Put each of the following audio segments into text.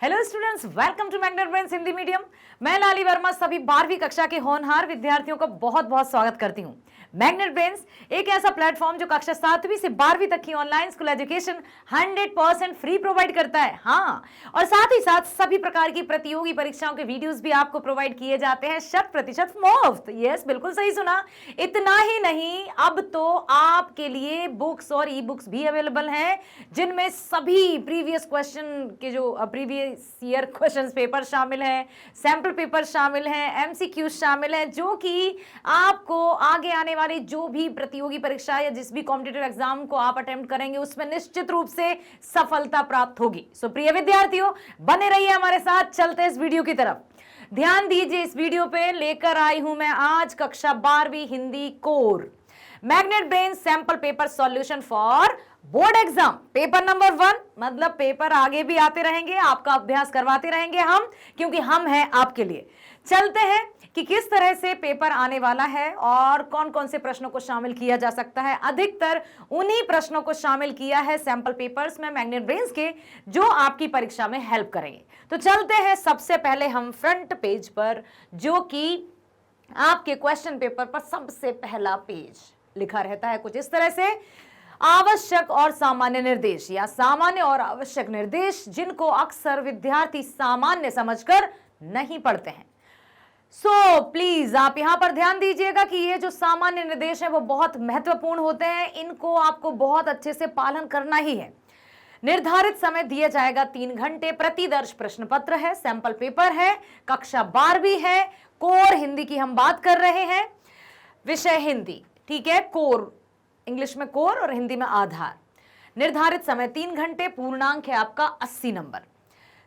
Hello students, welcome to magnet brains Hindi medium. मैं लाली वर्मा सभी 12वीं कक्षा के होनहार विद्यार्थियों का बहुत बहुत स्वागत करती हूं। मैग्नेट ब्रेन्स एक ऐसा प्लेटफॉर्म जो कक्षा 7वीं से 12वीं तक की online school education 100% free provide करता है। हाँ, और साथ ही साथ सभी प्रकार की प्रतियोगी परीक्षाओं के वीडियोस भी आपको प्रोवाइड किए जाते हैं 100% मुफ्त। यस, बिल्कुल सही सुना। इतना ही नहीं, अब तो आपके लिए बुक्स और ई बुक्स भी अवेलेबल हैं, जिनमें सभी प्रीवियस क्वेश्चन के जो प्रीवियस ईयर क्वेश्चंस पेपर शामिल हैं, सैंपल पेपर शामिल हैं, एमसीक्यू शामिल हैं, जो कि आपको आगे आने वाली जो भी प्रतियोगी परीक्षा या जिस भी कॉम्पिटिटिव एग्जाम को आप अटेम्प्ट करेंगे उसमें निश्चित रूप से सफलता प्राप्त होगी। सो प्रिय विद्यार्थियों, बने रहिए हमारे साथ। चलते इस वीडियो की तरफ। ध्यान दीजिए, इस वीडियो पे लेकर आई हूं मैं आज कक्षा 12वीं Hindi core magnet brains sample paper solution for board exam paper number 1। मतलब पेपर आगे भी आते रहेंगे, आपका अभ्यास करवाते रहेंगे हम, क्योंकि हम हैं आपके लिए। चलते हैं कि किस तरह से पेपर आने वाला है और कौन कौन से प्रश्नों को शामिल किया जा सकता है। अधिकतर उन्हीं प्रश्नों को शामिल किया है सैंपल पेपर्स में मैग्नेट ब्रेन्स के, जो आपकी परीक्षा में हेल्प करेंगे। तो चलते हैं सबसे पहले हम फ्रंट पेज पर, जो कि आपके क्वेश्चन पेपर पर सबसे पहला पेज लिखा रहता है कुछ इस तरह से। आवश्यक और सामान्य निर्देश या सामान्य और आवश्यक निर्देश, जिनको अक्सर विद्यार्थी सामान्य समझकर नहीं पढ़ते हैं। सो प्लीज आप यहां पर ध्यान दीजिएगा कि ये जो सामान्य निर्देश है वो बहुत महत्वपूर्ण होते हैं। इनको आपको बहुत अच्छे से पालन करना ही है। निर्धारित समय दिया जाएगा 3 घंटे। प्रतिदर्श प्रश्न पत्र है, सैंपल पेपर है, कक्षा 12वीं है, कोर हिंदी की हम बात कर रहे हैं, विषय हिंदी, ठीक है। कोर इंग्लिश में कोर और हिंदी में आधार। निर्धारित समय 3 घंटे। पूर्णांक है आपका 80 नंबर।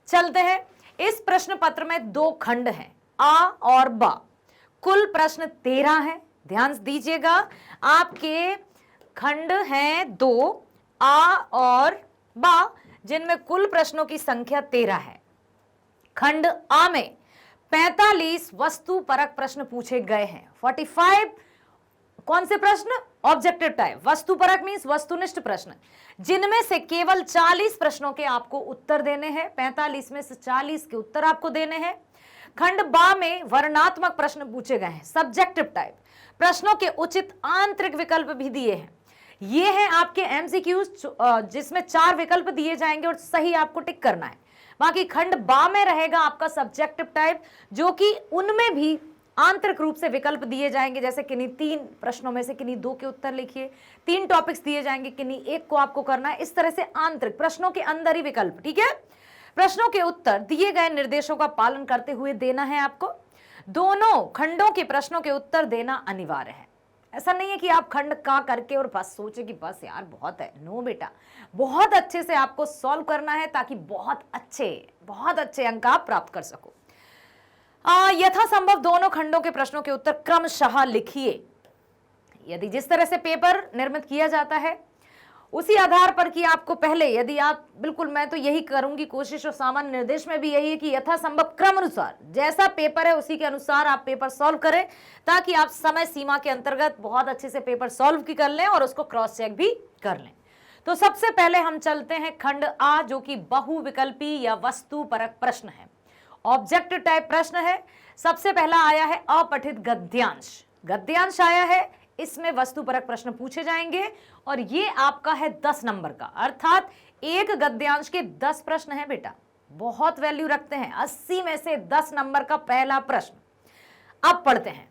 चलते हैं। इस प्रश्न पत्र में 2 खंड हैं, आ और बा। कुल प्रश्न 13 हैं। ध्यान दीजिएगा, आपके खंड हैं 2, आ और बा, जिनमें कुल प्रश्नों की संख्या 13 है। खंड आ में 45 वस्तु परक प्रश्न पूछे गए हैं। 45 कौन से प्रश्न? Objective type. वस्तु परक मींस वस्तुनिष्ठ प्रश्न, जिनमें से केवल 40 प्रश्नों के आपको उत्तर देने हैं। 45 में से 40 के उत्तर आपको देने हैं। खंड बा में वर्णनात्मक प्रश्न पूछे गए हैं, सब्जेक्टिव टाइप। प्रश्नों के उचित आंतरिक विकल्प भी दिए हैं। ये हैं आपके एमसीक्यूज, जिसमें 4 विकल्प दिए जाएंगे और सही आपको टिक करना है। बाकी खंड बा में रहेगा आपका सब्जेक्टिव टाइप, जो कि उनमें भी आंतरिक रूप से विकल्प दिए जाएंगे। जैसे किन्हीं 3 प्रश्नों में से किन्हीं 2 के उत्तर लिखिए, 3 टॉपिक्स दिए जाएंगे, किन्हीं 1 को आपको करना है। इस तरह से आंतरिक प्रश्नों के अंदर ही विकल्प, ठीक है। प्रश्नों के उत्तर दिए गए निर्देशों का पालन करते हुए देना है आपको। दोनों खंडों के प्रश्नों के उत्तर देना अनिवार्य है। ऐसा नहीं है कि आप खंड का करके और बस सोचे कि बस यार बहुत है। नो बेटा, बहुत अच्छे से आपको सॉल्व करना है, ताकि बहुत अच्छे अंक आप प्राप्त कर सको। यथासंभव दोनों खंडों के प्रश्नों के उत्तर क्रमशः लिखिए। यदि जिस तरह से पेपर निर्मित किया जाता है उसी आधार पर कि आपको पहले, यदि आप बिल्कुल, मैं तो यही करूंगी कोशिश, और सामान्य निर्देश में भी यही है कि यथासंभव क्रम अनुसार जैसा पेपर है उसी के अनुसार आप पेपर सॉल्व करें, ताकि आप समय सीमा के अंतर्गत बहुत अच्छे से पेपर सॉल्व की कर लें और उसको क्रॉस चेक भी कर लें। तो सबसे पहले हम चलते हैं खंड आ, जो कि बहुविकल्पी या वस्तु परक प्रश्न है, ऑब्जेक्टिव टाइप प्रश्न है। सबसे पहला आया है अपठित गद्यांश। गद्यांश आया है, इसमें वस्तु परक प्रश्न पूछे जाएंगे और ये आपका है 10 नंबर का, अर्थात एक गद्यांश के 10 प्रश्न हैं बेटा, बहुत वैल्यू रखते हैं। 80 में से 10 नंबर का पहला प्रश्न। अब पढ़ते हैं।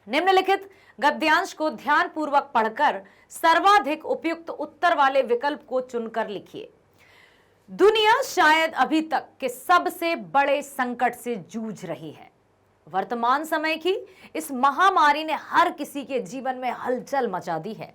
निम्नलिखित गद्यांश को ध्यानपूर्वक पढ़कर सर्वाधिक उपयुक्त उत्तर वाले विकल्प को चुनकर लिखिए। दुनिया शायद अभी तक के सबसे बड़े संकट से जूझ रही है। वर्तमान समय की इस महामारी ने हर किसी के जीवन में हलचल मचा दी है।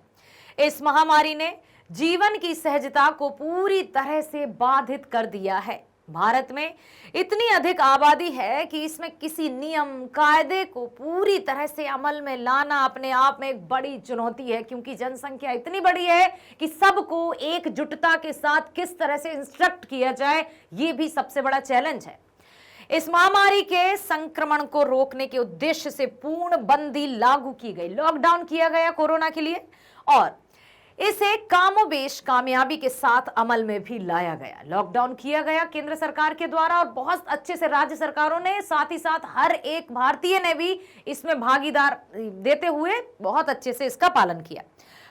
इस महामारी ने जीवन की सहजता को पूरी तरह से बाधित कर दिया है। भारत में इतनी अधिक आबादी है कि इसमें किसी नियम कायदे को पूरी तरह से अमल में लाना अपने आप में एक बड़ी चुनौती है, क्योंकि जनसंख्या इतनी बड़ी है कि सबको एकजुटता के साथ किस तरह से इंस्ट्रक्ट किया जाए, ये भी सबसे बड़ा चैलेंज है। इस महामारी के संक्रमण को रोकने के उद्देश्य से पूर्ण बंदी लागू की गई, लॉकडाउन किया गया कोरोना के लिए, और इसे कामोबेश कामयाबी के साथ अमल में भी लाया गया। लॉकडाउन किया गया केंद्र सरकार के द्वारा और बहुत अच्छे से राज्य सरकारों ने, साथ ही साथ हर एक भारतीय ने भी इसमें भागीदार देते हुए बहुत अच्छे से इसका पालन किया।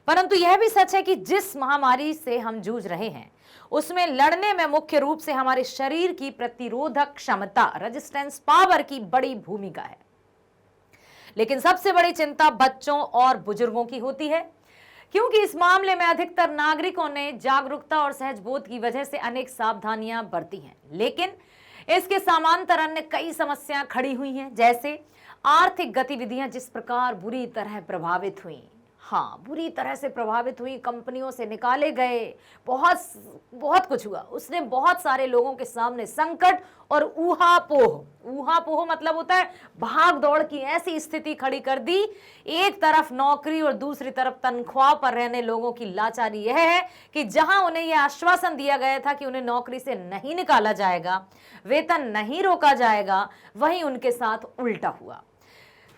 परंतु यह भी सच है कि जिस महामारी से हम जूझ रहे हैं उसमें लड़ने में मुख्य रूप से हमारे शरीर की प्रतिरोधक क्षमता, रेजिस्टेंस पावर की बड़ी भूमिका है। लेकिन सबसे बड़ी चिंता बच्चों और बुजुर्गों की होती है, क्योंकि इस मामले में अधिकतर नागरिकों ने जागरूकता और सहज बोध की वजह से अनेक सावधानियां बरती हैं। लेकिन इसके समांतर अन्य कई समस्याएं खड़ी हुई हैं, जैसे आर्थिक गतिविधियां जिस प्रकार बुरी तरह प्रभावित हुई। हाँ, बुरी तरह से प्रभावित हुई, कंपनियों से निकाले गए, बहुत कुछ हुआ। उसने बहुत सारे लोगों के सामने संकट और ऊहापोह मतलब होता है भाग दौड़ की ऐसी स्थिति खड़ी कर दी। एक तरफ नौकरी और दूसरी तरफ तनख्वाह पर रहने लोगों की लाचारी यह है कि जहां उन्हें यह आश्वासन दिया गया था कि उन्हें नौकरी से नहीं निकाला जाएगा, वेतन नहीं रोका जाएगा, वहीं उनके साथ उल्टा हुआ।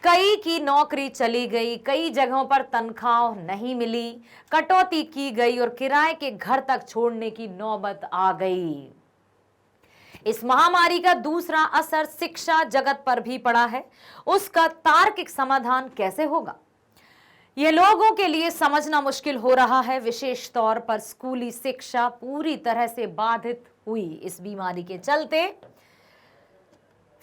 कई की नौकरी चली गई, कई जगहों पर तनख्वाह नहीं मिली, कटौती की गई और किराए के घर तक छोड़ने की नौबत आ गई। इस महामारी का दूसरा असर शिक्षा जगत पर भी पड़ा है। उसका तार्किक समाधान कैसे होगा, यह लोगों के लिए समझना मुश्किल हो रहा है। विशेष तौर पर स्कूली शिक्षा पूरी तरह से बाधित हुई इस बीमारी के चलते।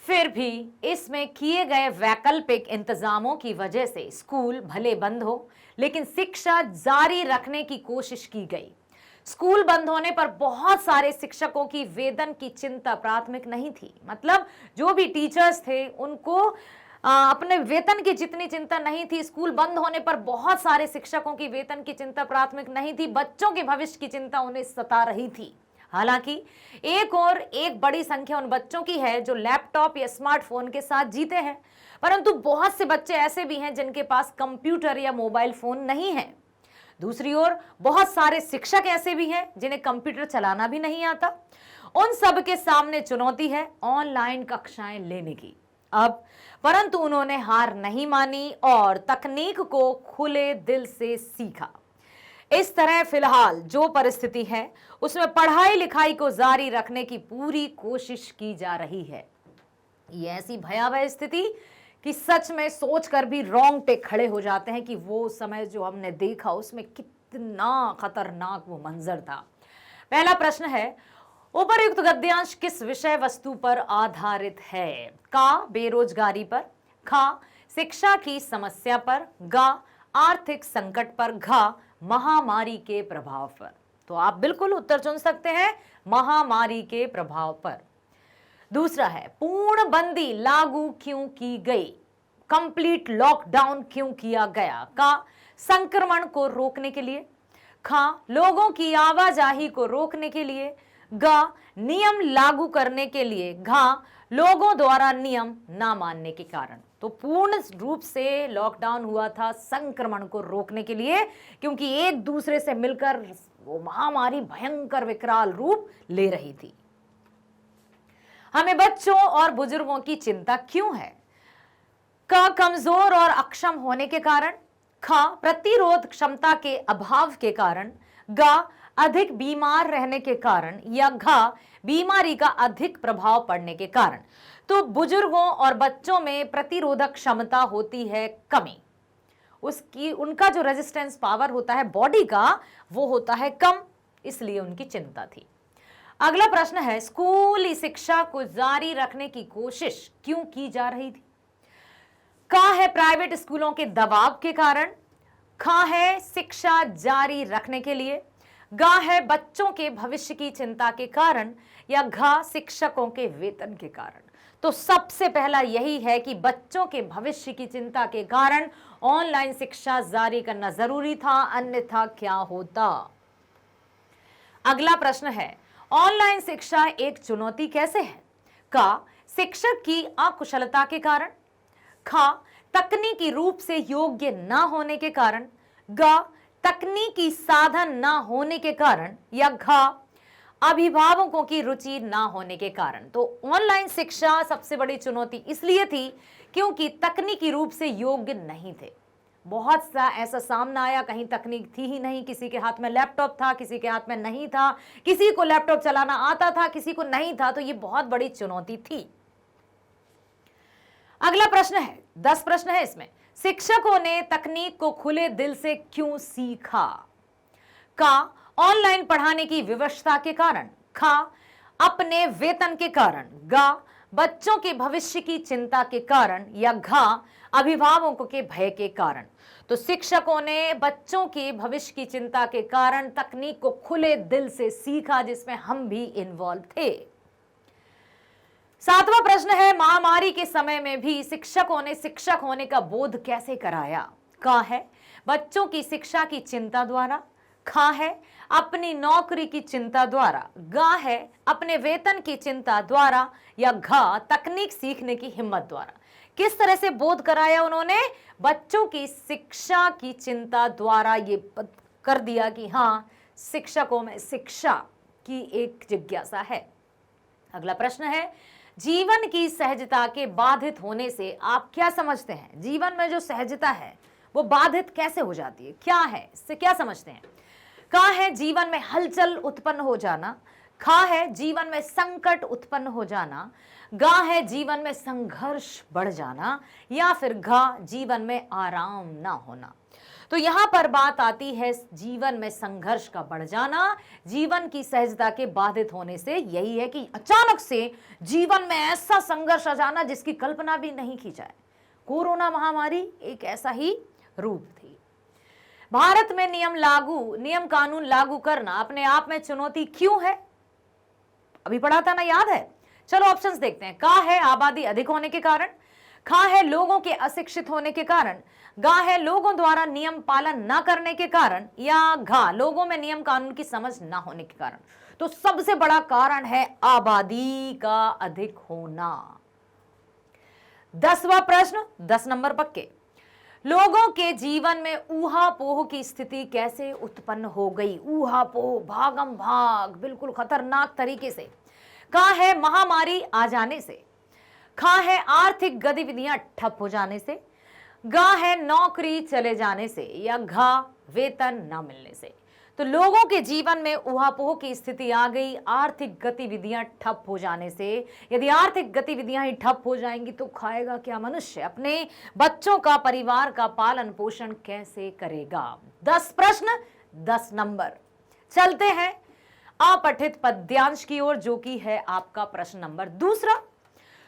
फिर भी इसमें किए गए वैकल्पिक इंतजामों की वजह से स्कूल भले बंद हो, लेकिन शिक्षा जारी रखने की कोशिश की गई। स्कूल बंद होने पर बहुत सारे शिक्षकों की वेतन की चिंता प्राथमिक नहीं थी। मतलब जो भी टीचर्स थे उनको अपने वेतन की जितनी चिंता नहीं थी। स्कूल बंद होने पर बहुत सारे शिक्षकों की वेतन की चिंता प्राथमिक नहीं थी, बच्चों के भविष्य की चिंता उन्हें सता रही थी। हालांकि एक बड़ी संख्या उन बच्चों की है जो लैपटॉप या स्मार्टफोन के साथ जीते हैं, परंतु बहुत से बच्चे ऐसे भी हैं जिनके पास कंप्यूटर या मोबाइल फोन नहीं है। दूसरी ओर बहुत सारे शिक्षक ऐसे भी हैं जिन्हें कंप्यूटर चलाना भी नहीं आता। उन सब के सामने चुनौती है ऑनलाइन कक्षाएं लेने की। परंतु उन्होंने हार नहीं मानी और तकनीक को खुले दिल से सीखा। इस तरह फिलहाल जो परिस्थिति है उसमें पढ़ाई लिखाई को जारी रखने की पूरी कोशिश की जा रही है। ये ऐसी भयावह स्थिति कि सच में सोचकर भी रोंगटे खड़े हो जाते हैं कि वो समय जो हमने देखा उसमें कितना खतरनाक वो मंजर था। पहला प्रश्न है, उपरयुक्त गद्यांश किस विषय वस्तु पर आधारित है? का बेरोजगारी पर, खा शिक्षा की समस्या पर, गा आर्थिक संकट पर, घा महामारी के प्रभाव पर। तो आप बिल्कुल उत्तर चुन सकते हैं महामारी के प्रभाव पर। दूसरा है, पूर्णबंदी लागू क्यों की गई? कंप्लीट लॉकडाउन क्यों किया गया? का संक्रमण को रोकने के लिए, खा लोगों की आवाजाही को रोकने के लिए, गा नियम लागू करने के लिए, घा लोगों द्वारा नियम ना मानने के कारण। तो पूर्ण रूप से लॉकडाउन हुआ था संक्रमण को रोकने के लिए, क्योंकि एक दूसरे से मिलकर वो महामारी भयंकर विकराल रूप ले रही थी। हमें बच्चों और बुजुर्गों की चिंता क्यों है? का कमजोर और अक्षम होने के कारण, खा प्रतिरोध क्षमता के अभाव के कारण, गा अधिक बीमार रहने के कारण, या घा बीमारी का अधिक प्रभाव पड़ने के कारण। तो बुजुर्गों और बच्चों में प्रतिरोधक क्षमता होती है कमी, उनका जो रेजिस्टेंस पावर होता है बॉडी का वो होता है कम, इसलिए उनकी चिंता थी। अगला प्रश्न है, स्कूली शिक्षा को जारी रखने की कोशिश क्यों की जा रही थी? का है प्राइवेट स्कूलों के दबाव के कारण, खा है शिक्षा जारी रखने के लिए, गा है बच्चों के भविष्य की चिंता के कारण, या घा शिक्षकों के वेतन के कारण। तो सबसे पहला यही है कि बच्चों के भविष्य की चिंता के कारण ऑनलाइन शिक्षा जारी करना जरूरी था, अन्यथा क्या होता। अगला प्रश्न है, ऑनलाइन शिक्षा एक चुनौती कैसे है? का शिक्षक की अकुशलता के कारण, खा तकनीकी रूप से योग्य ना होने के कारण, गा तकनीकी साधन ना होने के कारण, या घा अभिभावकों की रुचि ना होने के कारण। तो ऑनलाइन शिक्षा सबसे बड़ी चुनौती इसलिए थी क्योंकि तकनीकी रूप से योग्य नहीं थे। बहुत सा ऐसा सामना आया, कहीं तकनीक थी ही नहीं, किसी के हाथ में लैपटॉप था, किसी के हाथ में नहीं था, किसी को लैपटॉप चलाना आता था, किसी को नहीं था, तो ये बहुत बड़ी चुनौती थी। अगला प्रश्न है, 10 प्रश्न है इसमें। शिक्षकों ने तकनीक को खुले दिल से क्यों सीखा? का, ऑनलाइन पढ़ाने की व्यवस्था के कारण। खा, अपने वेतन के कारण। गा, बच्चों के भविष्य की चिंता के कारण। या घा, अभिभावकों के भय के कारण। तो शिक्षकों ने बच्चों के भविष्य की चिंता के कारण तकनीक को खुले दिल से सीखा, जिसमें हम भी इन्वॉल्व थे। 7वां प्रश्न है, महामारी के समय में भी शिक्षकों ने शिक्षक होने का बोध कैसे कराया? का है, बच्चों की शिक्षा की चिंता द्वारा। खा है, अपनी नौकरी की चिंता द्वारा। गा है, अपने वेतन की चिंता द्वारा। या घा, तकनीक सीखने की हिम्मत द्वारा। किस तरह से बोध कराया उन्होंने? बच्चों की शिक्षा की चिंता द्वारा ये कर दिया कि हाँ, शिक्षकों में शिक्षा की एक जिज्ञासा है। अगला प्रश्न है, जीवन की सहजता के बाधित होने से आप क्या समझते हैं? जीवन में जो सहजता है वो बाधित कैसे हो जाती है, क्या है, इससे क्या समझते हैं? का है, जीवन में हलचल उत्पन्न हो जाना। खा है, जीवन में संकट उत्पन्न हो जाना। गा है, जीवन में संघर्ष बढ़ जाना। या फिर घा, जीवन में आराम ना होना। तो यहां पर बात आती है जीवन में संघर्ष का बढ़ जाना, जीवन की सहजता के बाधित होने से यही है कि अचानक से जीवन में ऐसा संघर्ष आ जाना जिसकी कल्पना भी नहीं की जाए। कोरोना महामारी एक ऐसा ही रूप थी। भारत में नियम कानून लागू करना अपने आप में चुनौती क्यों है? अभी पढ़ा था ना, याद है? चलो ऑप्शंस देखते हैं। का है, आबादी अधिक होने के कारण। खा है, लोगों के अशिक्षित होने के कारण। गा है, लोगों द्वारा नियम पालन न करने के कारण। या घा, लोगों में नियम कानून की समझ न होने के कारण। तो सबसे बड़ा कारण है आबादी का अधिक होना। 10वां प्रश्न, 10 नंबर पक्के। लोगों के जीवन में ऊहापोह की स्थिति कैसे उत्पन्न हो गई? ऊहापोह, भागम भाग, बिल्कुल खतरनाक तरीके से। का है, महामारी आ जाने से। खा है, आर्थिक गतिविधियां ठप हो जाने से। गा है, नौकरी चले जाने से। या घा, वेतन न मिलने से। तो लोगों के जीवन में ऊहापोह की स्थिति आ गई आर्थिक गतिविधियां ठप हो जाने से। यदि आर्थिक गतिविधियां ही ठप हो जाएंगी तो खाएगा क्या मनुष्य? अपने बच्चों का, परिवार का पालन पोषण कैसे करेगा? 10 प्रश्न, 10 नंबर। चलते हैं अपठित पद्यांश की ओर, जो कि है आपका प्रश्न नंबर 2।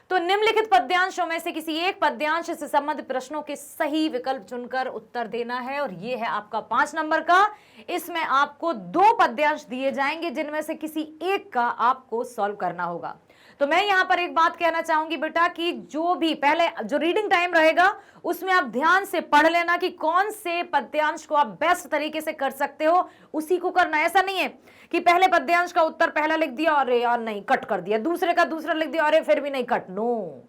तो निम्नलिखित पद्यांशों में से किसी एक पद्यांश से संबंधित प्रश्नों के सही विकल्प चुनकर उत्तर देना है, और यह है आपका 5 नंबर का। इसमें आपको 2 पद्यांश दिए जाएंगे, जिनमें से किसी एक का आपको सॉल्व करना होगा। तो मैं यहां पर एक बात कहना चाहूंगी बेटा कि जो भी पहले जो रीडिंग टाइम रहेगा उसमें आप ध्यान से पढ़ लेना कि कौन से पद्यांश को आप बेस्ट तरीके से कर सकते हो, उसी को करना। ऐसा नहीं है कि पहले पद्यांश का उत्तर पहला लिख दिया, अरे यार नहीं, कट कर दिया, दूसरे का दूसरा लिख दिया, अरे फिर भी नहीं, cut. No,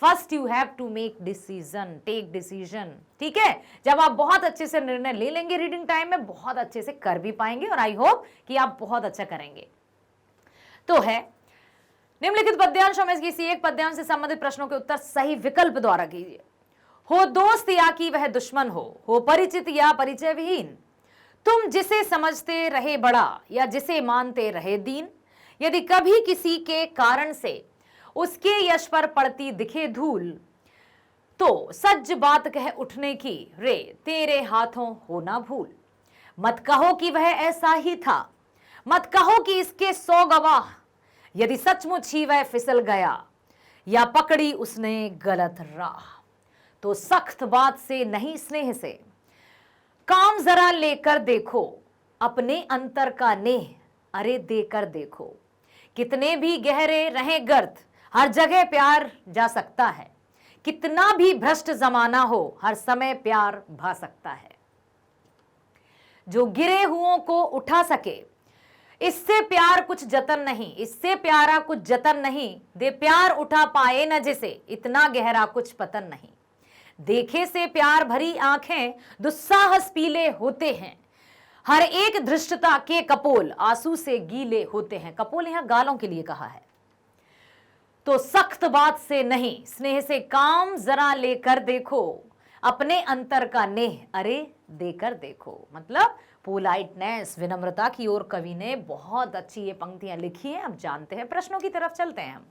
first you have to make decision, take decision. ठीक है, जब आप बहुत अच्छे से निर्णय ले लेंगे रीडिंग टाइम में, बहुत अच्छे से कर भी पाएंगे, और आई होप कि आप बहुत अच्छा करेंगे। तो है निम्नलिखित पद्यांशों में किसी एक पद्यांश से संबंधित प्रश्नों के उत्तर सही विकल्प द्वारा कीजिए। हो दोस्त या कि वह दुश्मन हो परिचित या परिचय विहीन, तुम जिसे समझते रहे बड़ा या जिसे मानते रहे दीन, यदि कभी किसी के कारण से उसके यश पर पड़ती दिखे धूल, तो सच बात कह उठने की रे तेरे हाथों हो ना भूल। मत कहो कि वह ऐसा ही था, मत कहो कि इसके 100 गवाह, यदि सचमुच ही वह फिसल गया या पकड़ी उसने गलत राह। तो सख्त बात से नहीं स्नेह से काम जरा लेकर देखो, अपने अंतर का नेह अरे देकर देखो। कितने भी गहरे रहे गर्त, हर जगह प्यार जा सकता है, कितना भी भ्रष्ट जमाना हो, हर समय प्यार भा सकता है। जो गिरे हुओं को उठा सके, इससे प्यार कुछ जतन नहीं, इससे प्यारा कुछ जतन नहीं, दे प्यार उठा पाए न जिसे, इतना गहरा कुछ पतन नहीं। देखे से प्यार भरी आंखें दुस्साहस पीले होते हैं, हर एक धृष्टता के कपोल आंसू से गीले होते हैं। कपोल यहां गालों के लिए कहा है। तो सख्त बात से नहीं स्नेह से काम जरा लेकर देखो, अपने अंतर का नेह अरे देकर देखो, मतलब पोलाइटनेस, विनम्रता की ओर कवि ने बहुत अच्छी ये पंक्तियां लिखी हैं। अब जानते हैं, प्रश्नों की तरफ चलते हैं हम।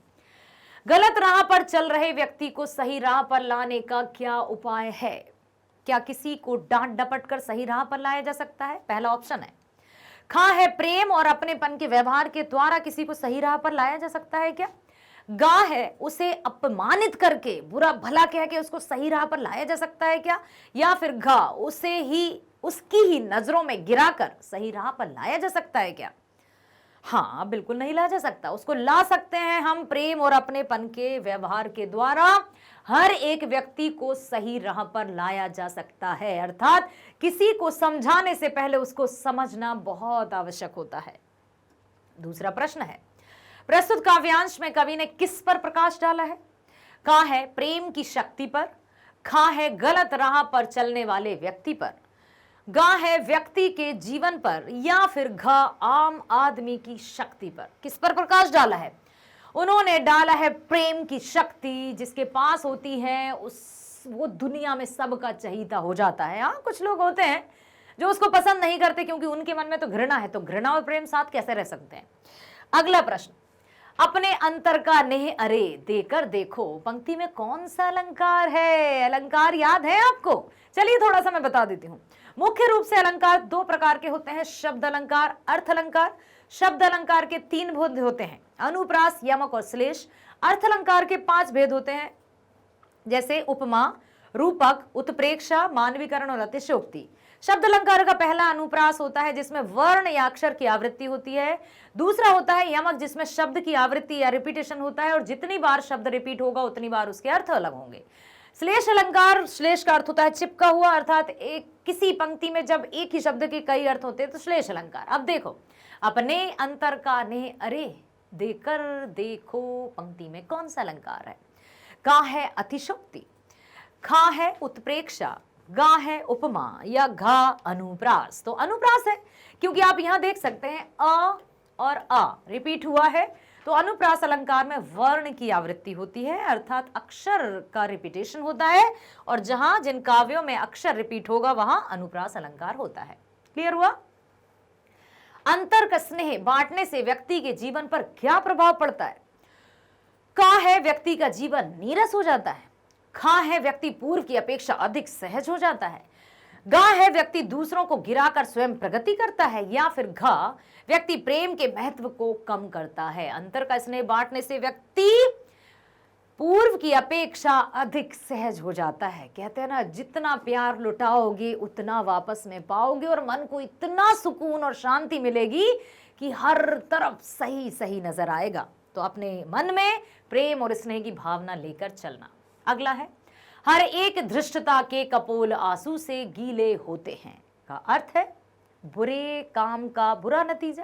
गलत राह पर चल रहे व्यक्ति को सही राह पर लाने का क्या उपाय है? क्या किसी को डांट डपट कर सही राह पर लाया जा सकता है? पहला ऑप्शन है। खा है प्रेम और अपनेपन के व्यवहार के द्वारा किसी को सही राह पर लाया जा सकता है क्या? गा है उसे अपमानित करके, बुरा भला कह के उसको सही राह पर लाया जा सकता है क्या? या फिर घा उसे ही उसकी ही नजरों में गिराकर सही राह पर लाया जा सकता है क्या? हाँ, बिल्कुल नहीं लाया जा सकता। उसको ला सकते हैं हम प्रेम और अपनेपन के व्यवहार के द्वारा। हर एक व्यक्ति को सही राह पर लाया जा सकता है, अर्थात किसी को समझाने से पहले उसको समझना बहुत आवश्यक होता है। दूसरा प्रश्न है, प्रस्तुत काव्यांश में कवि ने किस पर प्रकाश डाला है? का है प्रेम की शक्ति पर, खा है गलत राह पर चलने वाले व्यक्ति पर, गा है व्यक्ति के जीवन पर, या फिर घा आम आदमी की शक्ति पर? किस पर प्रकाश डाला है? उन्होंने डाला है प्रेम की शक्ति, जिसके पास होती है वो दुनिया में सबका चहीता हो जाता है। हाँ, कुछ लोग होते हैं जो उसको पसंद नहीं करते क्योंकि उनके मन में तो घृणा है, तो घृणा और प्रेम साथ कैसे रह सकते हैं? अगला प्रश्न, अपने अंतर का नेह अरे देकर देखो, पंक्ति में कौन सा अलंकार है? अलंकार याद है आपको? चलिए थोड़ा सा मैं बता देती हूँ। मुख्य रूप से अलंकार दो प्रकार के होते हैं, शब्द अलंकार, अर्थ अलंकार। शब्द अलंकार के 3 भेद होते हैं, अनुप्रास, यमक और श्लेष। अर्थ अलंकार के 5 भेद होते हैं, जैसे उपमा, रूपक, उत्प्रेक्षा, मानवीकरण और अतिशयोक्ति। शब्द अलंकार का पहला अनुप्रास होता है जिसमें वर्ण या अक्षर की आवृत्ति होती है। दूसरा होता है यमक, जिसमें शब्द की आवृत्ति या रिपीटेशन होता है और जितनी बार शब्द रिपीट होगा उतनी बार उसके अर्थ अलग होंगे। श्लेष अलंकार, श्लेष का अर्थ होता है चिपका हुआ, अर्थात एक किसी पंक्ति में जब एक ही शब्द के कई अर्थ होते हैं तो श्लेष अलंकार। अब देखो, अपने अंतर का नेह अरे देकर देखो, पंक्ति में कौन सा अलंकार है? का है अतिशयोक्ति, खा है उत्प्रेक्षा, गा है उपमा, या घा अनुप्रास। तो अनुप्रास है क्योंकि आप यहां देख सकते हैं अ और आ रिपीट हुआ है, तो अनुप्रास अलंकार में वर्ण की आवृत्ति होती है, अर्थात अक्षर का रिपीटेशन होता है, और जहां जिन काव्यों में अक्षर रिपीट होगा वहां अनुप्रास अलंकार होता है। क्लियर हुआ? अंतर का स्नेह बांटने से व्यक्ति के जीवन पर क्या प्रभाव पड़ता है? का है व्यक्ति का जीवन नीरस हो जाता है, खा है व्यक्ति पूर्व की अपेक्षा अधिक सहज हो जाता है, गा है व्यक्ति दूसरों को गिराकर स्वयं प्रगति करता है, या फिर घा व्यक्ति प्रेम के महत्व को कम करता है। अंतर का स्नेह बांटने से व्यक्ति पूर्व की अपेक्षा अधिक सहज हो जाता है। कहते हैं ना, जितना प्यार लुटाओगे उतना वापस में पाओगे, और मन को इतना सुकून और शांति मिलेगी कि हर तरफ सही सही नजर आएगा। तो अपने मन में प्रेम और स्नेह की भावना लेकर चलना। अगला है, हर एक धृष्टता के कपोल आंसू से गीले होते हैं, का अर्थ है बुरे काम का बुरा नतीजा,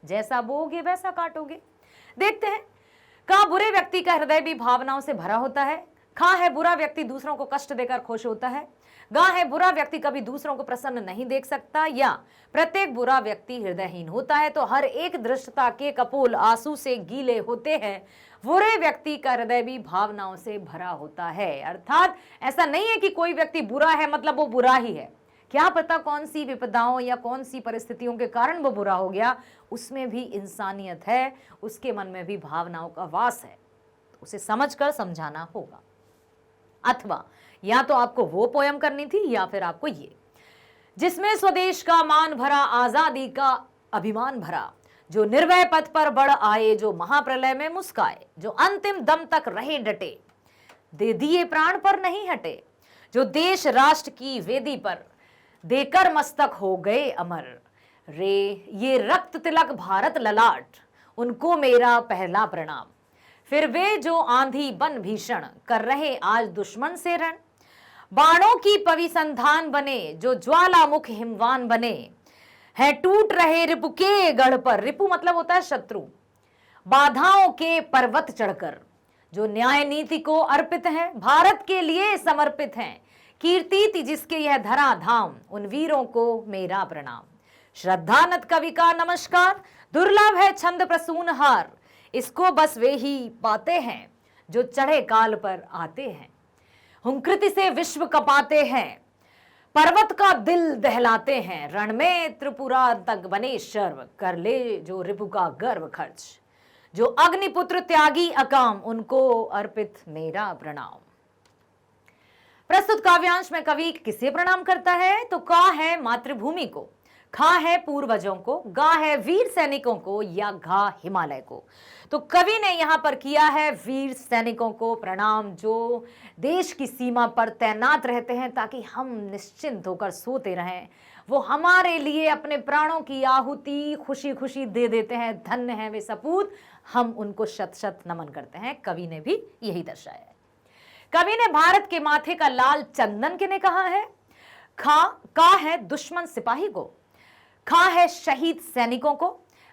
जैसा बोओगे वैसा काटोगे। देखते हैं, का बुरे व्यक्ति का हृदय भी भावनाओं से भरा होता है, खा है बुरा व्यक्ति दूसरों को कष्ट देकर खुश होता है, गा है बुरा व्यक्ति कभी दूसरों को प्रसन्न नहीं देख सकता, या प्रत्येक बुरा व्यक्ति हृदयहीन होता है। तो हर एक धृष्टता के कपोल आंसू से गीले होते हैं, बुरे व्यक्ति का हृदय भी भावनाओं से भरा होता है। अर्थात ऐसा नहीं है कि कोई व्यक्ति बुरा है मतलब वो बुरा ही है, क्या पता कौन सी विपदाओं या कौन सी परिस्थितियों के कारण वो बुरा हो गया, उसमें भी इंसानियत है, उसके मन में भी भावनाओं का वास है, तो उसे समझकर समझाना होगा। अथवा या तो आपको वो पोयम करनी थी या फिर आपको ये, जिसमें स्वदेश का मान भरा, आजादी का अभिमान भरा, जो निर्भय पथ पर बढ़ आए, जो महाप्रलय में मुस्काए, जो अंतिम दम तक रहे डटे, दे दिए प्राण पर नहीं हटे, जो देश राष्ट्र की वेदी पर देकर मस्तक हो गए अमर, रे ये रक्त तिलक भारत ललाट, उनको मेरा पहला प्रणाम। फिर वे जो आंधी बन भीषण, कर रहे आज दुश्मन से रण, बाणों की पवि संधान बने, जो ज्वालामुख हिमवान बने, है टूट रहे रिपु के गढ़ पर, रिपु मतलब होता है शत्रु, बाधाओं के पर्वत चढ़कर, जो न्याय नीति को अर्पित है, भारत के लिए समर्पित हैं, कीर्ति जिसके यह धरा धाम, उन वीरों को मेरा प्रणाम। श्रद्धानत कवि का नमस्कार, दुर्लभ है छंद प्रसून हार, इसको बस वे ही पाते हैं जो चढ़े काल पर आते हैं। हुंकृति से विश्व कपाते हैं, पर्वत का दिल दहलाते हैं, रण में त्रिपुरा तक बने शर्व, कर ले जो रिपु का गर्व खर्च, जो अग्निपुत्र त्यागी अकाम, उनको अर्पित मेरा प्रणाम। प्रस्तुत काव्यांश में कवि किसे प्रणाम करता है? तो का है मातृभूमि को, खा है पूर्वजों को, गा है वीर सैनिकों को, या घा हिमालय को। तो कवि ने यहां पर किया है वीर सैनिकों को प्रणाम, जो देश की सीमा पर तैनात रहते हैं ताकि हम निश्चिंत होकर सोते रहें। वो हमारे लिए अपने प्राणों की आहुति खुशी खुशी दे देते हैं, धन्य है वे सपूत, हम उनको शत शत नमन करते हैं। कवि ने भी यही दर्शाया है। कवि ने भारत के माथे का लाल चंदन किन्हें कहा है? का है दुश्मन सिपाही को, खा है शहीद सैनिकों को,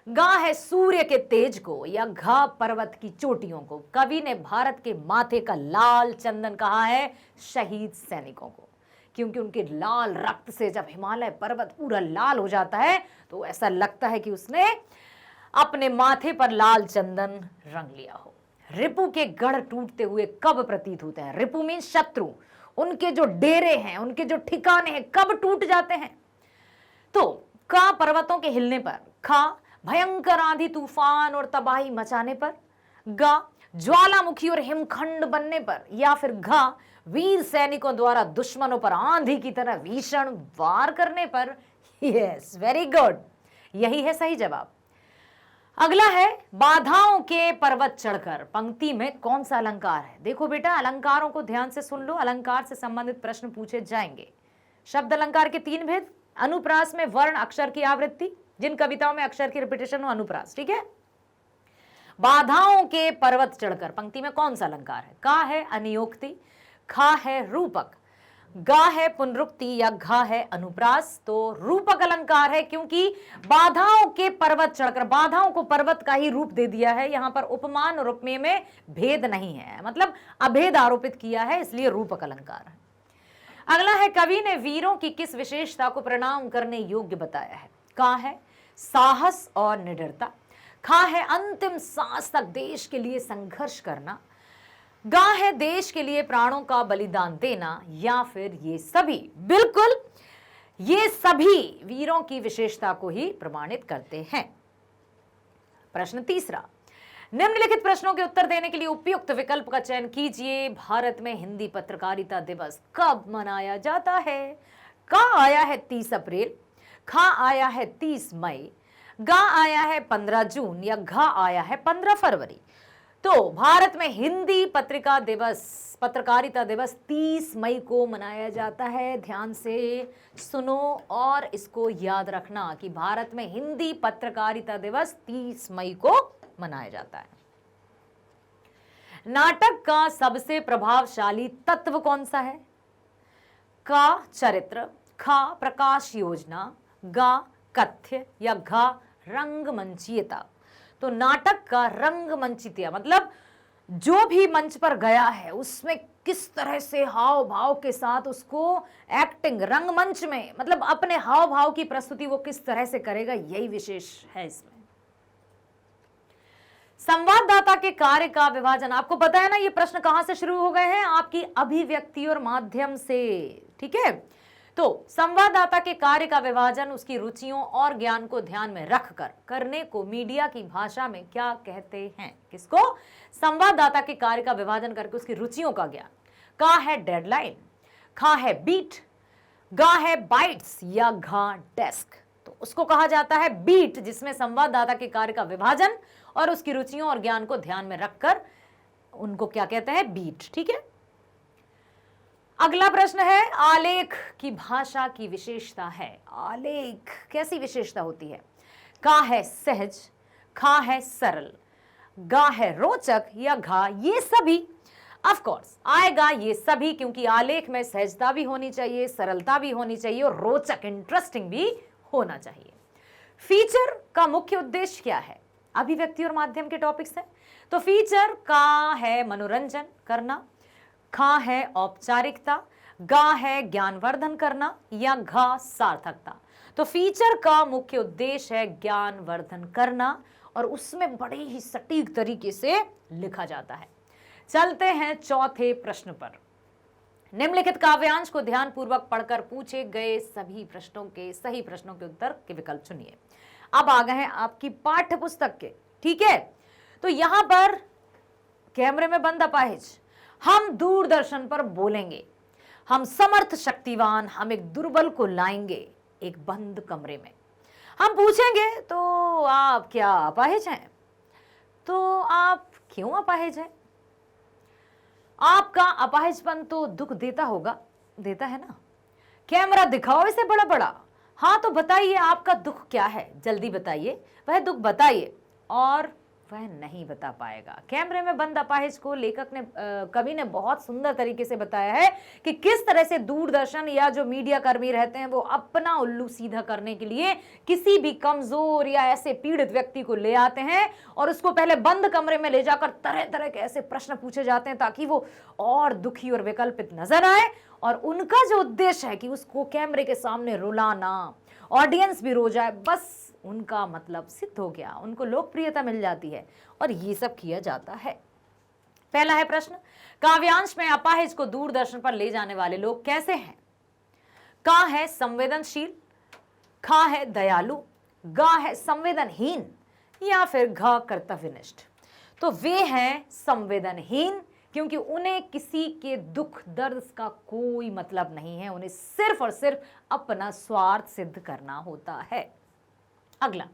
गा है सूर्य के तेज को, या घा पर्वत की चोटियों को। कवि ने भारत के माथे का लाल चंदन कहा है शहीद सैनिकों को, क्योंकि उनके लाल रक्त से जब हिमालय पर्वत पूरा लाल हो जाता है तो ऐसा लगता है कि उसने अपने माथे पर लाल चंदन रंग लिया हो। रिपु के गढ़ टूटते हुए कब प्रतीत होते हैं? रिपु मीन शत्रु, उनके जो डेरे हैं, उनके जो ठिकाने हैं, कब टूट जाते हैं? तो का पर्वतों के हिलने पर, खा भयंकर आंधी तूफान और तबाही मचाने पर, गा ज्वालामुखी और हिमखंड बनने पर, या फिर घा वीर सैनिकों द्वारा दुश्मनों पर आंधी की तरह भीषण वार करने पर। यस, वेरी गुड, यही है सही जवाब। अगला है बाधाओं के पर्वत चढ़कर। पंक्ति में कौन सा अलंकार है? देखो बेटा, अलंकारों को ध्यान से सुन लो, अलंकार से संबंधित प्रश्न पूछे जाएंगे। शब्द अलंकार के 3 भेद, अनुप्रास में वर्ण अक्षर की आवृत्ति, जिन कविताओं में अक्षर की रिपीटेशन हो अनुप्रास, ठीक है। बाधाओं के पर्वत चढ़कर, पंक्ति में कौन सा अलंकार है? का है अनियोक्ति, खा है रूपक, गा है पुनरुक्ति, या घा है अनुप्रास। तो रूपक अलंकार है, क्योंकि बाधाओं के पर्वत चढ़कर, बाधाओं को पर्वत का ही रूप दे दिया है। यहां पर उपमान और उपमेय में भेद नहीं है, मतलब अभेद आरोपित किया है, इसलिए रूपक अलंकार है। अगला है कवि ने वीरों की किस विशेषता को प्रणाम करने योग्य बताया है? का है साहस और निडरता, खा है अंतिम सांस तक देश के लिए संघर्ष करना, गा है देश के लिए प्राणों का बलिदान देना, या फिर ये सभी। बिल्कुल, ये सभी वीरों की विशेषता को ही प्रमाणित करते हैं। प्रश्न तीसरा, निम्नलिखित प्रश्नों के उत्तर देने के लिए उपयुक्त विकल्प का चयन कीजिए। भारत में हिंदी पत्रकारिता दिवस कब मनाया जाता है? का आया है 30 अप्रैल, खा आया है 30 मई, गा आया है 15 जून, या घा आया है 15 फरवरी। तो भारत में हिंदी पत्रकारिता दिवस 30 मई को मनाया जाता है। ध्यान से सुनो और इसको याद रखना कि भारत में हिंदी पत्रकारिता दिवस 30 मई को मनाया जाता है। नाटक का सबसे प्रभावशाली तत्व कौन सा है? का चरित्र, खा प्रकाश योजना, गा कथ्य, या घा रंगमंचीयता। तो नाटक का रंगमंचित, मतलब जो भी मंच पर गया है उसमें किस तरह से हाव भाव के साथ उसको एक्टिंग, रंगमंच में मतलब अपने हाव भाव की प्रस्तुति वो किस तरह से करेगा, यही विशेष है इसमें। संवाददाता के कार्य का विभाजन, आपको पता है ना ये प्रश्न कहां से शुरू हो गए हैं? आपकी अभिव्यक्ति और माध्यम से, ठीक है। तो संवाददाता के कार्य का विभाजन उसकी रुचियों और ज्ञान को ध्यान में रखकर करने को मीडिया की भाषा में क्या कहते हैं? किसको? संवाददाता के कार्य का विभाजन करके उसकी रुचियों का ज्ञान। का है डेडलाइन, खा है बीट, गा है बाइट्स, या घा डेस्क। तो उसको कहा जाता है बीट, जिसमें संवाददाता के कार्य का विभाजन और उसकी रुचियों और ज्ञान को ध्यान में रखकर उनको क्या कहते हैं? बीट, ठीक है। अगला प्रश्न है, आलेख की भाषा की विशेषता है। आलेख कैसी विशेषता होती है? का है सहज, खा है सरल, गा है रोचक, या घा ये सभी। ऑफ कोर्स आएगा ये सभी, क्योंकि आलेख में सहजता भी होनी चाहिए, सरलता भी होनी चाहिए और रोचक इंटरेस्टिंग भी होना चाहिए। फीचर का मुख्य उद्देश्य क्या है? अभिव्यक्ति और माध्यम के टॉपिक्स हैं। तो फीचर का है मनोरंजन करना, खा है औपचारिकता, गा है ज्ञानवर्धन करना, या घा सार्थकता। तो फीचर का मुख्य उद्देश्य है ज्ञानवर्धन करना और उसमें बड़े ही सटीक तरीके से लिखा जाता है। चलते हैं चौथे प्रश्न पर। निम्नलिखित काव्यांश को ध्यानपूर्वक पढ़कर पूछे गए सभी प्रश्नों के सही प्रश्नों के उत्तर के विकल्प चुनिए। अब आ गए हैं आपकी पाठ्य पुस्तक के, ठीक है। तो यहां पर कैमरे में बंद अपाहिज, हम दूरदर्शन पर बोलेंगे, हम समर्थ शक्तिवान, हम एक दुर्बल को लाएंगे एक बंद कमरे में। हम पूछेंगे तो आप क्या अपाहिज हैं? तो आप क्यों अपाहिज हैं? आपका अपाहिजपन तो दुख देता होगा, देता है ना। कैमरा दिखाओ इसे बड़ा बड़ा। हाँ तो बताइए आपका दुख क्या है, जल्दी बताइए, वह दुख बताइए। और वह नहीं बता पाएगा। कैमरे में बंद अपाहिज को लेखक ने कवि ने बहुत सुंदर तरीके से बताया है कि किस तरह से दूरदर्शन या जो मीडिया कर्मी रहते हैं वो अपना उल्लू सीधा करने के लिए किसी भी कमजोर या ऐसे पीड़ित व्यक्ति को ले आते हैं और उसको पहले बंद कमरे में ले जाकर तरह तरह के ऐसे प्रश्न पूछे जाते हैं ताकि वो और दुखी और विकल्पित नजर आए। और उनका जो उद्देश्य है कि उसको कैमरे के सामने रुलाना, ऑडियंस भी रो जाए, बस उनका मतलब सिद्ध हो गया, उनको लोकप्रियता मिल जाती है और ये सब किया जाता है। पहला है प्रश्न, काव्यांश में अपाहिज को दूरदर्शन पर ले जाने वाले लोग कैसे हैं? का है संवेदनशील, खा है दयालु, गा है संवेदनहीन या फिर घ कर्तव्यनिष्ठ। तो वे हैं संवेदनहीन, क्योंकि उन्हें किसी के दुख दर्द का कोई मतलब नहीं है, उन्हें सिर्फ और सिर्फ अपना स्वार्थ सिद्ध करना होता है। अगला,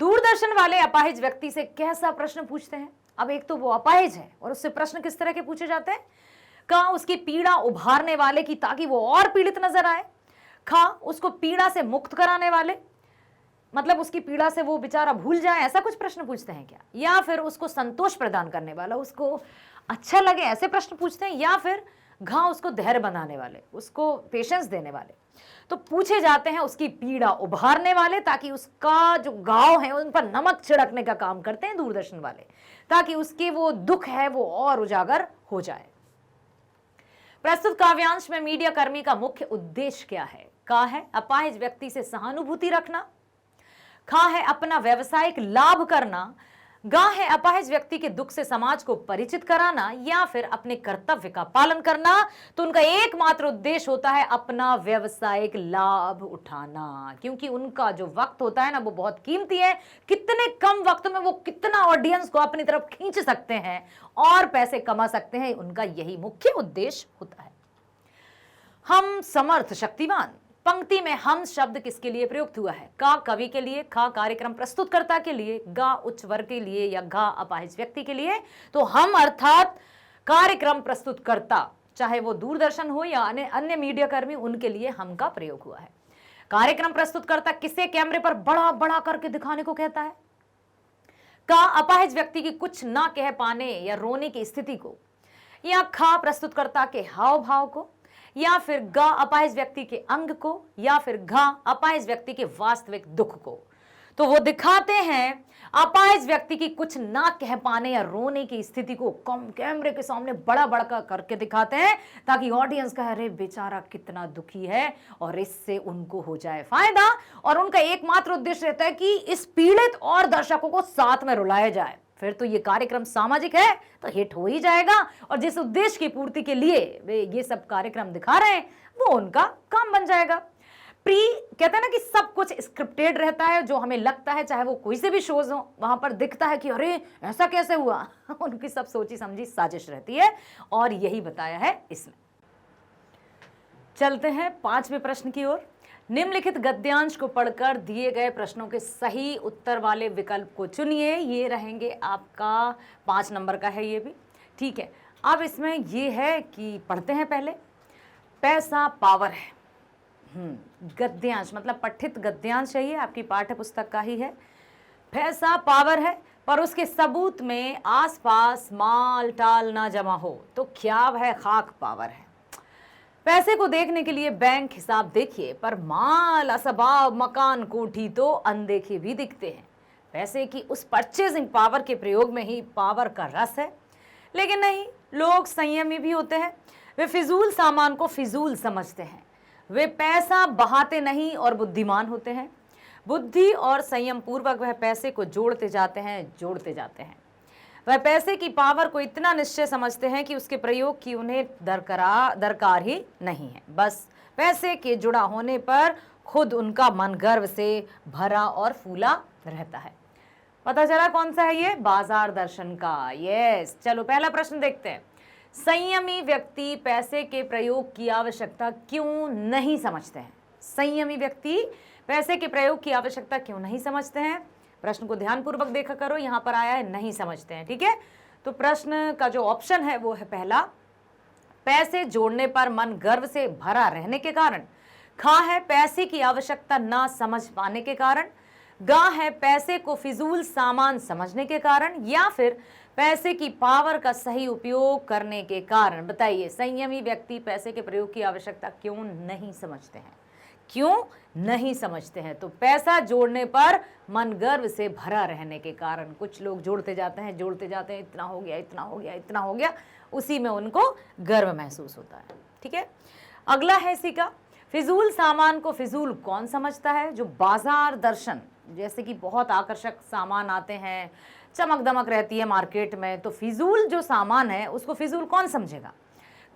दूरदर्शन वाले अपाहिज व्यक्ति से कैसा प्रश्न पूछते हैं? अब एक तो वो अपाहिज है और उससे प्रश्न किस तरह के पूछे जाते हैं? का उसकी पीड़ा उभारने वाले की ताकि वो और पीड़ित नजर आए, खा उसको पीड़ा से मुक्त कराने वाले, मतलब उसकी पीड़ा से वो बेचारा भूल जाए, ऐसा कुछ प्रश्न पूछते हैं क्या? या फिर उसको संतोष प्रदान करने वाला, उसको अच्छा लगे, ऐसे प्रश्न पूछते हैं? या फिर घा उसको धैर्य बनाने वाले, उसको पेशेंस देने वाले? तो पूछे जाते हैं उसकी पीड़ा उभारने वाले, ताकि उसका जो घाव है उन पर नमक छिड़कने का काम करते हैं दूरदर्शन वाले, ताकि उसके वो दुख है वो और उजागर हो जाए। प्रस्तुत काव्यांश में मीडिया कर्मी का मुख्य उद्देश्य क्या है? का है अपाहिज व्यक्ति से सहानुभूति रखना, खा है अपना व्यवसायिक लाभ करना, गा है अपाहिज व्यक्ति के दुख से समाज को परिचित कराना, या फिर अपने कर्तव्य का पालन करना। तो उनका एकमात्र उद्देश्य होता है अपना व्यवसायिक लाभ उठाना, क्योंकि उनका जो वक्त होता है ना वो बहुत कीमती है। कितने कम वक्त में वो कितना ऑडियंस को अपनी तरफ खींच सकते हैं और पैसे कमा सकते हैं, उनका यही मुख्य उद्देश्य होता है। हम समर्थ शक्तिवान, पंक्ति में हम शब्द किसके लिए प्रयुक्त हुआ है? का कवि के लिए, खा कार्यक्रम प्रस्तुतकर्ता के लिए, गा उच्च वर्ग के लिए या घा अपाहिज व्यक्ति के लिए? तो हम अर्थात कार्यक्रम प्रस्तुतकर्ता, चाहे वो दूरदर्शन हो या अन्य मीडिया कर्मी, उनके लिए हम का प्रयोग हुआ है। कार्यक्रम प्रस्तुतकर्ता किसे कैमरे पर बड़ा बड़ा करके दिखाने को कहता है? का अपाहिज व्यक्ति की कुछ ना कह पाने या रोने की स्थिति को, या खा प्रस्तुतकर्ता के हाव भाव को, या फिर गा अपाहिज व्यक्ति के अंग को, या फिर घा अपाहिज व्यक्ति के वास्तविक दुख को। तो वो दिखाते हैं अपाहिज व्यक्ति की कुछ ना कह पाने या रोने की स्थिति को कम कैमरे के सामने बड़ा बड़ा करके दिखाते हैं, ताकि ऑडियंस कहे अरे बेचारा कितना दुखी है, और इससे उनको हो जाए फायदा। और उनका एकमात्र उद्देश्य रहता है कि इस पीड़ित और दर्शकों को साथ में रुलाया जाए। फिर तो ये कार्यक्रम सामाजिक है तो हिट हो ही जाएगा, और जिस उद्देश्य की पूर्ति के लिए वे ये सब कार्यक्रम दिखा रहे हैं वो उनका काम बन जाएगा। कहते हैं ना कि सब कुछ स्क्रिप्टेड रहता है, जो हमें लगता है चाहे वो कोई से भी शोज हो वहां पर दिखता है कि अरे ऐसा कैसे हुआ उनकी सब सोची समझी साजिश रहती है, और यही बताया है इसमें। चलते हैं 5वें प्रश्न की ओर। निम्नलिखित गद्यांश को पढ़कर दिए गए प्रश्नों के सही उत्तर वाले विकल्प को चुनिए। ये रहेंगे आपका 5 नंबर का है, ये भी ठीक है। अब इसमें ये है कि पढ़ते हैं पहले। पैसा पावर है, गद्यांश मतलब पठित गद्यांश है, ये आपकी पाठ्य पुस्तक का ही है। पैसा पावर है पर उसके सबूत में आसपास माल टाल ना जमा हो तो क्या वह खाक पावर है। पैसे को देखने के लिए बैंक हिसाब देखिए, पर माल असबाब मकान कोठी तो अनदेखे भी दिखते हैं। पैसे की उस परचेजिंग पावर के प्रयोग में ही पावर का रस है। लेकिन नहीं, लोग संयमी भी होते हैं। वे फिजूल सामान को फिजूल समझते हैं। वे पैसा बहाते नहीं और बुद्धिमान होते हैं। बुद्धि और संयम पूर्वक वह पैसे को जोड़ते जाते हैं। वह पैसे की पावर को इतना निश्चय समझते हैं कि उसके प्रयोग की उन्हें दरकार ही नहीं है। बस पैसे के जुड़ा होने पर खुद उनका मन गर्व से भरा और फूला रहता है। पता चला कौन सा है ये? बाजार दर्शन का। यस, चलो पहला प्रश्न देखते हैं। संयमी व्यक्ति पैसे के प्रयोग की आवश्यकता क्यों नहीं समझते हैं? संयमी व्यक्ति पैसे के प्रयोग की आवश्यकता क्यों नहीं समझते हैं? प्रश्न को ध्यानपूर्वक देखा करो, यहां पर आया है नहीं समझते हैं। ठीक है, तो प्रश्न का जो ऑप्शन है वो है पहला, पैसे जोड़ने पर मन गर्व से भरा रहने के कारण। खा है पैसे की आवश्यकता ना समझ पाने के कारण। गा है पैसे को फिजूल सामान समझने के कारण। या फिर पैसे की पावर का सही उपयोग करने के कारण। बताइए, संयमी व्यक्ति पैसे के प्रयोग की आवश्यकता क्यों नहीं समझते हैं? क्यों नहीं समझते हैं? तो पैसा जोड़ने पर मन गर्व से भरा रहने के कारण। कुछ लोग जोड़ते जाते हैं, इतना हो गया, इतना हो गया, इतना हो गया, उसी में उनको गर्व महसूस होता है। ठीक है, अगला है इसी का, फिजूल सामान को फिजूल कौन समझता है? जो बाजार दर्शन, जैसे कि बहुत आकर्षक सामान आते हैं, चमक दमक रहती है मार्केट में, तो फिजूल जो सामान है उसको फिजूल कौन समझेगा?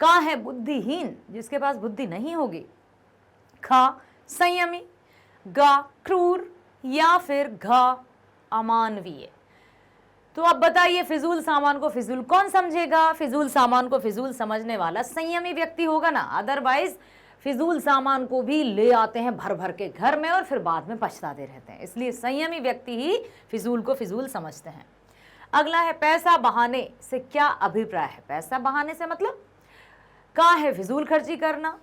कहाँ है बुद्धिहीन, जिसके पास बुद्धि नहीं होगी। खा संयमी, गा क्रूर, या फिर घा अमानवीय। तो अब बताइए, फिजूल सामान को फिजूल कौन समझेगा? फिजूल सामान को फिजूल समझने वाला संयमी व्यक्ति होगा ना, अदरवाइज फिजूल सामान को भी ले आते हैं भर भर के घर में और फिर बाद में पछताते रहते हैं। इसलिए संयमी व्यक्ति ही फिजूल को फिजूल समझते हैं। अगला है, पैसा बहाने से क्या अभिप्राय है? पैसा बहाने से मतलब का है फिजूल खर्ची करना।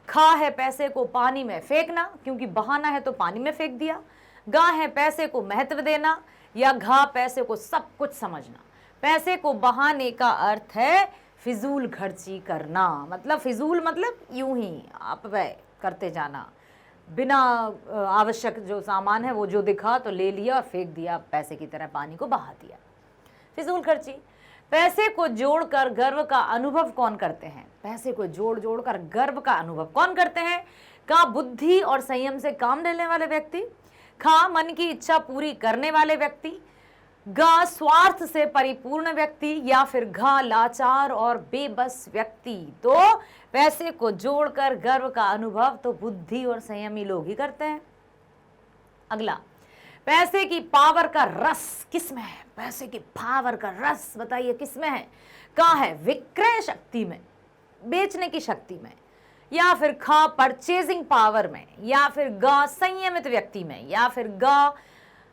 खा है पैसे को पानी में फेंकना, क्योंकि बहाना है तो पानी में फेंक दिया। गा है पैसे को महत्व देना। या घा पैसे को सब कुछ समझना। पैसे को बहाने का अर्थ है फिजूल खर्ची करना, मतलब फिजूल मतलब यूं ही आप व्यय करते जाना, बिना आवश्यक जो सामान है वो जो दिखा तो ले लिया और फेंक दिया, पैसे की तरह पानी को बहा दिया, फिजूल खर्ची। पैसे को जोड़कर गर्व का अनुभव कौन करते हैं? पैसे को जोड़ कर गर्व का अनुभव कौन करते हैं? का बुद्धि और संयम से काम लेने वाले व्यक्ति। खा मन की इच्छा पूरी करने वाले व्यक्ति। गा स्वार्थ से परिपूर्ण व्यक्ति। या फिर घा लाचार और बेबस व्यक्ति। तो पैसे को जोड़कर गर्व का अनुभव तो बुद्धि और संयमी लोग ही करते हैं। अगला, पैसे की पावर का रस किसमें है? पैसे की पावर का रस बताइए किसमें है? कहाँ है? विक्रय शक्ति में, बेचने की शक्ति में। या फिर खा परचेजिंग पावर में। या फिर गा संयमित व्यक्ति में। या फिर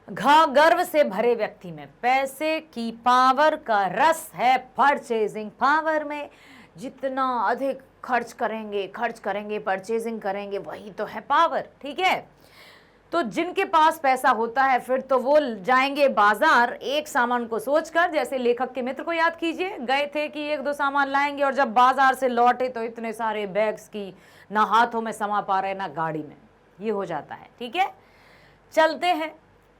घा गर्व से भरे व्यक्ति में। पैसे की पावर का रस है परचेजिंग पावर में। जितना अधिक खर्च करेंगे, परचेजिंग करेंगे, वही तो है पावर। ठीक है, तो जिनके पास पैसा होता है फिर तो वो जाएंगे बाजार एक सामान को सोचकर। जैसे लेखक के मित्र को याद कीजिए, गए थे कि एक दो सामान लाएंगे और जब बाजार से लौटे तो इतने सारे बैग्स की ना हाथों में समा पा रहे ना गाड़ी में, ये हो जाता है। ठीक है, चलते हैं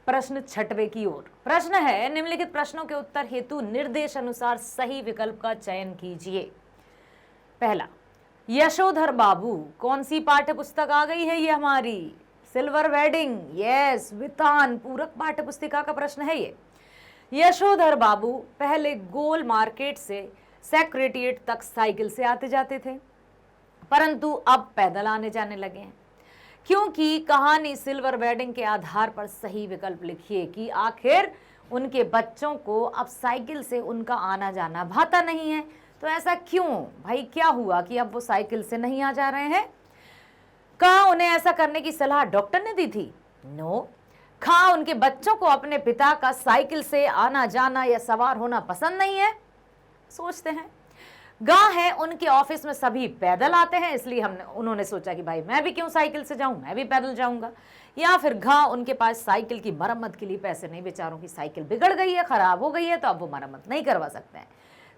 प्रश्न 6वें की ओर। प्रश्न है, निम्नलिखित प्रश्नों के उत्तर हेतु निर्देश अनुसार सही विकल्प का चयन कीजिए। पहला, यशोधर बाबू, कौन सी पाठ्य पुस्तक आ गई है? ये हमारी सिल्वर वेडिंग। यस, वितान पूरक पाठ्य पुस्तिका का प्रश्न है ये। यशोधर बाबू पहले गोल मार्केट से सेक्रेटेरिएट तक साइकिल से आते जाते थे, परंतु अब पैदल आने जाने लगे हैं। क्योंकि कहानी सिल्वर वेडिंग के आधार पर सही विकल्प लिखिए कि आखिर उनके बच्चों को अब साइकिल से उनका आना जाना भाता नहीं है। तो ऐसा क्यों भाई, क्या हुआ कि अब वो साइकिल से नहीं आ जा रहे हैं? कहा उन्हें ऐसा करने की सलाह डॉक्टर ने दी थी? नो। खा उनके बच्चों को अपने पिता का साइकिल से आना जाना या सवार होना पसंद नहीं है? सोचते हैं। गा है उनके ऑफिस में सभी पैदल आते हैं, इसलिए उन्होंने सोचा कि भाई मैं भी क्यों साइकिल से जाऊं, मैं भी पैदल जाऊंगा। या फिर घा उनके पास साइकिल की मरम्मत के लिए पैसे नहीं, बेचारों की साइकिल बिगड़ गई है, खराब हो गई है, तो अब वो मरम्मत नहीं करवा सकते हैं।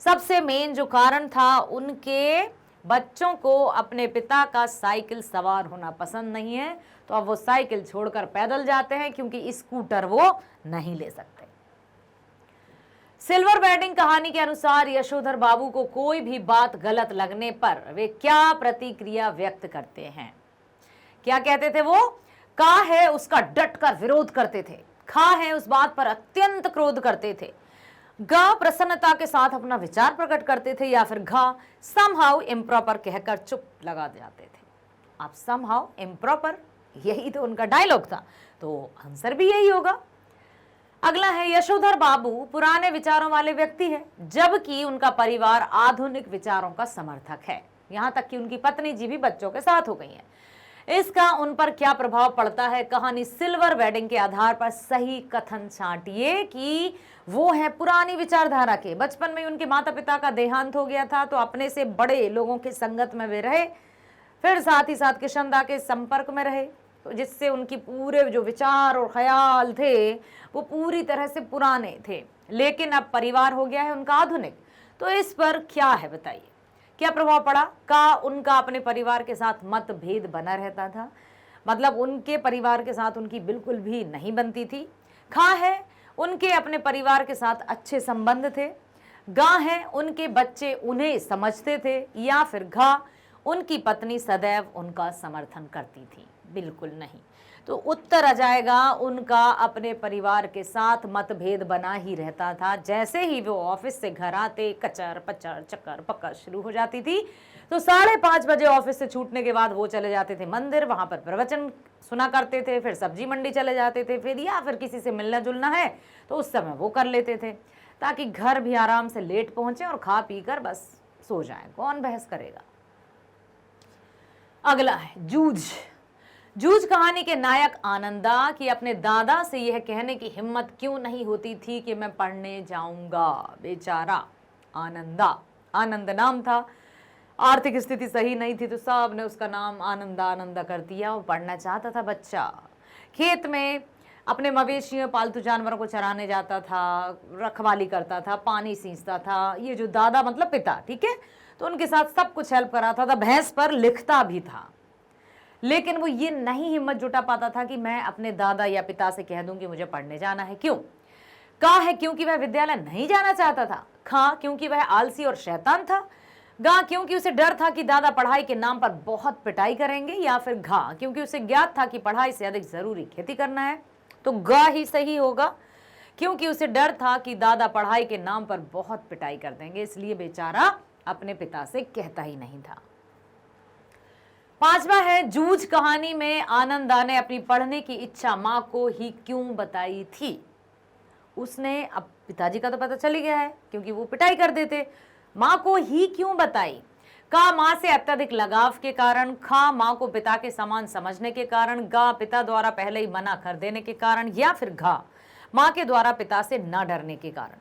सबसे मेन जो कारण था, उनके बच्चों को अपने पिता का साइकिल सवार होना पसंद नहीं है, तो अब वो साइकिल छोड़कर पैदल जाते हैं क्योंकि स्कूटर वो नहीं ले सकते। सिल्वर वेडिंग कहानी के अनुसार यशोधर बाबू को कोई भी बात गलत लगने पर वे क्या प्रतिक्रिया व्यक्त करते हैं? क्या कहते थे वो? का है उसका डट कर विरोध करते थे। खा है उस बात पर अत्यंत क्रोध करते थे। ग प्रसन्नता के साथ अपना विचार प्रकट करते थे, या फिर घ समहाउ इम्प्रॉपर कहकर चुप लगा जाते थे। आप समहाउ इम्प्रॉपर, यही तो उनका डायलॉग था, तो आंसर भी यही होगा। अगला है यशोधर बाबू पुराने विचारों वाले व्यक्ति है, जबकि उनका परिवार आधुनिक विचारों का समर्थक है। यहां तक कि उनकी पत्नी जी भी बच्चों के साथ हो गई है। इसका उन पर क्या प्रभाव पड़ता है? कहानी सिल्वर वेडिंग के आधार पर सही कथन छांटिए कि वो है पुरानी विचारधारा के। बचपन में उनके माता पिता का देहांत हो गया था, तो अपने से बड़े लोगों की संगत में वे रहे, फिर साथ ही साथ किशनदा के संपर्क में रहे, तो जिससे उनकी पूरे जो विचार और ख्याल थे वो पूरी तरह से पुराने थे। लेकिन अब परिवार हो गया है उनका आधुनिक, तो इस पर क्या है बताइए, क्या प्रभाव पड़ा? का उनका अपने परिवार के साथ मतभेद बना रहता था, मतलब उनके परिवार के साथ उनकी बिल्कुल भी नहीं बनती थी। खा है उनके अपने परिवार के साथ अच्छे संबंध थे। गा है उनके बच्चे उन्हें समझते थे, या फिर घा उनकी पत्नी सदैव उनका समर्थन करती थी। बिल्कुल नहीं। तो उत्तर आ जाएगा उनका अपने परिवार के साथ मतभेद बना ही रहता था। जैसे ही वो ऑफिस से घर आते कचर पचर चक्कर पक्कर शुरू हो जाती थी, तो 5:30 बजे ऑफिस से छूटने के बाद वो चले जाते थे मंदिर, वहां पर प्रवचन सुना करते थे, फिर सब्जी मंडी चले जाते थे, फिर या फिर किसी से मिलना जुलना है तो उस समय वो कर लेते थे, ताकि घर भी आराम से लेट पहुंचे और खा पी कर बस सो जाए। कौन बहस करेगा। अगला है जूझ। जूझ कहानी के नायक आनंदा की अपने दादा से यह कहने की हिम्मत क्यों नहीं होती थी कि मैं पढ़ने जाऊंगा। बेचारा आनंदा, आनंद नाम था, आर्थिक स्थिति सही नहीं थी, तो सब ने उसका नाम आनंदा आनंदा कर दिया। वो पढ़ना चाहता था बच्चा। खेत में अपने मवेशियों पालतू जानवरों को चराने जाता था, रखवाली करता था, पानी सींचता था। ये जो दादा मतलब पिता, ठीक है, तो उनके साथ सब कुछ हेल्प कराता था, भैंस पर लिखता भी था। लेकिन वो ये नहीं हिम्मत जुटा पाता था कि मैं अपने दादा या पिता से कह दूं कि मुझे पढ़ने जाना है। क्यों? का है क्योंकि वह विद्यालय नहीं जाना चाहता था। खा क्योंकि वह आलसी और शैतान था। गा क्योंकि उसे डर था कि दादा पढ़ाई के नाम पर बहुत पिटाई करेंगे। या फिर घा क्योंकि उसे ज्ञात था कि पढ़ाई से अधिक जरूरी खेती करना है। तो गा ही सही होगा, क्योंकि उसे डर था कि दादा पढ़ाई के नाम पर बहुत पिटाई कर देंगे, इसलिए बेचारा अपने पिता से कहता ही नहीं था। 5वां है जूझ कहानी में आनंदा ने अपनी पढ़ने की इच्छा मां को ही क्यों बताई थी। उसने, अब पिताजी का तो पता चल ही गया है क्योंकि वो पिटाई कर देते, मां को ही क्यों बताई। का मां से अत्यधिक लगाव के कारण। खा मां को पिता के समान समझने के कारण। गा पिता द्वारा पहले ही मना कर देने के कारण। या फिर घा मां के द्वारा पिता से न डरने के कारण।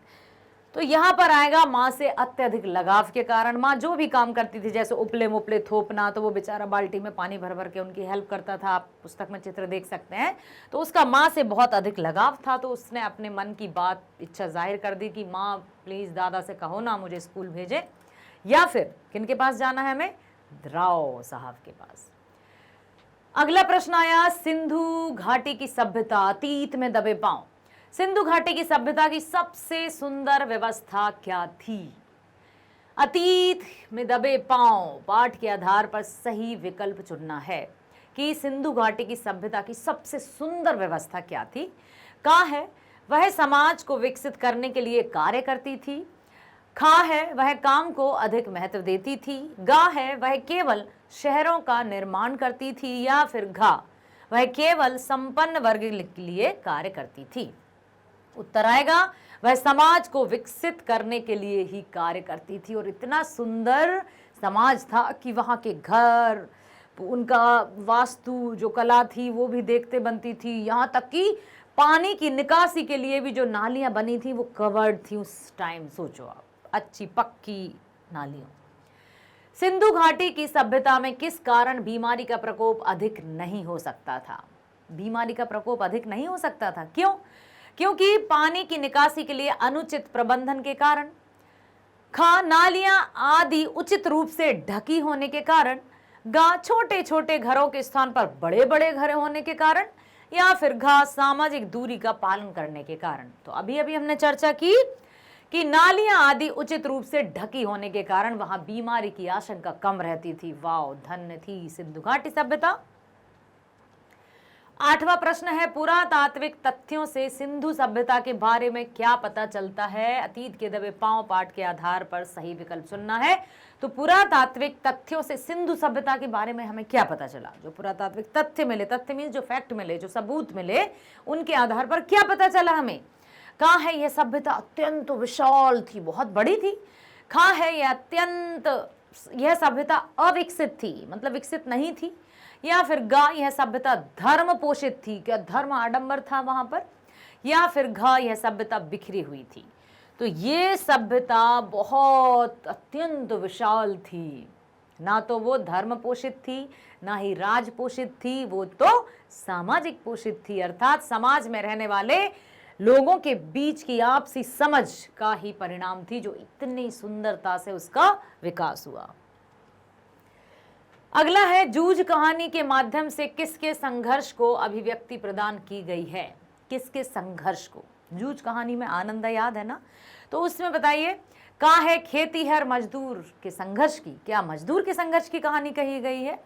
तो यहां पर आएगा मां से अत्यधिक लगाव के कारण। मां जो भी काम करती थी, जैसे उपले मुपले थोपना, तो वो बेचारा बाल्टी में पानी भर भर के उनकी हेल्प करता था। आप पुस्तक में चित्र देख सकते हैं। तो उसका मां से बहुत अधिक लगाव था, तो उसने अपने मन की बात, इच्छा जाहिर कर दी कि मां प्लीज दादा से कहो ना मुझे स्कूल भेजे। या फिर किनके पास जाना है हमें? राव साहब के पास। अगला प्रश्न आया, सिंधु घाटी की सभ्यता अतीत में दबे पांव। सिंधु घाटी की सभ्यता की सबसे सुंदर व्यवस्था क्या थी? अतीत में दबे पांव पाठ के आधार पर सही विकल्प चुनना है कि सिंधु घाटी की सभ्यता की सबसे सुंदर व्यवस्था क्या थी। का है वह समाज को विकसित करने के लिए कार्य करती थी। खा है वह काम को अधिक महत्व देती थी। गा है वह केवल शहरों का निर्माण करती थी। या फिर घा वह केवल संपन्न वर्ग के लिए कार्य करती थी। उत्तर आएगा वह समाज को विकसित करने के लिए ही कार्य करती थी। और इतना सुंदर समाज था कि वहां के घर, उनका वास्तु जो कला थी वो भी देखते बनती थी। यहाँ तक कि पानी की निकासी के लिए भी जो नालियां बनी थी वो कवर्ड थी उस टाइम। सोचो आप, अच्छी पक्की नालियों। सिंधु घाटी की सभ्यता में किस कारण बीमारी का प्रकोप अधिक नहीं हो सकता था? बीमारी का प्रकोप अधिक नहीं हो सकता था, क्यों? क्योंकि पानी की निकासी के लिए अनुचित प्रबंधन के कारण। खा नालियां आदि उचित रूप से ढकी होने के कारण। गा छोटे छोटे घरों के स्थान पर बड़े बड़े घर होने के कारण। या फिर घा सामाजिक दूरी का पालन करने के कारण। तो अभी अभी हमने चर्चा की कि नालियां आदि उचित रूप से ढकी होने के कारण वहां बीमारी की आशंका कम रहती थी। वाओ, धन्य थी सिंधु घाटी सभ्यता। 8वां प्रश्न है, पुरातात्विक तथ्यों से सिंधु सभ्यता के बारे में क्या पता चलता है? अतीत के दबे पांव पाठ के आधार पर सही विकल्प चुनना है। तो पुरातात्विक तथ्यों से सिंधु सभ्यता के बारे में हमें क्या पता चला? जो पुरातात्विक तथ्य मिले, तथ्य मीन्स जो फैक्ट मिले, जो सबूत मिले, उनके आधार पर क्या पता चला हमें? कहाँ है यह सभ्यता? अत्यंत विशाल थी, बहुत बड़ी थी। कहाँ है यह सभ्यता अविकसित थी, मतलब विकसित नहीं थी। या फिर गा, यह सभ्यता धर्म पोषित थी, क्या धर्म आडंबर था वहां पर? या फिर घ, यह सभ्यता बिखरी हुई थी। तो ये सभ्यता बहुत अत्यंत विशाल थी, ना तो वो धर्म पोषित थी, ना ही राज पोषित थी, वो तो सामाजिक पोषित थी, अर्थात समाज में रहने वाले लोगों के बीच की आपसी समझ का ही परिणाम थी, जो इतनी सुंदरता से उसका विकास हुआ। अगला है, जूझ कहानी के माध्यम से किसके संघर्ष को अभिव्यक्ति प्रदान की गई है? किसके संघर्ष को? जूझ कहानी में आनंद याद है ना, तो उसमें बताइए कहाँ है खेतीहर मजदूर के संघर्ष की? क्या मजदूर के संघर्ष की कहानी कही गई है?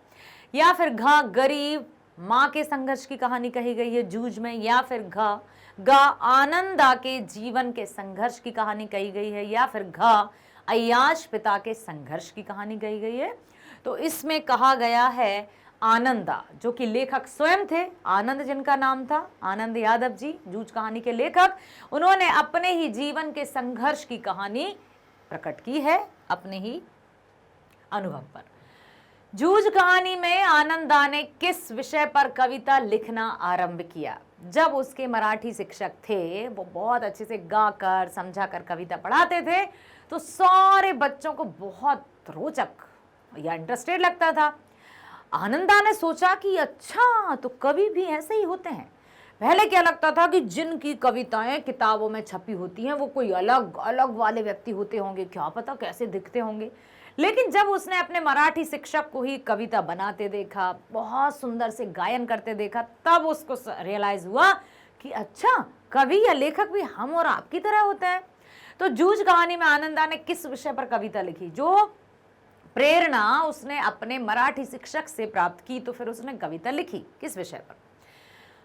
या फिर घ, गरीब माँ के संघर्ष की कहानी कही गई है जूझ में? या फिर घ, आनंदा के जीवन के संघर्ष की कहानी कही गई है? या फिर घ, अय्याश पिता के संघर्ष की कहानी कही गई है? तो इसमें कहा गया है आनंदा, जो कि लेखक स्वयं थे, आनंद जिनका नाम था, आनंद यादव जी, जूझ कहानी के लेखक। उन्होंने अपने ही जीवन के संघर्ष की कहानी प्रकट की है, अपने ही अनुभव पर। जूझ कहानी में आनंदा ने किस विषय पर कविता लिखना आरंभ किया? जब उसके मराठी शिक्षक थे, वो बहुत अच्छे से गाकर समझाकर कविता पढ़ाते थे, तो सारे बच्चों को बहुत रोचक या इंटरेस्टेड लगता था। आनंदा ने सोचा कि अच्छा, तो कवि भी ऐसे ही होते हैं। पहले क्या लगता था कि जिनकी कविताएं किताबों में छपी होती हैं वो कोई अलग अलग वाले व्यक्ति होते होंगे, क्या पता कैसे दिखते होंगे। लेकिन जब उसने अपने मराठी शिक्षक को ही कविता बनाते देखा, बहुत सुंदर से गायन करते देखा, तब उसको रियलाइज हुआ कि अच्छा, कवि या लेखक भी हम और आपकी तरह होते हैं। तो जूझ कहानी में आनंदा ने किस विषय पर कविता लिखी? जो प्रेरणा उसने अपने मराठी शिक्षक से प्राप्त की, तो फिर उसने कविता लिखी किस विषय पर?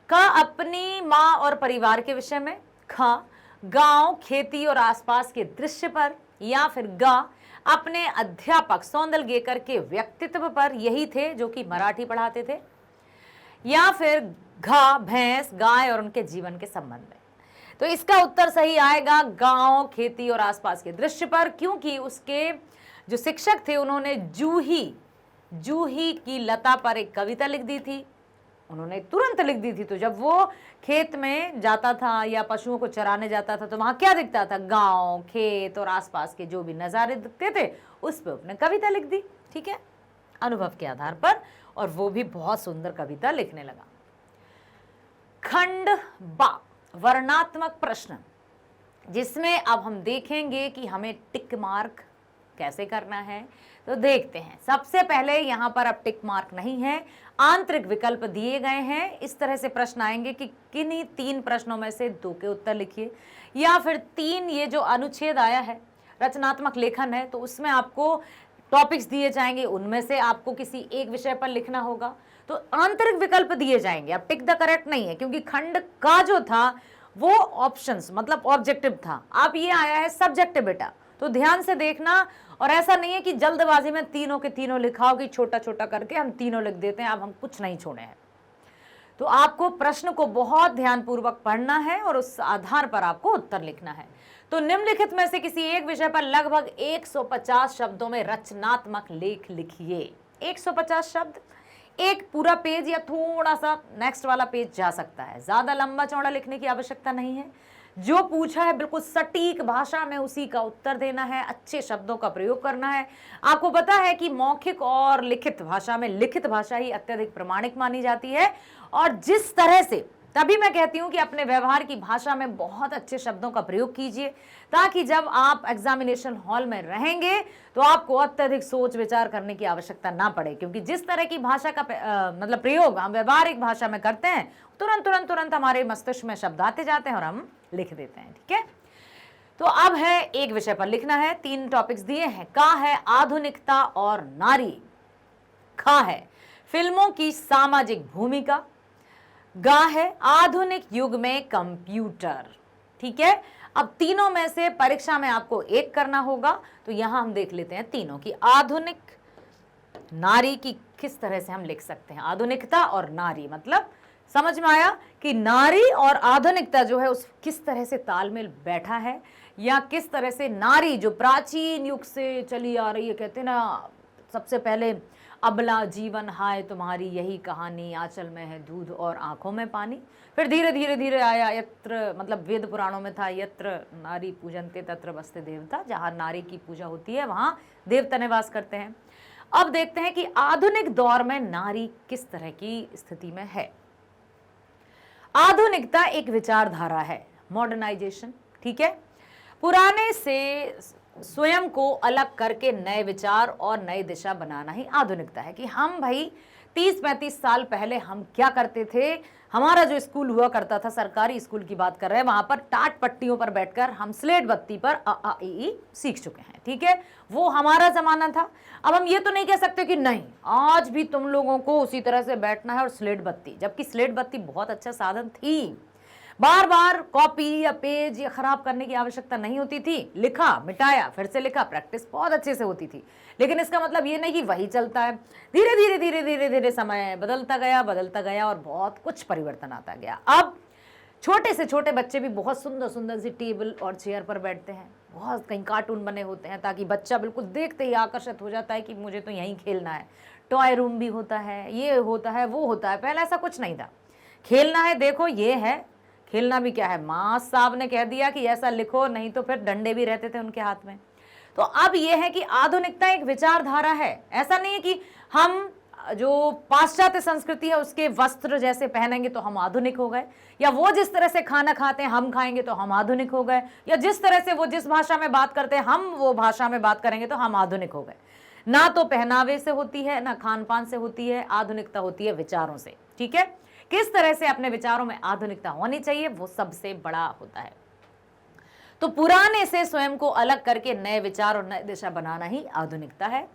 क, अपनी माँ और परिवार के विषय में। ख, गांव, खेती और आसपास के दृश्य पर। या फिर ग, अपने अध्यापक सौंदलगेकर के व्यक्तित्व पर, यही थे जो कि मराठी पढ़ाते थे। या फिर घ, भैंस, गाय और उनके जीवन के संबंध में। तो इसका उत्तर सही आएगा गांव, खेती और आसपास के दृश्य पर, क्योंकि उसके जो शिक्षक थे उन्होंने जूही की लता पर एक कविता लिख दी थी, उन्होंने तुरंत लिख दी थी। तो जब वो खेत में जाता था या पशुओं को चराने जाता था, तो वहां क्या दिखता था? गांव, खेत और आसपास के जो भी नज़ारे दिखते थे, उस पर उसने कविता लिख दी, ठीक है, अनुभव के आधार पर, और वो भी बहुत सुंदर कविता लिखने लगा। खंड बा, वर्णात्मक प्रश्न, जिसमें अब हम देखेंगे कि हमें टिक मार्क कैसे करना है। तो देखते हैं। सबसे पहले यहाँ पर अब टिक मार्क नहीं है, आंतरिक विकल्प दिए गए हैं। इस तरह से प्रश्न आएंगे कि किन्हीं 3 प्रश्नों में से 2 के उत्तर लिखिए, या फिर 3 ये जो अनुच्छेद आया है, रचनात्मक लेखन है, तो उसमें आपको टॉपिक्स दिए जाएंगे, उनमें से आपको किसी एक विषय पर लिखना होगा। तो आंतरिक विकल्प दिए जाएंगे, अब टिक द करेक्ट नहीं है, क्योंकि खंड का जो था वो ऑप्शंस मतलब ऑब्जेक्टिव था, अब ये आया है सब्जेक्टिव बेटा। तो ध्यान से देखना, और ऐसा नहीं है कि जल्दबाजी में तीनों के तीनों लिखाओ कि छोटा छोटा करके हम तीनों लिख देते हैं, अब हम कुछ नहीं छोड़े हैं। तो आपको प्रश्न को बहुत ध्यानपूर्वक पढ़ना है और उस आधार पर आपको उत्तर लिखना है। तो निम्नलिखित में से किसी एक विषय पर लगभग 150 शब्दों में रचनात्मक लेख लिखिए। 150 शब्द, एक पूरा पेज या थोड़ा सा नेक्स्ट वाला पेज जा सकता है, ज्यादा लंबा चौड़ा लिखने की आवश्यकता नहीं है। जो पूछा है बिल्कुल सटीक भाषा में उसी का उत्तर देना है, अच्छे शब्दों का प्रयोग करना है। आपको पता है कि मौखिक और लिखित भाषा में लिखित भाषा ही अत्यधिक प्रमाणिक मानी जाती है, और जिस तरह से, तभी मैं कहती हूं कि अपने व्यवहार की भाषा में बहुत अच्छे शब्दों का प्रयोग कीजिए, ताकि जब आप एग्जामिनेशन हॉल में रहेंगे तो आपको अत्यधिक सोच विचार करने की आवश्यकता ना पड़े, क्योंकि जिस तरह की भाषा का मतलब प्रयोग हम व्यवहारिक भाषा में करते हैं, तुरंत तुरंत तुरंत हमारे मस्तिष्क में शब्द आते जाते हैं और हम लिख देते हैं। ठीक है, तो अब है एक विषय पर लिखना है। 3 टॉपिक्स दिए हैं। का है आधुनिकता और नारी, खा है फिल्मों की सामाजिक भूमिका, गा है आधुनिक युग में कंप्यूटर। ठीक है, अब तीनों में से परीक्षा में आपको एक करना होगा, तो यहां हम देख लेते हैं तीनों की। आधुनिक नारी की किस तरह से हम लिख सकते हैं, आधुनिकता और नारी, मतलब समझ में आया कि नारी और आधुनिकता जो है उस किस तरह से तालमेल बैठा है, या किस तरह से नारी जो प्राचीन युग से चली आ रही है, कहते हैं ना सबसे पहले अबला जीवन हाय तुम्हारी यही कहानी, आंचल में है दूध और आंखों में पानी, फिर धीरे धीरे धीरे आया यत्र, मतलब वेद पुराणों में था यत्र नारी पूजनते तत्र बसते देवता, जहां नारी की पूजा होती है वहां देवता निवास करते हैं। अब देखते हैं कि आधुनिक दौर में नारी किस तरह की स्थिति में है। आधुनिकता एक विचारधारा है, मॉडर्नाइजेशन। ठीक है, पुराने से स्वयं को अलग करके नए विचार और नई दिशा बनाना ही आधुनिकता है। कि हम भाई 30-35 साल पहले हम क्या करते थे, हमारा जो स्कूल हुआ करता था, सरकारी स्कूल की बात कर रहे हैं, वहां पर टाट पट्टियों पर बैठकर हम स्लेट बत्ती पर अ आ इ ई सीख चुके हैं। ठीक है, वो हमारा जमाना था। अब हम ये तो नहीं कह सकते कि नहीं आज भी तुम लोगों को उसी तरह से बैठना है और स्लेट बत्ती, जबकि स्लेट बत्ती बहुत अच्छा साधन थी, बार बार कॉपी या पेज या खराब करने की आवश्यकता नहीं होती थी, लिखा मिटाया फिर से लिखा, प्रैक्टिस बहुत अच्छे से होती थी। लेकिन इसका मतलब ये नहीं कि वही चलता है, धीरे धीरे धीरे धीरे धीरे समय बदलता गया और बहुत कुछ परिवर्तन आता गया। अब छोटे से छोटे बच्चे भी बहुत सुंदर सुंदर सी टेबल और चेयर पर बैठते हैं, बहुत कहीं कार्टून बने होते हैं ताकि बच्चा बिल्कुल देखते ही आकर्षित हो जाता है कि मुझे तो यहीं खेलना है। टॉय रूम भी होता है, ये होता है वो होता है, पहले ऐसा कुछ नहीं था। खेलना है, देखो ये है, खेलना भी क्या है, मां साहब ने कह दिया कि ऐसा लिखो, नहीं तो फिर डंडे भी रहते थे उनके हाथ में। तो अब यह है कि आधुनिकता एक विचारधारा है, ऐसा नहीं है कि हम जो पाश्चात्य संस्कृति है उसके वस्त्र जैसे पहनेंगे तो हम आधुनिक हो गए, या वो जिस तरह से खाना खाते हैं हम खाएंगे तो हम आधुनिक हो गए, या जिस तरह से वो जिस भाषा में बात करते हैं हम वो भाषा में बात करेंगे तो हम आधुनिक हो गए। ना तो पहनावे से होती है, ना खान पान से होती है, आधुनिकता होती है विचारों से। ठीक है, किस तरह से अपने विचारों में आधुनिकता होनी चाहिए वो सबसे बड़ा होता है। तो पुराने से स्वयं को अलग करके नए विचार और नई दिशा बनाना ही आधुनिकता है।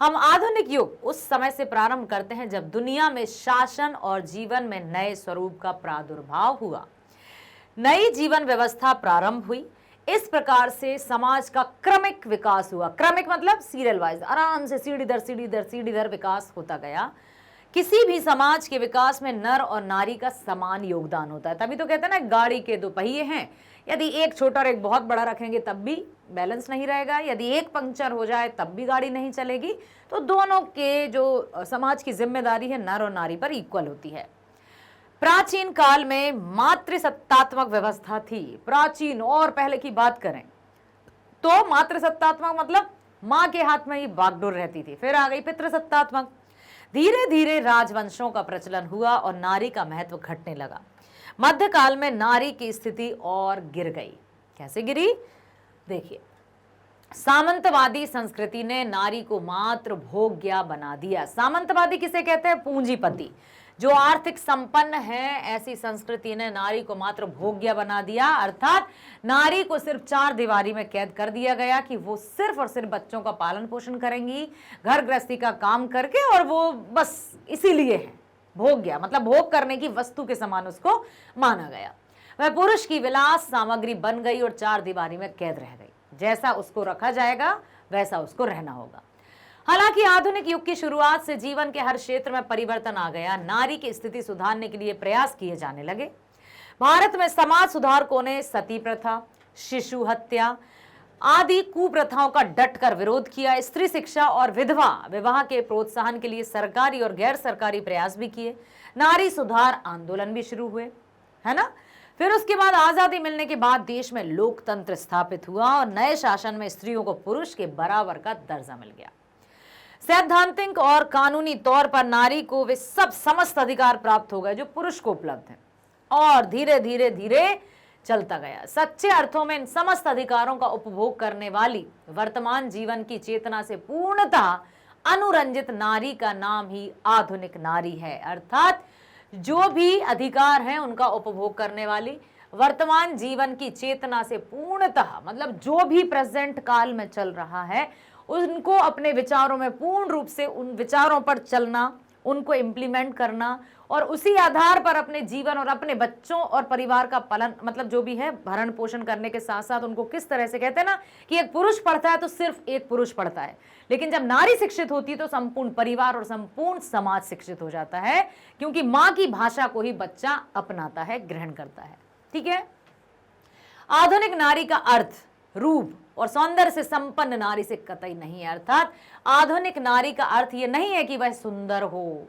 हम आधुनिक युग उस समय से प्रारंभ करते हैं जब दुनिया में शासन और जीवन में नए स्वरूप का प्रादुर्भाव हुआ, नई जीवन व्यवस्था प्रारंभ हुई। इस प्रकार से समाज का क्रमिक विकास हुआ, क्रमिक मतलब सीरियल वाइज, आराम से सीढ़ी दर सीढ़ी दर सीढ़ी दर विकास होता गया। किसी भी समाज के विकास में नर और नारी का समान योगदान होता है, तभी तो कहते हैं ना गाड़ी के दो पहिए हैं, यदि एक छोटा और एक बहुत बड़ा रखेंगे तब भी बैलेंस नहीं रहेगा, यदि एक पंक्चर हो जाए तब भी गाड़ी नहीं चलेगी। तो दोनों के जो समाज की जिम्मेदारी है नर और नारी पर इक्वल होती है। प्राचीन काल में मातृसत्तात्मक व्यवस्था थी, प्राचीन और पहले की बात करें तो मातृसत्तात्मक मतलब मां के हाथ में ही बागडोर रहती थी, फिर आ गई पितृसत्तात्मक। धीरे धीरे राजवंशों का प्रचलन हुआ और नारी का महत्व घटने लगा। मध्यकाल में नारी की स्थिति और गिर गई। कैसे गिरी? देखिए, सामंतवादी संस्कृति ने नारी को मात्र भोग्या बना दिया। सामंतवादी किसे कहते हैं? पूंजीपति, जो आर्थिक संपन्न है, ऐसी संस्कृति ने नारी को मात्र भोग्या बना दिया, अर्थात नारी को सिर्फ 4 दीवारी में कैद कर दिया गया कि वो सिर्फ और सिर्फ बच्चों का पालन पोषण करेंगी, घर गृहस्थी का काम करके, और वो बस इसीलिए है भोग्या, मतलब भोग करने की वस्तु के समान उसको माना गया। वह पुरुष की विलास सामग्री बन गई और 4 दीवारी में कैद रह गई। जैसा उसको रखा जाएगा वैसा उसको रहना होगा। हालांकि आधुनिक युग की शुरुआत से जीवन के हर क्षेत्र में परिवर्तन आ गया। नारी की स्थिति सुधारने के लिए प्रयास किए जाने लगे। भारत में समाज सुधारकों ने सती प्रथा, शिशु हत्या आदि कुप्रथाओं का डटकर विरोध किया। स्त्री शिक्षा और विधवा विवाह के प्रोत्साहन के लिए सरकारी और गैर सरकारी प्रयास भी किए। नारी सुधार आंदोलन भी शुरू हुए, है ना। फिर उसके बाद आजादी मिलने के बाद देश में लोकतंत्र स्थापित हुआ और नए शासन में स्त्रियों को पुरुष के बराबर का दर्जा मिल गया। सैद्धांतिक और कानूनी तौर पर नारी को वे सब समस्त अधिकार प्राप्त हो गए जो पुरुष को उपलब्ध हैं, और धीरे धीरे धीरे चलता गया। सच्चे अर्थों में इन समस्त अधिकारों का उपभोग करने वाली वर्तमान जीवन की चेतना से पूर्णतः अनुरंजित नारी का नाम ही आधुनिक नारी है। अर्थात जो भी अधिकार हैं उनका उपभोग करने वाली, वर्तमान जीवन की चेतना से पूर्णतः, मतलब जो भी प्रेजेंट काल में चल रहा है उनको अपने विचारों में पूर्ण रूप से उन विचारों पर चलना, उनको इम्प्लीमेंट करना और उसी आधार पर अपने जीवन और अपने बच्चों और परिवार का पालन मतलब जो भी है भरण पोषण करने के साथ साथ उनको किस तरह से कहते हैं ना कि एक पुरुष पढ़ता है तो सिर्फ एक पुरुष पढ़ता है, लेकिन जब नारी शिक्षित होती है तो संपूर्ण परिवार और संपूर्ण समाज शिक्षित हो जाता है, क्योंकि मां की भाषा को ही बच्चा अपनाता है, ग्रहण करता है। ठीक है। आधुनिक नारी का अर्थ रूप और सौंदर्य से संपन्न नारी से कतई नहीं है। अर्थात आधुनिक नारी का अर्थ यह नहीं है कि वह सुंदर हो,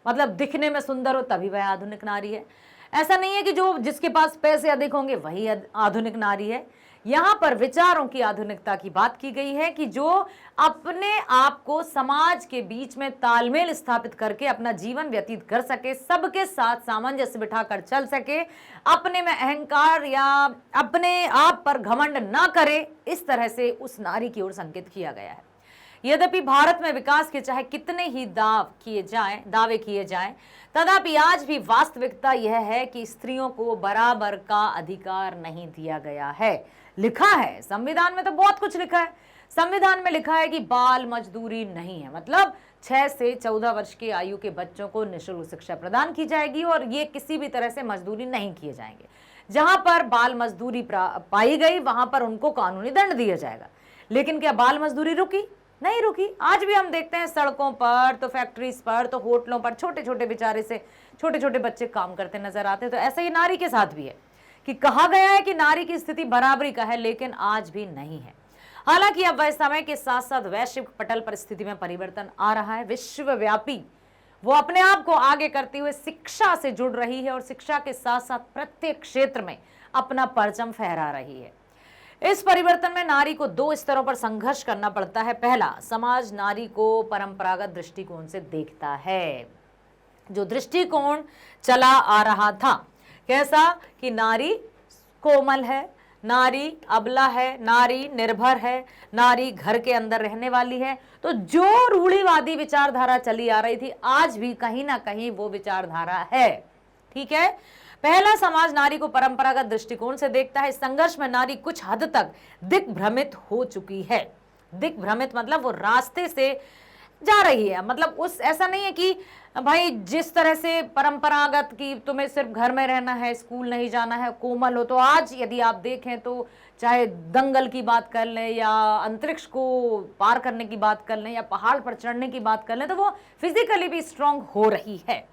मतलब दिखने में सुंदर हो तभी वह आधुनिक नारी है। ऐसा नहीं है कि जो जिसके पास पैसे अधिक होंगे वही आधुनिक नारी है। यहां पर विचारों की आधुनिकता की बात की गई है कि जो अपने आप को समाज के बीच में तालमेल स्थापित करके अपना जीवन व्यतीत कर सके, सबके साथ सामंजस्य बिठाकर चल सके, अपने में अहंकार या अपने आप पर घमंड ना करे, इस तरह से उस नारी की ओर संकेत किया गया है। यद्यपि भारत में विकास के चाहे कितने ही दावे किए जाएं, तथापि आज भी वास्तविकता यह है कि स्त्रियों को बराबर का अधिकार नहीं दिया गया है। लिखा है संविधान में, तो बहुत कुछ लिखा है। संविधान में लिखा है कि बाल मजदूरी नहीं है, मतलब 6 से 14 वर्ष की आयु के बच्चों को निःशुल्क शिक्षा प्रदान की जाएगी और ये किसी भी तरह से मजदूरी नहीं किए जाएंगे। जहां पर बाल मजदूरी पाई गई वहां पर उनको कानूनी दंड दिया जाएगा। लेकिन क्या बाल मजदूरी रुकी? नहीं रुकी। आज भी हम देखते हैं सड़कों पर, तो फैक्ट्रीज पर, तो होटलों पर छोटे छोटे बेचारे से छोटे छोटे बच्चे काम करते नजर आते हैं। तो ऐसा ही नारी के साथ भी है कि कहा गया है कि नारी की स्थिति बराबरी का है, लेकिन आज भी नहीं है। हालांकि अब वह समय के साथ साथ वैश्विक पटल पर स्थिति में परिवर्तन आ रहा है। विश्वव्यापी वो अपने आप को आगे करते हुए शिक्षा से जुड़ रही है और शिक्षा के साथ साथ प्रत्येक क्षेत्र में अपना परचम फहरा रही है। इस परिवर्तन में नारी को 2 स्तरों पर संघर्ष करना पड़ता है। पहला, समाज नारी को परंपरागत दृष्टिकोण से देखता है। जो दृष्टिकोण चला आ रहा था, कैसा कि नारी कोमल है, नारी अबला है, नारी निर्भर है, नारी घर के अंदर रहने वाली है। तो जो रूढ़िवादी विचारधारा चली आ रही थी, आज भी कहीं ना कहीं वो विचारधारा है। ठीक है। पहला, समाज नारी को परंपरागत दृष्टिकोण से देखता है। इस संघर्ष में नारी कुछ हद तक दिग्भ्रमित हो चुकी है। दिग्भ्रमित मतलब वो रास्ते से जा रही है, मतलब उस ऐसा नहीं है कि भाई जिस तरह से परंपरागत की तुम्हें सिर्फ घर में रहना है, स्कूल नहीं जाना है, कोमल हो। तो आज यदि आप देखें तो चाहे दंगल की बात कर लें या अंतरिक्ष को पार करने की बात कर लें या पहाड़ पर चढ़ने की बात कर लें, तो वो फिजिकली भी स्ट्रांग हो रही है।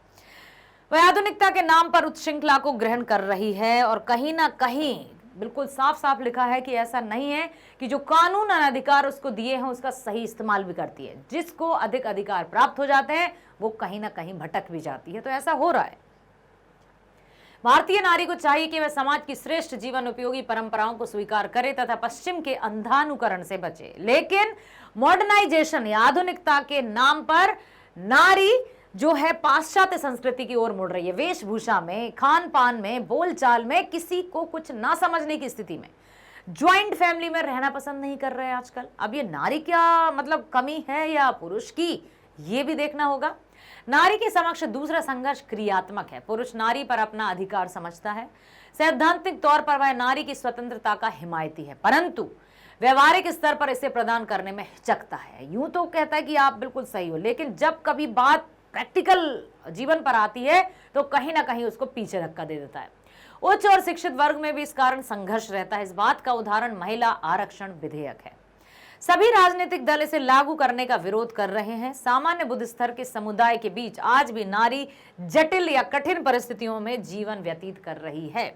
वह आधुनिकता के नाम पर उत्श्रृंखला को ग्रहण कर रही है और कहीं ना कहीं बिल्कुल साफ साफ लिखा है कि ऐसा नहीं है कि जो कानून और अधिकार उसको दिए हैं उसका सही इस्तेमाल भी करती है। जिसको अधिक अधिकार प्राप्त हो जाते हैं वो कहीं ना कहीं भटक भी जाती है। तो ऐसा हो रहा है। भारतीय नारी को चाहिए कि वह समाज की श्रेष्ठ जीवन उपयोगी परंपराओं को स्वीकार करे तथा पश्चिम के अंधानुकरण से बचे। लेकिन मॉडर्नाइजेशन या आधुनिकता के नाम पर नारी जो है पाश्चात्य संस्कृति की ओर मुड़ रही है। वेशभूषा में, खान पान में, बोलचाल में, किसी को कुछ ना समझने की स्थिति में, ज्वाइंट फैमिली में रहना पसंद नहीं कर रहे हैं आजकल। अब ये नारी क्या मतलब कमी है या पुरुष की, ये भी देखना होगा। नारी के समक्ष दूसरा संघर्ष क्रियात्मक है। पुरुष नारी पर अपना अधिकार समझता है। सैद्धांतिक तौर पर वह नारी की स्वतंत्रता का हिमायती है, परंतु व्यवहारिक स्तर पर इसे प्रदान करने में हिचकता है। यूं तो कहता है कि आप बिल्कुल सही हो, लेकिन जब कभी बात प्रैक्टिकल जीवन पर आती है तो कहीं ना कहीं उसको पीछे धक्का दे देता है। उच्च और शिक्षित वर्ग में भी इस कारण संघर्ष रहता है। इस बात का उदाहरण महिला आरक्षण विधेयक है। सभी राजनीतिक दल इसे लागू करने का विरोध कर रहे हैं। सामान्य बुद्ध स्तर के समुदाय के बीच आज भी नारी जटिल या कठिन परिस्थितियों में जीवन व्यतीत कर रही है।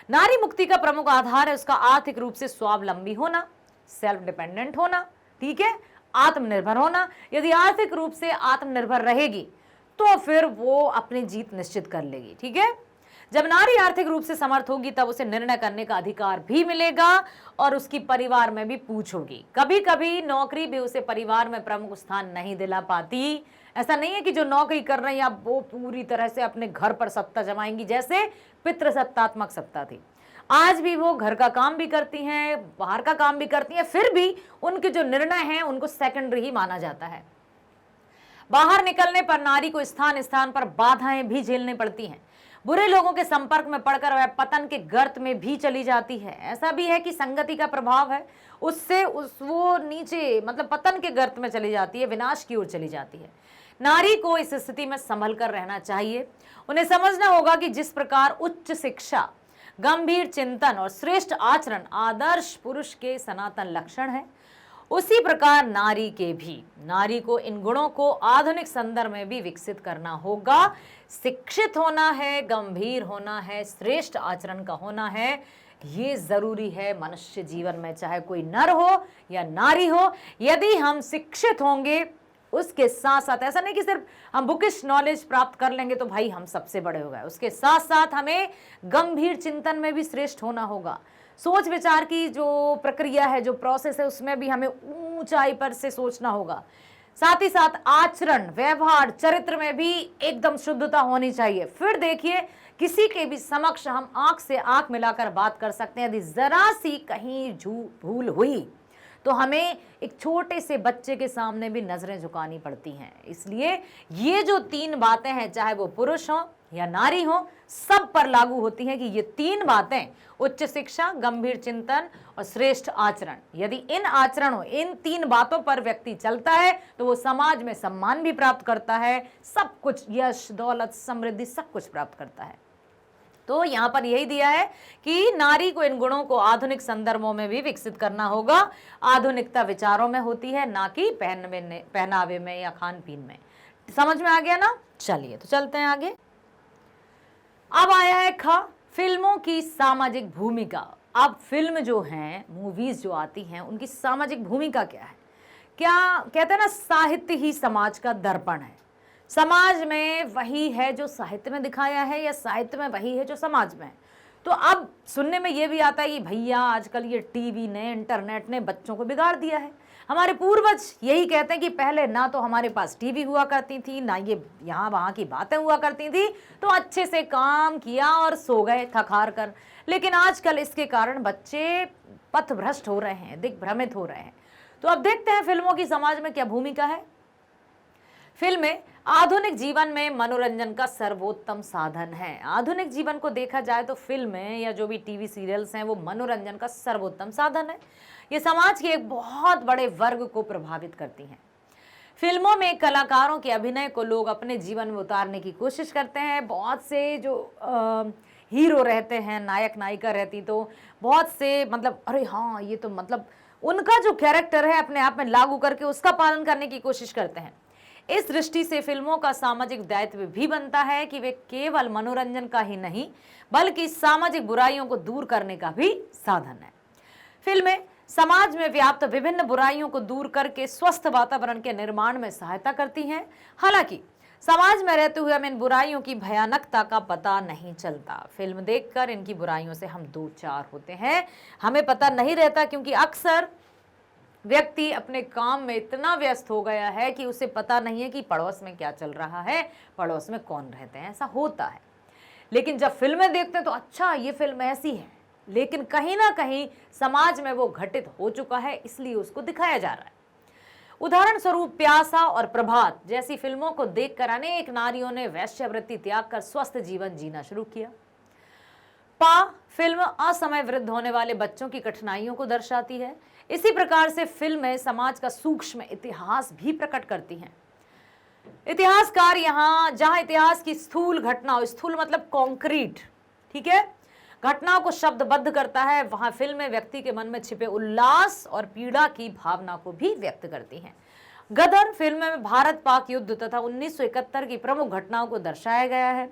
नारी मुक्ति का प्रमुख आधार है उसका आर्थिक रूप से स्वावलंबी होना, सेल्फ डिपेंडेंट होना, ठीक है, आत्मनिर्भर होना। यदि आर्थिक रूप से आत्मनिर्भर रहेगी तो फिर वो अपनी जीत निश्चित कर लेगी। ठीक है। जब नारी आर्थिक रूप से समर्थ होगी तब उसे निर्णय करने का अधिकार भी मिलेगा और उसकी परिवार में भी पूछ होगी। कभी कभी नौकरी भी उसे परिवार में प्रमुख स्थान नहीं दिला पाती। ऐसा नहीं है कि जो नौकरी कर रही हैं अब वो पूरी तरह से अपने घर पर सत्ता जमाएंगी, जैसे पितृसत्तात्मक सत्ता थी। आज भी वो घर का काम भी करती हैं, बाहर का काम भी करती हैं, फिर भी उनके जो निर्णय हैं उनको सेकेंडरी ही माना जाता है। बाहर निकलने पर नारी को स्थान स्थान पर बाधाएं भी झेलनी पड़ती हैं। बुरे लोगों के संपर्क में पड़कर वह पतन के गर्त में भी चली जाती है। ऐसा भी है कि संगति का प्रभाव है, उससे वो नीचे मतलब पतन के गर्त में चली जाती है, विनाश की ओर चली जाती है। नारी को इस स्थिति में संभल कर रहना चाहिए। उन्हें समझना होगा कि जिस प्रकार उच्च शिक्षा, गंभीर चिंतन और श्रेष्ठ आचरण आदर्श पुरुष के सनातन लक्षण है, उसी प्रकार नारी को इन गुणों को आधुनिक संदर्भ में भी विकसित करना होगा। शिक्षित होना है, गंभीर होना है, श्रेष्ठ आचरण का होना है, ये जरूरी है मनुष्य जीवन में, चाहे कोई नर हो या नारी हो। यदि हम शिक्षित होंगे, उसके साथ साथ ऐसा नहीं कि सिर्फ हम बुकिश नॉलेज प्राप्त कर लेंगे तो भाई हम सबसे बड़े हो गए, उसके साथ साथ हमें गंभीर चिंतन में भी श्रेष्ठ होना होगा। सोच विचार की जो प्रक्रिया है, जो प्रोसेस है, उसमें भी हमें ऊंचाई पर से सोचना होगा। साथ ही साथ आचरण, व्यवहार, चरित्र में भी एकदम शुद्धता होनी चाहिए। फिर देखिए, किसी के भी समक्ष हम आंख से आंख मिलाकर बात कर सकते हैं। यदि जरा सी कहीं भूल हुई तो हमें एक छोटे से बच्चे के सामने भी नजरें झुकानी पड़ती हैं। इसलिए ये जो 3 बातें हैं, चाहे वो पुरुष हो या नारी हो, सब पर लागू होती हैं कि ये 3 बातें, उच्च शिक्षा, गंभीर चिंतन और श्रेष्ठ आचरण, यदि इन आचरणों, इन 3 बातों पर व्यक्ति चलता है तो वो समाज में सम्मान भी प्राप्त करता है, सब कुछ, यश, दौलत, समृद्धि, सब कुछ प्राप्त करता है। तो यहां पर यही दिया है कि नारी को इन गुणों को आधुनिक संदर्भों में भी विकसित करना होगा। आधुनिकता विचारों में होती है, ना कि पहनावे में या खान पीन में। समझ में आ गया ना? चलिए तो चलते हैं आगे। अब आया है फिल्मों की सामाजिक भूमिका। अब फिल्म जो हैं, मूवीज जो आती हैं, उनकी सामाजिक भूमिका क्या है? क्या कहते हैं ना, साहित्य ही समाज का दर्पण है। समाज में वही है जो साहित्य में दिखाया है, या साहित्य में वही है जो समाज में है। तो अब सुनने में ये भी आता है कि भैया आजकल ये टीवी ने, इंटरनेट ने बच्चों को बिगाड़ दिया है। हमारे पूर्वज यही कहते हैं कि पहले ना तो हमारे पास टीवी हुआ करती थी, ना ये यहाँ वहाँ की बातें हुआ करती थी, तो अच्छे से काम किया और सो गए थक हार कर। लेकिन आजकल इसके कारण बच्चे पथभ्रष्ट हो रहे हैं, दिग्भ्रमित हो रहे हैं। तो अब देखते हैं फिल्मों की समाज में क्या भूमिका है। फिल्में आधुनिक जीवन में मनोरंजन का सर्वोत्तम साधन है। आधुनिक जीवन को देखा जाए तो फिल्में या जो भी टीवी सीरियल्स हैं, वो मनोरंजन का सर्वोत्तम साधन है। ये समाज के एक बहुत बड़े वर्ग को प्रभावित करती हैं। फिल्मों में कलाकारों के अभिनय को लोग अपने जीवन में उतारने की कोशिश करते हैं। बहुत से जो हीरो रहते हैं, नायक नायिका रहती, तो बहुत से मतलब अरे हाँ, ये तो मतलब उनका जो कैरेक्टर है अपने आप में लागू करके उसका पालन करने की कोशिश करते हैं। इस दृष्टि से फिल्मों का सामाजिक दायित्व भी बनता है कि वे केवल मनोरंजन का ही नहीं, बल्कि सामाजिक बुराइयों को दूर करने का भी साधन है। फिल्में समाज में व्याप्त विभिन्न बुराइयों को दूर करके स्वस्थ वातावरण के निर्माण में सहायता करती हैं। हालांकि समाज में रहते हुए हमें इन बुराइयों की भयानकता का पता नहीं चलता। फिल्म देखकर इनकी बुराइयों से हम दो चार होते हैं, हमें पता नहीं रहता, क्योंकि अक्सर व्यक्ति अपने काम में इतना व्यस्त हो गया है कि उसे पता नहीं है कि पड़ोस में क्या चल रहा है, पड़ोस में कौन रहते हैं। ऐसा होता है। लेकिन जब फिल्में देखते हैं तो अच्छा, ये फिल्म ऐसी है, लेकिन कहीं ना कहीं समाज में वो घटित हो चुका है, इसलिए उसको दिखाया जा रहा है। उदाहरण स्वरूप प्यासा और प्रभात जैसी फिल्मों को देखकर अनेक नारियों ने वेश्यावृत्ति त्याग कर स्वस्थ जीवन जीना शुरू किया। फिल्म असमय वृद्ध होने वाले बच्चों की कठिनाइयों को दर्शाती है। इसी प्रकार से फिल्में समाज का सूक्ष्म इतिहास भी प्रकट करती हैं। इतिहासकार जहां इतिहास की स्थूल घटना, स्थूल मतलब कॉन्क्रीट, ठीक है, घटनाओं को शब्दबद्ध करता है, वहां फिल्में व्यक्ति के मन में छिपे उल्लास और पीड़ा की भावना को भी व्यक्त करती हैं। गदर फिल्म में भारत पाक युद्ध तथा 1971 की प्रमुख घटनाओं को दर्शाया गया है।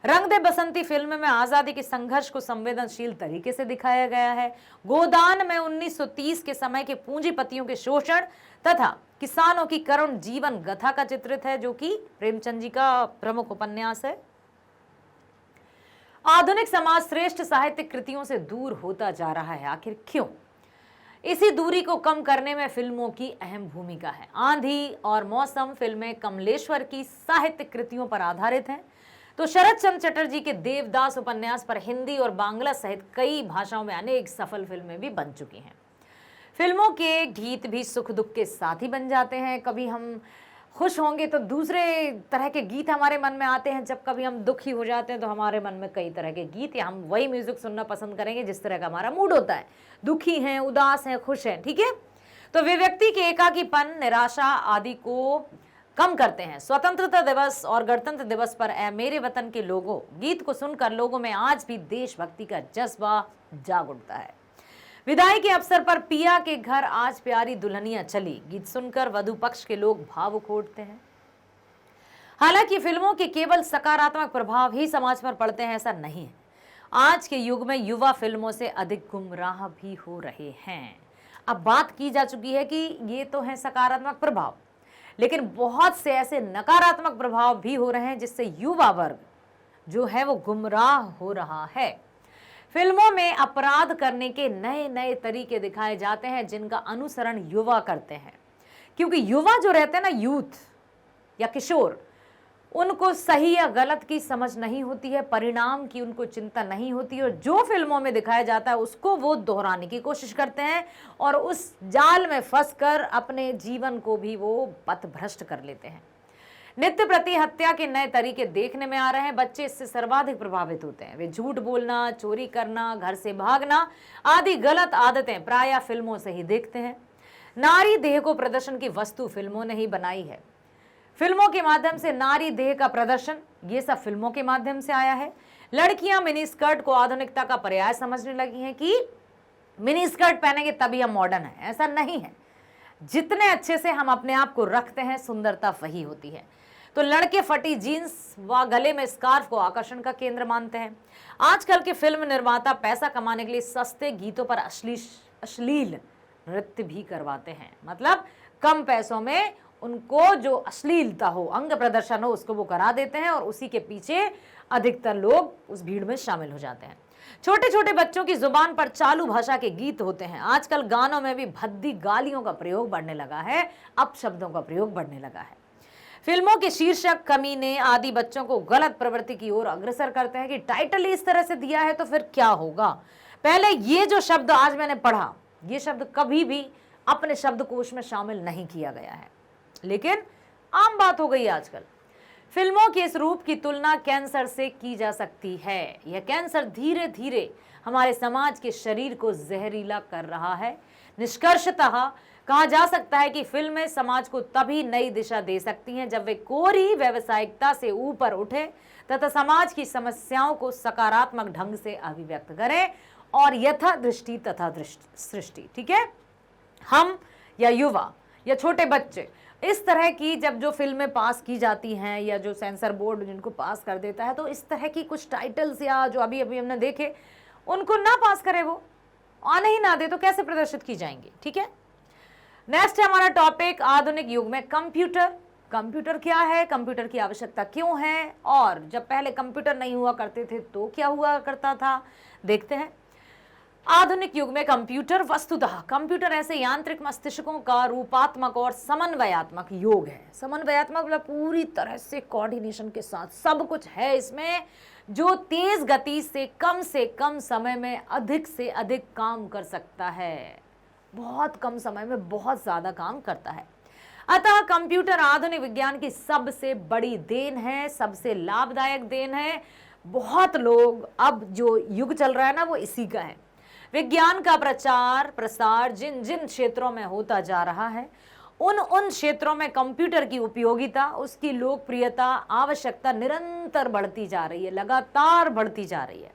रंग दे बसंती फिल्म में आजादी के संघर्ष को संवेदनशील तरीके से दिखाया गया है। गोदान में 1930 के समय के पूंजीपतियों के शोषण तथा किसानों की करुण जीवन गाथा का चित्रित है, जो कि प्रेमचंद जी का प्रमुख उपन्यास है। आधुनिक समाज श्रेष्ठ साहित्यिक कृतियों से दूर होता जा रहा है, आखिर क्यों? इसी दूरी को कम करने में फिल्मों की अहम भूमिका है। आंधी और मौसम फिल्में कमलेश्वर की साहित्यिक कृतियों पर आधारित हैं, तो शरद चंद्र चटर्जी के देवदास उपन्यास पर हिंदी और बांग्ला सहित कई भाषाओं में अनेक सफल फिल्में भी बन चुकी हैं। फिल्मों के गीत भी सुख दुख के साथ ही बन जाते हैं। कभी हम खुश होंगे तो दूसरे तरह के गीत हमारे मन में आते हैं, जब कभी हम दुखी हो जाते हैं तो हमारे मन में कई तरह के गीत, या हम वही म्यूजिक सुनना पसंद करेंगे जिस तरह का हमारा मूड होता है, दुखी हैं, उदास हैं, खुश हैं, ठीक है। तो वे व्यक्ति के एकाकीपन, निराशा आदि को कम करते हैं। स्वतंत्रता दिवस और गणतंत्र दिवस पर ऐ मेरे वतन के लोगों गीत को सुनकर लोगों में आज भी देशभक्ति का जज्बा जाग उठता है। विदाई के अवसर पर पिया के घर आज प्यारी दुल्हनिया चली गीत सुनकर वधु पक्ष के लोग भावुक उठते हैं। हालांकि फिल्मों के केवल सकारात्मक प्रभाव ही समाज पर पड़ते हैं ऐसा नहीं है। आज के युग में युवा फिल्मों से अधिक गुमराह भी हो रहे हैं। अब बात की जा चुकी है कि ये तो है सकारात्मक प्रभाव, लेकिन बहुत से ऐसे नकारात्मक प्रभाव भी हो रहे हैं जिससे युवा वर्ग जो है वो गुमराह हो रहा है। फिल्मों में अपराध करने के नए नए तरीके दिखाए जाते हैं जिनका अनुसरण युवा करते हैं, क्योंकि युवा जो रहते हैं ना, यूथ या किशोर, उनको सही या गलत की समझ नहीं होती है, परिणाम की उनको चिंता नहीं होती है, और जो फिल्मों में दिखाया जाता है उसको वो दोहराने की कोशिश करते हैं और उस जाल में फंसकर अपने जीवन को भी वो पथभ्रष्ट कर लेते हैं। नित्य प्रति हत्या के नए तरीके देखने में आ रहे हैं। बच्चे इससे सर्वाधिक प्रभावित होते हैं। वे झूठ बोलना, चोरी करना, घर से भागना आदि गलत आदतें प्रायः फिल्मों से ही देखते हैं। नारी देह को प्रदर्शन की वस्तु फिल्मों ने ही बनाई है। फिल्मों के माध्यम से नारी देह का प्रदर्शन, ये सब फिल्मों के माध्यम से आया है। लड़कियां मिनी स्कर्ट को आधुनिकता का पर्याय समझने लगी हैं कि मिनी स्कर्ट पहनेंगे तभी हम मॉडर्न हैं। ऐसा नहीं है। जितने अच्छे से हम अपने आप को रखते हैं, सुंदरता वही होती है। तो लड़के फटी जीन्स व गले में स्कार्फ को आकर्षण का केंद्र मानते हैं। आजकल के फिल्म निर्माता पैसा कमाने के लिए सस्ते गीतों पर अश्लील नृत्य भी करवाते हैं। मतलब कम पैसों में उनको जो अश्लीलता हो, अंग प्रदर्शन हो, उसको वो करा देते हैं और उसी के पीछे अधिकतर लोग उस भीड़ में शामिल हो जाते हैं। छोटे छोटे बच्चों की जुबान पर चालू भाषा के गीत होते हैं। आजकल गानों में भी भद्दी गालियों का प्रयोग बढ़ने लगा है, अपशब्दों का प्रयोग बढ़ने लगा है। फिल्मों के शीर्षक कमीने आदि बच्चों को गलत प्रवृत्ति की ओर अग्रसर करते हैं कि टाइटल इस तरह से दिया है तो फिर क्या होगा। पहले ये जो शब्द आज मैंने पढ़ा, ये शब्द कभी भी अपने शब्दकोश में शामिल नहीं किया गया है, लेकिन आम बात हो गई आजकल। फिल्मों के इस रूप की तुलना कैंसर से की जा सकती है। यह कैंसर धीरे धीरे हमारे समाज के शरीर को जहरीला कर रहा है। निष्कर्षतः कहा जा सकता है कि फिल्में समाज को तभी नई दिशा दे सकती हैं जब वे कोरी व्यावसायिकता से ऊपर उठे तथा समाज की समस्याओं को सकारात्मक ढंग से अभिव्यक्त करें और यथा दृष्टि तथा सृष्टि। ठीक है, हम या युवा या छोटे बच्चे इस तरह की जब जो फिल्में पास की जाती हैं या जो सेंसर बोर्ड जिनको पास कर देता है, तो इस तरह की कुछ टाइटल्स या जो अभी अभी हमने देखे उनको ना पास करे, वो आने ही ना दे तो कैसे प्रदर्शित की जाएंगी। ठीक है, नेक्स्ट है हमारा टॉपिक आधुनिक युग में कंप्यूटर। कंप्यूटर क्या है, कंप्यूटर की आवश्यकता क्यों है, और जब पहले कंप्यूटर नहीं हुआ करते थे तो क्या हुआ करता था, देखते हैं। आधुनिक युग में कंप्यूटर वस्तुतः कंप्यूटर ऐसे यांत्रिक मस्तिष्कों का रूपात्मक और समन्वयात्मक योग है। समन्वयात्मक मतलब पूरी तरह से कोऑर्डिनेशन के साथ सब कुछ है इसमें, जो तेज गति से कम समय में अधिक से अधिक काम कर सकता है। बहुत कम समय में बहुत ज्यादा काम करता है। अतः कंप्यूटर आधुनिक विज्ञान की सबसे बड़ी देन है, सबसे लाभदायक देन है। बहुत लोग, अब जो युग चल रहा है ना, वो इसी का है। विज्ञान का प्रचार प्रसार जिन जिन क्षेत्रों में होता जा रहा है, उन क्षेत्रों में कंप्यूटर की उपयोगिता, उसकी लोकप्रियता, आवश्यकता निरंतर बढ़ती जा रही है, लगातार बढ़ती जा रही है।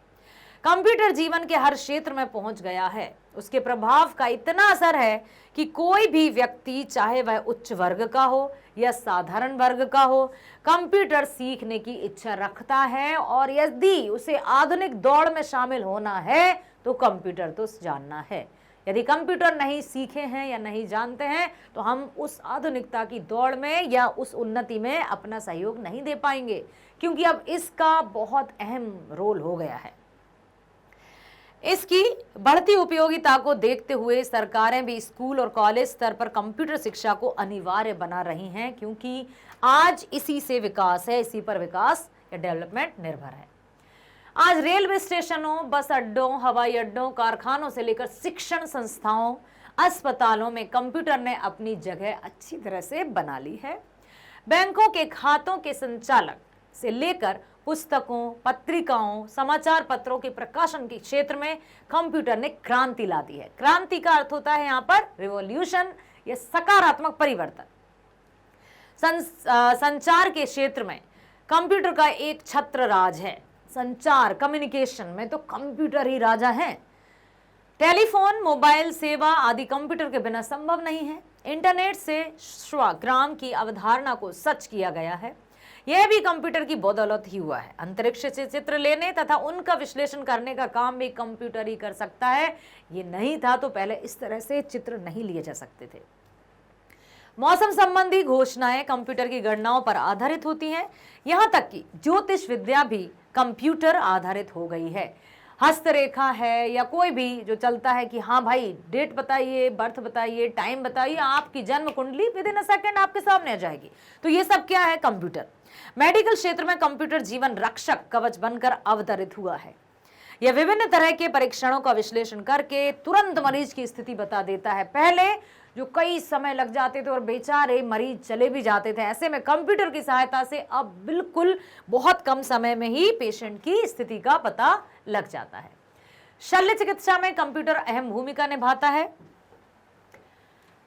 कंप्यूटर जीवन के हर क्षेत्र में पहुंच गया है। उसके प्रभाव का इतना असर है कि कोई भी व्यक्ति, चाहे वह उच्च वर्ग का हो या साधारण वर्ग का हो, कंप्यूटर सीखने की इच्छा रखता है, और यदि उसे आधुनिक दौड़ में शामिल होना है तो कंप्यूटर तो जानना है। यदि कंप्यूटर नहीं सीखे हैं या नहीं जानते हैं तो हम उस आधुनिकता की दौड़ में या उस उन्नति में अपना सहयोग नहीं दे पाएंगे, क्योंकि अब इसका बहुत अहम रोल हो गया है। इसकी बढ़ती उपयोगिता को देखते हुए सरकारें भी स्कूल और कॉलेज स्तर पर कंप्यूटर शिक्षा को अनिवार्य बना रही हैं, क्योंकि आज इसी से विकास है, इसी पर विकास या डेवलपमेंट निर्भर है। आज रेलवे स्टेशनों, बस अड्डों, हवाई अड्डों, कारखानों से लेकर शिक्षण संस्थाओं, अस्पतालों में कंप्यूटर ने अपनी जगह अच्छी तरह से बना ली है। बैंकों के खातों के संचालक से लेकर पुस्तकों, पत्रिकाओं, समाचार पत्रों के प्रकाशन के क्षेत्र में कंप्यूटर ने क्रांति ला दी है। क्रांति का अर्थ होता है यहाँ पर रिवॉल्यूशन या सकारात्मक परिवर्तन। संचार के क्षेत्र में कंप्यूटर का एक छत्र राज है। संचार, कम्युनिकेशन में तो कंप्यूटर ही राजा है। टेलीफोन, मोबाइल सेवा आदि कंप्यूटर के बिना संभव नहीं है। इंटरनेट से श्वाग्राम की अवधारणा को सच किया गया है। यह भी कंप्यूटर की बदौलत ही हुआ है। अंतरिक्ष से चित्र लेने तथा उनका विश्लेषण करने का काम भी कंप्यूटर ही कर सकता है। ये नहीं था तो पहले इस तरह से चित्र नहीं लिए जा सकते थे। मौसम संबंधी घोषणाएं कंप्यूटर की गणनाओं पर आधारित होती हैं। यहां तक कि ज्योतिष विद्या भी कंप्यूटर आधारित हो गई है। हस्तरेखा है या कोई भी जो चलता है कि हाँ भाई डेट बताइए, बर्थ बताइए, टाइम बताइए, आपकी जन्म कुंडली विद इन अ सेकंड आपके सामने आ जाएगी। तो ये सब क्या है? कंप्यूटर। मेडिकल क्षेत्र में कंप्यूटर जीवन रक्षक कवच बनकर अवतरित हुआ है। यह विभिन्न तरह के परीक्षणों का विश्लेषण करके तुरंत मरीज की स्थिति बता देता है। पहले जो कई समय लग जाते थे और बेचारे मरीज चले भी जाते थे, ऐसे में कंप्यूटर की सहायता से अब बिल्कुल बहुत कम समय में ही पेशेंट की स्थिति का पता लग जाता है। शल्य चिकित्सा में कंप्यूटर अहम भूमिका निभाता है।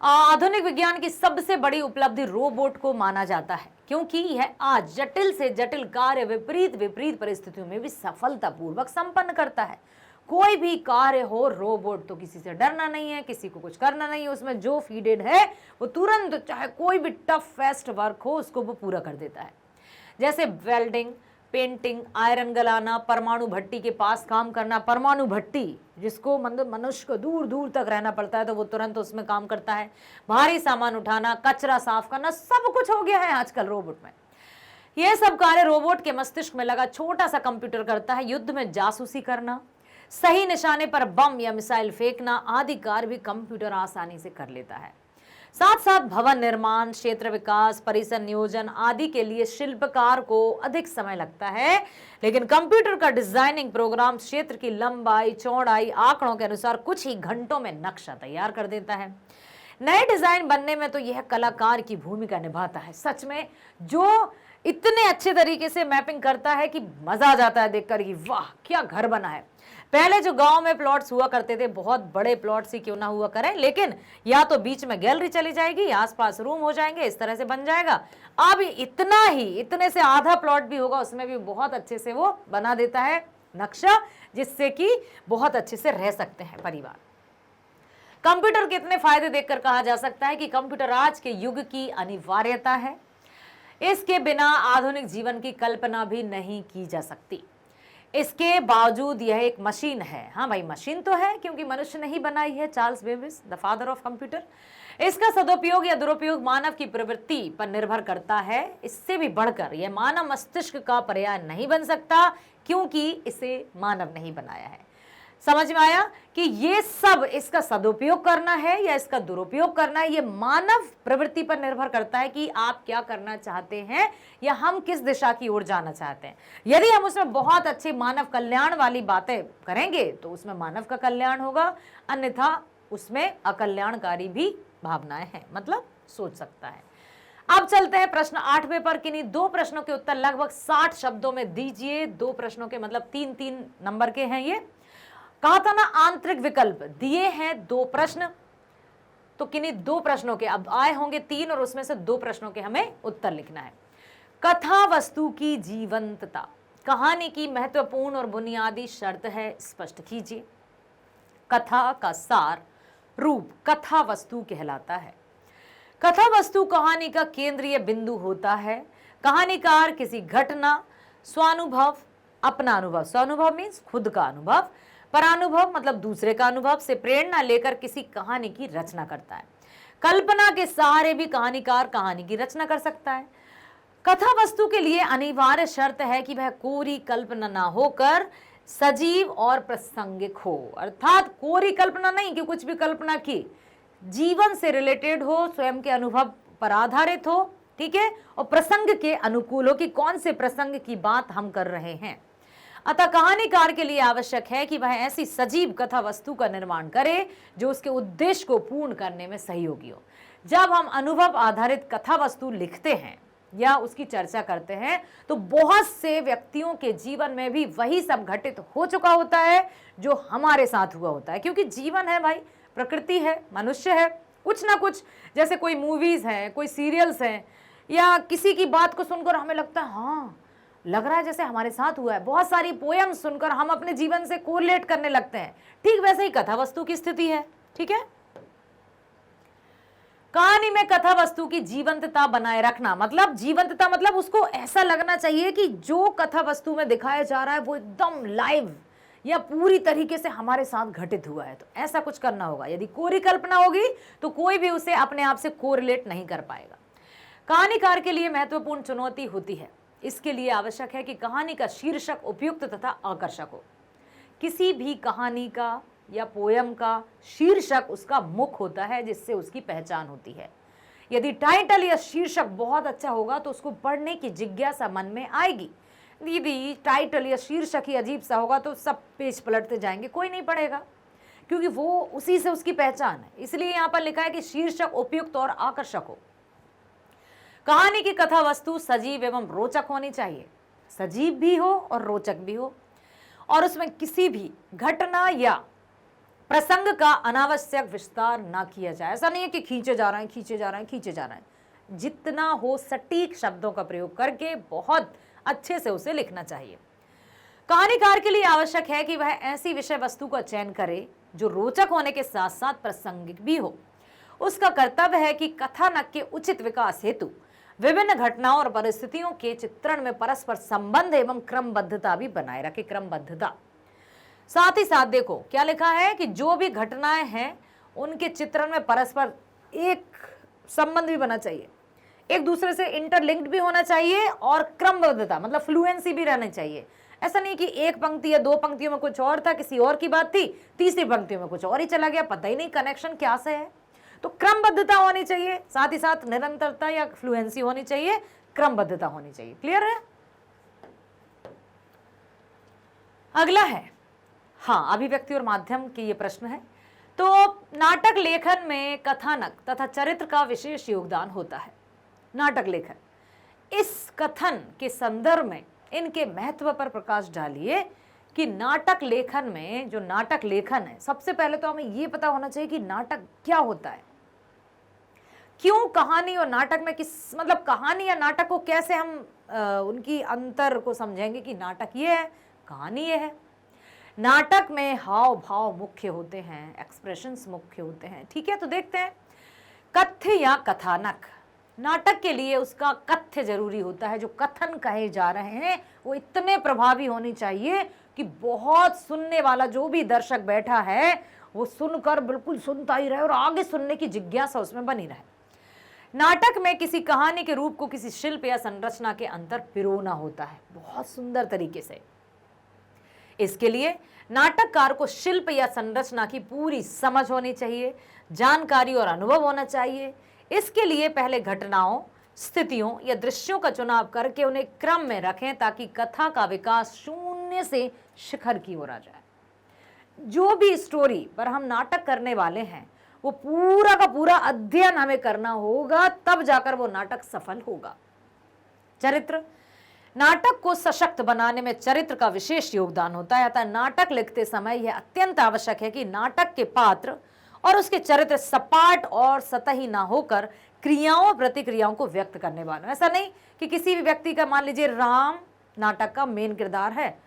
आधुनिक विज्ञान की सबसे बड़ी उपलब्धि रोबोट को माना जाता है, क्योंकि यह आज जटिल से जटिल कार्य विपरीत परिस्थितियों में भी सफलतापूर्वक संपन्न करता है। कोई भी कार्य हो, रोबोट तो किसी से डरना नहीं है, किसी को कुछ करना नहीं है। उसमें जो फीडेड है वो तुरंत, चाहे कोई भी टफ फेस्ट वर्क हो, उसको वो पूरा कर देता है। जैसे वेल्डिंग, पेंटिंग, आयरन गलाना, परमाणु भट्टी के पास काम करना। परमाणु भट्टी जिसको मतलब मनुष्य को दूर दूर तक रहना पड़ता है तो वो तुरंत उसमें काम करता है। भारी सामान उठाना, कचरा साफ करना, सब कुछ हो गया है आजकल रोबोट में। यह सब कार्य रोबोट के मस्तिष्क में लगा छोटा सा कंप्यूटर करता है। युद्ध में जासूसी करना, सही निशाने पर बम या मिसाइल फेंकना आदि कार्य भी कंप्यूटर आसानी से कर लेता है। साथ साथ भवन निर्माण, क्षेत्र विकास, परिसर नियोजन आदि के लिए शिल्पकार को अधिक समय लगता है, लेकिन कंप्यूटर का डिजाइनिंग प्रोग्राम क्षेत्र की लंबाई चौड़ाई आंकड़ों के अनुसार कुछ ही घंटों में नक्शा तैयार कर देता है। नए डिजाइन बनने में तो यह कलाकार की भूमिका निभाता है। सच में जो इतने अच्छे तरीके से मैपिंग करता है कि मजा आ जाता है देखकर कि वाह क्या घर बना है। पहले जो गांव में प्लॉट्स हुआ करते थे, बहुत बड़े प्लॉट्स ही क्यों ना हुआ करें, लेकिन या तो बीच में गैलरी चली जाएगी, आसपास रूम हो जाएंगे, इस तरह से बन जाएगा। अब इतना ही, इतने से आधा प्लॉट भी होगा, उसमें भी बहुत अच्छे से वो बना देता है नक्शा, जिससे कि बहुत अच्छे से रह सकते हैं परिवार। कंप्यूटर के इतने फायदे देखकर कहा जा सकता है कि कंप्यूटर आज के युग की अनिवार्यता है। इसके बिना आधुनिक जीवन की कल्पना भी नहीं की जा सकती। इसके बावजूद यह एक मशीन है। हाँ भाई, मशीन तो है क्योंकि मनुष्य ने ही बनाई है। Charles Babbage, the father of computer. इसका सदुपयोग या दुरुपयोग मानव की प्रवृत्ति पर निर्भर करता है। इससे भी बढ़कर यह मानव मस्तिष्क का पर्याय नहीं बन सकता, क्योंकि इसे मानव नहीं बनाया है। समझ में आया कि ये सब इसका सदुपयोग करना है या इसका दुरुपयोग करना है, ये मानव प्रवृत्ति पर निर्भर करता है कि आप क्या करना चाहते हैं या हम किस दिशा की ओर जाना चाहते हैं। यदि हम उसमें बहुत अच्छी मानव कल्याण वाली बातें करेंगे तो उसमें मानव का कल्याण होगा, अन्यथा उसमें अकल्याणकारी भी भावनाएं हैं, मतलब सोच सकता है। अब चलते हैं प्रश्न 8वें पर। किन्हीं दो प्रश्नों के उत्तर लगभग 60 शब्दों में दीजिए। दो प्रश्नों के मतलब 3-3 नंबर के हैं। ये कहा था ना आंतरिक विकल्प दिए हैं 2 प्रश्न, तो किन्हीं 2 प्रश्नों के अब आए होंगे 3 और उसमें से 2 प्रश्नों के हमें उत्तर लिखना है। कथा वस्तु की जीवंतता कहानी की महत्वपूर्ण और बुनियादी शर्त है, स्पष्ट कीजिए। कथा का सार रूप कथा वस्तु कहलाता है। कथा वस्तु कहानी का केंद्रीय बिंदु होता है। कहानीकार किसी घटना, स्वानुभव, अपना अनुभव, स्वानुभव मीन्स खुद का अनुभव, परानुभव मतलब दूसरे का अनुभव से प्रेरणा लेकर किसी कहानी की रचना करता है। कल्पना के सहारे भी कहानीकार कहानी की रचना कर सकता है। कथा वस्तु के लिए अनिवार्य शर्त है कि वह कोरी कल्पना ना होकर सजीव और प्रासंगिक हो, अर्थात कोरी कल्पना नहीं कि कुछ भी कल्पना की, जीवन से रिलेटेड हो, स्वयं के अनुभव पर आधारित हो, ठीक है, और प्रसंग के अनुकूल हो कि कौन से प्रसंग की बात हम कर रहे हैं। अतः कहानीकार के लिए आवश्यक है कि वह ऐसी सजीव कथा वस्तु का निर्माण करे जो उसके उद्देश्य को पूर्ण करने में सहयोगी हो। जब हम अनुभव आधारित कथा वस्तु लिखते हैं या उसकी चर्चा करते हैं तो बहुत से व्यक्तियों के जीवन में भी वही सब घटित हो चुका होता है जो हमारे साथ हुआ होता है, क्योंकि जीवन है भाई, प्रकृति है, मनुष्य है, कुछ ना कुछ, जैसे कोई मूवीज हैं, कोई सीरियल्स हैं, या किसी की बात को सुनकर हमें लगता है हाँ लग रहा है जैसे हमारे साथ हुआ है। बहुत सारी पोयम सुनकर हम अपने जीवन से कोरिलेट करने लगते हैं। ठीक वैसे ही कथा वस्तु की स्थिति है। ठीक है, कहानी में कथा वस्तु की जीवंतता बनाए रखना, मतलब जीवंतता मतलब उसको ऐसा लगना चाहिए कि जो कथा वस्तु में दिखाया जा रहा है वो एकदम लाइव या पूरी तरीके से हमारे साथ घटित हुआ है। तो ऐसा कुछ करना होगा। यदि कोरी कल्पना होगी तो कोई भी उसे अपने आप से कोरिलेट नहीं कर पाएगा। कहानीकार के लिए महत्वपूर्ण चुनौती होती है। इसके लिए आवश्यक है कि कहानी का शीर्षक उपयुक्त तथा आकर्षक हो। किसी भी कहानी का या पोयम का शीर्षक उसका मुख होता है जिससे उसकी पहचान होती है। यदि टाइटल या शीर्षक बहुत अच्छा होगा तो उसको पढ़ने की जिज्ञासा मन में आएगी। यदि टाइटल या शीर्षक ही अजीब सा होगा तो सब पेज पलटते जाएंगे, कोई नहीं पढ़ेगा, क्योंकि वो उसी से उसकी पहचान है। इसलिए यहाँ पर लिखा है कि शीर्षक उपयुक्त और आकर्षक हो। कहानी की कथा वस्तु सजीव एवं रोचक होनी चाहिए। सजीव भी हो और रोचक भी हो, और उसमें किसी भी घटना या प्रसंग का अनावश्यक विस्तार ना किया जाए। ऐसा नहीं है कि खींचे जा रहे हैं, खींचे जा रहे हैं, खींचे जा रहे हैं। जितना हो सटीक शब्दों का प्रयोग करके बहुत अच्छे से उसे लिखना चाहिए। कहानीकार के लिए आवश्यक है कि वह ऐसी विषय वस्तु का चयन करे जो रोचक होने के साथ साथ प्रासंगिक भी हो। उसका कर्तव्य है कि कथानक के उचित विकास हेतु विभिन्न घटनाओं और परिस्थितियों के चित्रण में परस्पर संबंध एवं क्रमबद्धता भी बनाए रखे। क्रमबद्धता, साथ ही साथ देखो क्या लिखा है कि जो भी घटनाएं हैं उनके चित्रण में परस्पर एक संबंध भी बना चाहिए, एक दूसरे से इंटरलिंक्ड भी होना चाहिए, और क्रमबद्धता मतलब फ्लुएंसी भी रहनी चाहिए। ऐसा नहीं कि एक पंक्ति या दो पंक्तियों में कुछ और था, किसी और की बात थी, तीसरी पंक्तियों में कुछ और ही चला गया, पता ही नहीं कनेक्शन क्या से है। तो क्रमबद्धता होनी चाहिए, साथ ही साथ निरंतरता या फ्लुएंसी होनी चाहिए, क्रमबद्धता होनी चाहिए। क्लियर है? अगला है हाँ अभिव्यक्ति और माध्यम के ये प्रश्न है। तो नाटक लेखन में कथानक तथा चरित्र का विशेष योगदान होता है। नाटक लेखन, इस कथन के संदर्भ में इनके महत्व पर प्रकाश डालिए कि नाटक लेखन में जो नाटक लेखन है, सबसे पहले तो हमें ये पता होना चाहिए कि नाटक क्या होता है, क्यों कहानी और नाटक में किस मतलब कहानी या नाटक को कैसे हम उनकी अंतर को समझेंगे कि नाटक ये है, कहानी ये है। नाटक में हाव भाव मुख्य होते हैं, एक्सप्रेशंस मुख्य होते हैं। ठीक है, तो देखते हैं कथ्य या कथानक। नाटक के लिए उसका कथ्य जरूरी होता है। जो कथन कहे जा रहे हैं वो इतने प्रभावी होनी चाहिए कि बहुत सुनने वाला जो भी दर्शक बैठा है वो सुनकर बिल्कुल सुनता ही रहे और आगे सुनने की जिज्ञासा उसमें बनी रहे। नाटक में किसी कहानी के रूप को किसी शिल्प या संरचना के अंदर पिरोना होता है बहुत सुंदर तरीके से। इसके लिए नाटककार को शिल्प या संरचना की पूरी समझ होनी चाहिए, जानकारी और अनुभव होना चाहिए। इसके लिए पहले घटनाओं, स्थितियों या दृश्यों का चुनाव करके उन्हें क्रम में रखें ताकि कथा का विकास शून्य से शिखर की ओर आ जाए। जो भी स्टोरी पर हम नाटक करने वाले हैं वो पूरा का पूरा अध्ययन हमें करना होगा, तब जाकर वो नाटक सफल होगा। चरित्र, नाटक को सशक्त बनाने में चरित्र का विशेष योगदान होता है। अतः नाटक लिखते समय यह अत्यंत आवश्यक है कि नाटक के पात्र और उसके चरित्र सपाट और सतही ना होकर क्रियाओं प्रतिक्रियाओं को व्यक्त करने वाले। ऐसा नहीं कि किसी भी व्यक्ति का, मान लीजिए राम नाटक का मेन किरदार है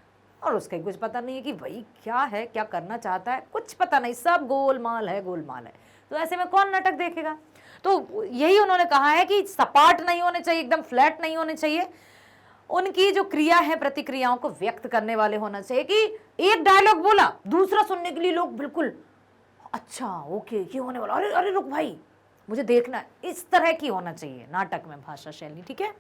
और उसका कुछ पता नहीं है कि भाई क्या है, क्या करना चाहता है, कुछ पता नहीं, सब गोलमाल है, गोलमाल है। तो ऐसे में कौन नाटक देखेगा? तो यही उन्होंने कहा है कि सपाट नहीं होने चाहिए, एकदम फ्लैट नहीं होने चाहिए। उनकी जो क्रिया है प्रतिक्रियाओं को व्यक्त करने वाले होना चाहिए कि एक डायलॉग बोला, दूसरा सुनने के लिए लोग बिल्कुल अच्छा ओके ये होने वाला, अरे अरे रुक भाई मुझे देखना है, इस तरह की होना चाहिए नाटक में भाषा शैली। ठीक है,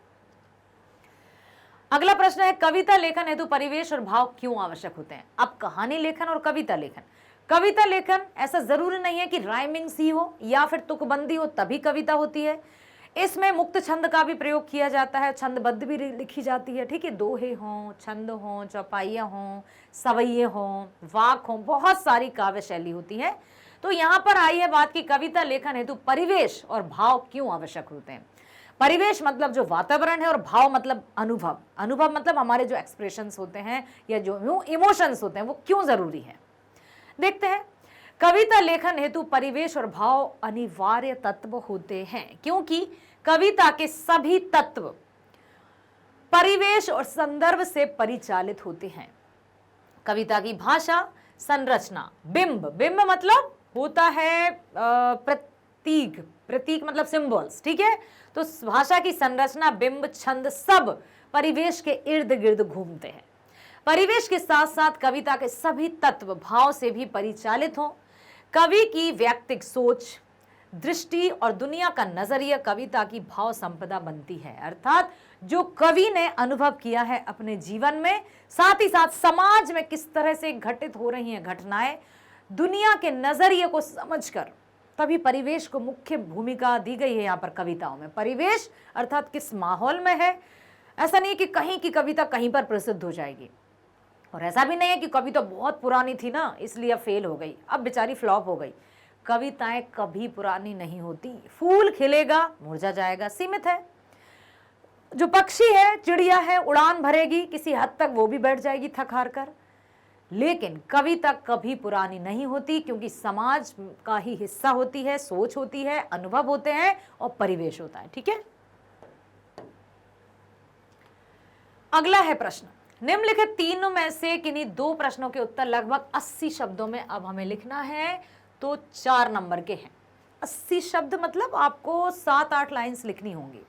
अगला प्रश्न है कविता लेखन हेतु परिवेश और भाव क्यों आवश्यक होते हैं? अब कहानी लेखन और कविता लेखन, कविता लेखन ऐसा जरूरी नहीं है कि राइमिंग सी हो या फिर तुकबंदी हो तभी कविता होती है। इसमें मुक्त छंद का भी प्रयोग किया जाता है, छंदबद्ध भी लिखी जाती है। ठीक है, दोहे हों, छंद हों, चौपाइयाँ हों, सवैये हों, वाक हों, बहुत सारी काव्य शैली होती है। तो यहाँ पर आई है बात कि कविता लेखन हेतु परिवेश और भाव क्यों आवश्यक होते हैं। परिवेश मतलब जो वातावरण है और भाव मतलब अनुभव। अनुभव मतलब हमारे जो एक्सप्रेशंस होते हैं या जो इमोशंस होते हैं वो क्यों जरूरी है। देखते हैं, कविता लेखन हेतु परिवेश और भाव अनिवार्य तत्व होते हैं क्योंकि कविता के सभी तत्व परिवेश और संदर्भ से परिचालित होते हैं। कविता की भाषा, संरचना, बिंब, बिंब मतलब होता है प्रतीक, प्रतीक मतलब सिंबल्स, ठीक है। तो भाषा की संरचना, बिंब, छंद सब परिवेश के इर्द गिर्द घूमते हैं। परिवेश के साथ साथ कविता के सभी तत्व भाव से भी परिचालित हों। कवि की व्यक्तिगत सोच, दृष्टि और दुनिया का नजरिया कविता की भाव संपदा बनती है। अर्थात जो कवि ने अनुभव किया है अपने जीवन में, साथ ही साथ समाज में किस तरह से घटित हो रही हैं घटनाएं, दुनिया के नजरिए को समझकर तभी परिवेश को मुख्य भूमिका दी गई है यहाँ पर कविताओं में। परिवेश अर्थात किस माहौल में है। ऐसा नहीं कि कहीं की कविता कहीं पर प्रसिद्ध हो जाएगी, और ऐसा भी नहीं है कि कविता बहुत पुरानी थी ना इसलिए अब फेल हो गई, अब बेचारी फ्लॉप हो गई। कविताएं कभी पुरानी नहीं होती। फूल खिलेगा, मुरझा जाएगा, सीमित है। जो पक्षी है, चिड़िया है, उड़ान भरेगी, किसी हद तक वो भी बैठ जाएगी थक हार कर, लेकिन कविता कभी पुरानी नहीं होती, क्योंकि समाज का ही हिस्सा होती है, सोच होती है, अनुभव होते हैं और परिवेश होता है, ठीक है। अगला है प्रश्न, निम्नलिखित तीनों में से किन्हीं दो प्रश्नों के उत्तर लगभग 80 शब्दों में अब हमें लिखना है, तो 4 नंबर के हैं। 80 शब्द मतलब आपको 7-8 लाइंस लिखनी होंगी।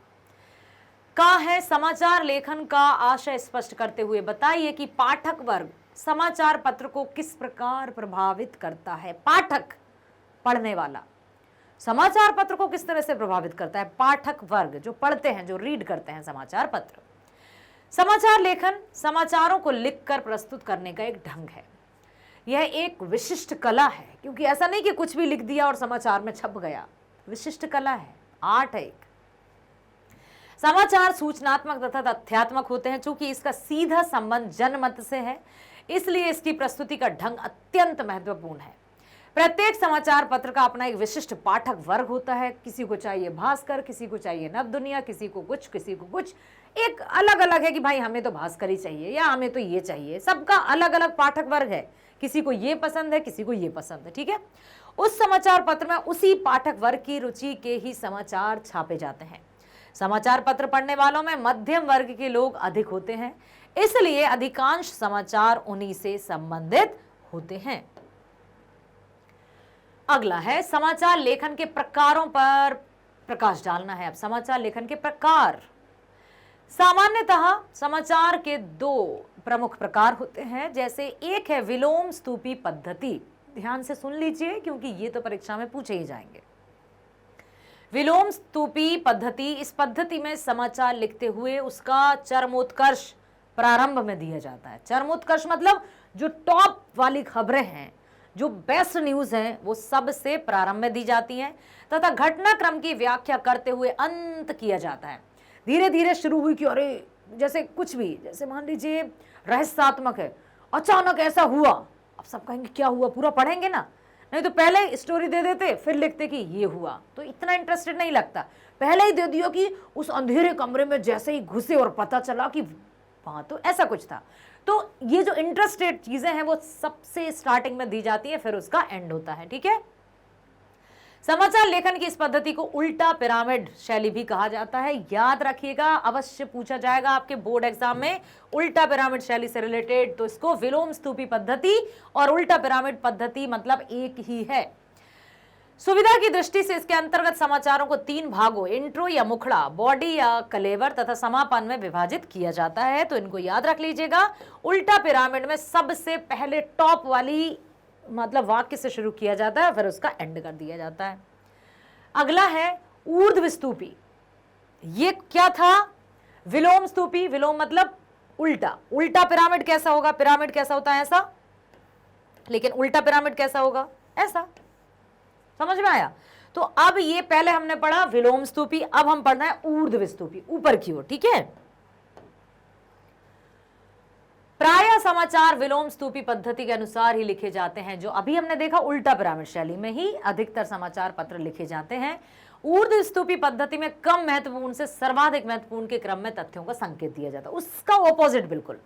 का है समाचार लेखन का आशय स्पष्ट करते हुए बताइए कि पाठक वर्ग समाचार पत्र को किस प्रकार प्रभावित करता है। पाठक, पढ़ने वाला, समाचार पत्र को किस तरह से प्रभावित करता है। पाठक वर्ग जो पढ़ते हैं, जो रीड करते हैं समाचार पत्र। समाचार लेखन समाचारों को लिखकर प्रस्तुत करने का एक ढंग है। यह एक विशिष्ट कला है, क्योंकि ऐसा नहीं कि कुछ भी लिख दिया और समाचार में छप गया। विशिष्ट कला है, आर्ट है एक। समाचार सूचनात्मक तथा तथ्यात्मक होते हैं। चूंकि इसका सीधा संबंध जनमत से है, इसलिए इसकी प्रस्तुति का ढंग अत्यंत महत्वपूर्ण है। प्रत्येक समाचार पत्र का अपना एक विशिष्ट पाठक वर्ग होता है। किसी को चाहिए भास्कर, किसी को चाहिए नव दुनिया, किसी को कुछ, किसी को कुछ। एक अलग अलग है कि भाई हमें तो भास्कर ही चाहिए या हमें तो ये चाहिए। सबका अलग अलग पाठक वर्ग है। किसी को ये पसंद है, किसी को ये पसंद है, ठीक है। उस समाचार पत्र में उसी पाठक वर्ग की रुचि के ही समाचार छापे जाते हैं। समाचार पत्र पढ़ने वालों में मध्यम वर्ग के लोग अधिक होते हैं, इसलिए अधिकांश समाचार उन्हीं से संबंधित होते हैं। अगला है समाचार लेखन के प्रकारों पर प्रकाश डालना है। अब समाचार लेखन के प्रकार, सामान्यतः समाचार के 2 प्रमुख प्रकार होते हैं। जैसे एक है विलोम स्तूपी पद्धति। ध्यान से सुन लीजिए, क्योंकि ये तो परीक्षा में पूछे ही जाएंगे। विलोम स्तूपी पद्धति, इस पद्धति में समाचार लिखते हुए उसका चरमोत्कर्ष प्रारंभ में दिया जाता है। चरमोत्कर्ष मतलब जो टॉप वाली खबरें हैं, जो बेस्ट न्यूज हैं, वो सबसे प्रारंभ में दी जाती हैं, तथा घटनाक्रम की व्याख्या करते हुए अंत किया जाता है। धीरे धीरे शुरू हुई कि अरे जैसे कुछ भी, जैसे मान लीजिए रहस्यात्मक है, अचानक ऐसा हुआ, अब सब कहेंगे क्या हुआ, पूरा पढ़ेंगे ना। नहीं तो पहले स्टोरी दे देते, फिर लिखते कि ये हुआ, तो इतना इंटरेस्टेड नहीं लगता। पहले ही दे दिया कि उस अंधेरे कमरे में जैसे ही घुसे और पता चला कि वहां तो ऐसा कुछ था। तो ये जो इंटरेस्टेड चीजें हैं वो सबसे स्टार्टिंग में दी जाती है, फिर उसका एंड होता है, ठीक है। समाचार लेखन की इस पद्धति को उल्टा पिरामिड शैली भी कहा जाता है। याद रखिएगा, अवश्य पूछा जाएगा आपके बोर्ड एग्जाम में उल्टा पिरामिड शैली से रिलेटेड। तो इसको विलोम स्तूपी पद्धति और उल्टा पिरामिड पद्धति मतलब एक ही है। सुविधा की दृष्टि से इसके अंतर्गत समाचारों को 3 भागों, इंट्रो या मुखड़ा, बॉडी या कलेवर तथा समापन में विभाजित किया जाता है। तो इनको याद रख लीजिएगा। उल्टा पिरामिड में सबसे पहले टॉप वाली मतलब वाक्य से शुरू किया जाता है, फिर उसका एंड कर दिया जाता है। अगला है ऊर्ध्व स्तूपी। ये क्या था? विलोम स्तूपी। विलोम मतलब उल्टा। उल्टा पिरामिड कैसा होगा? पिरामिड कैसा होता है? ऐसा। लेकिन उल्टा पिरामिड कैसा होगा? ऐसा। समझ में आया? तो अब ये पहले हमने पढ़ा विलोम स्तूपी, अब हम पढ़ना है ऊर्ध्व स्तूपी, ऊपर की ओर, ठीक है। प्रायः समाचार विलोम स्तूपी पद्धति के अनुसार ही लिखे जाते हैं। जो अभी हमने देखा उल्टा पिरामिड शैली में ही अधिकतर समाचार पत्र लिखे जाते हैं। ऊर्ध्व स्तूपी पद्धति में कम महत्वपूर्ण से सर्वाधिक महत्वपूर्ण के क्रम में तथ्यों का संकेत दिया जाता है। उसका ऑपोजिट बिल्कुल।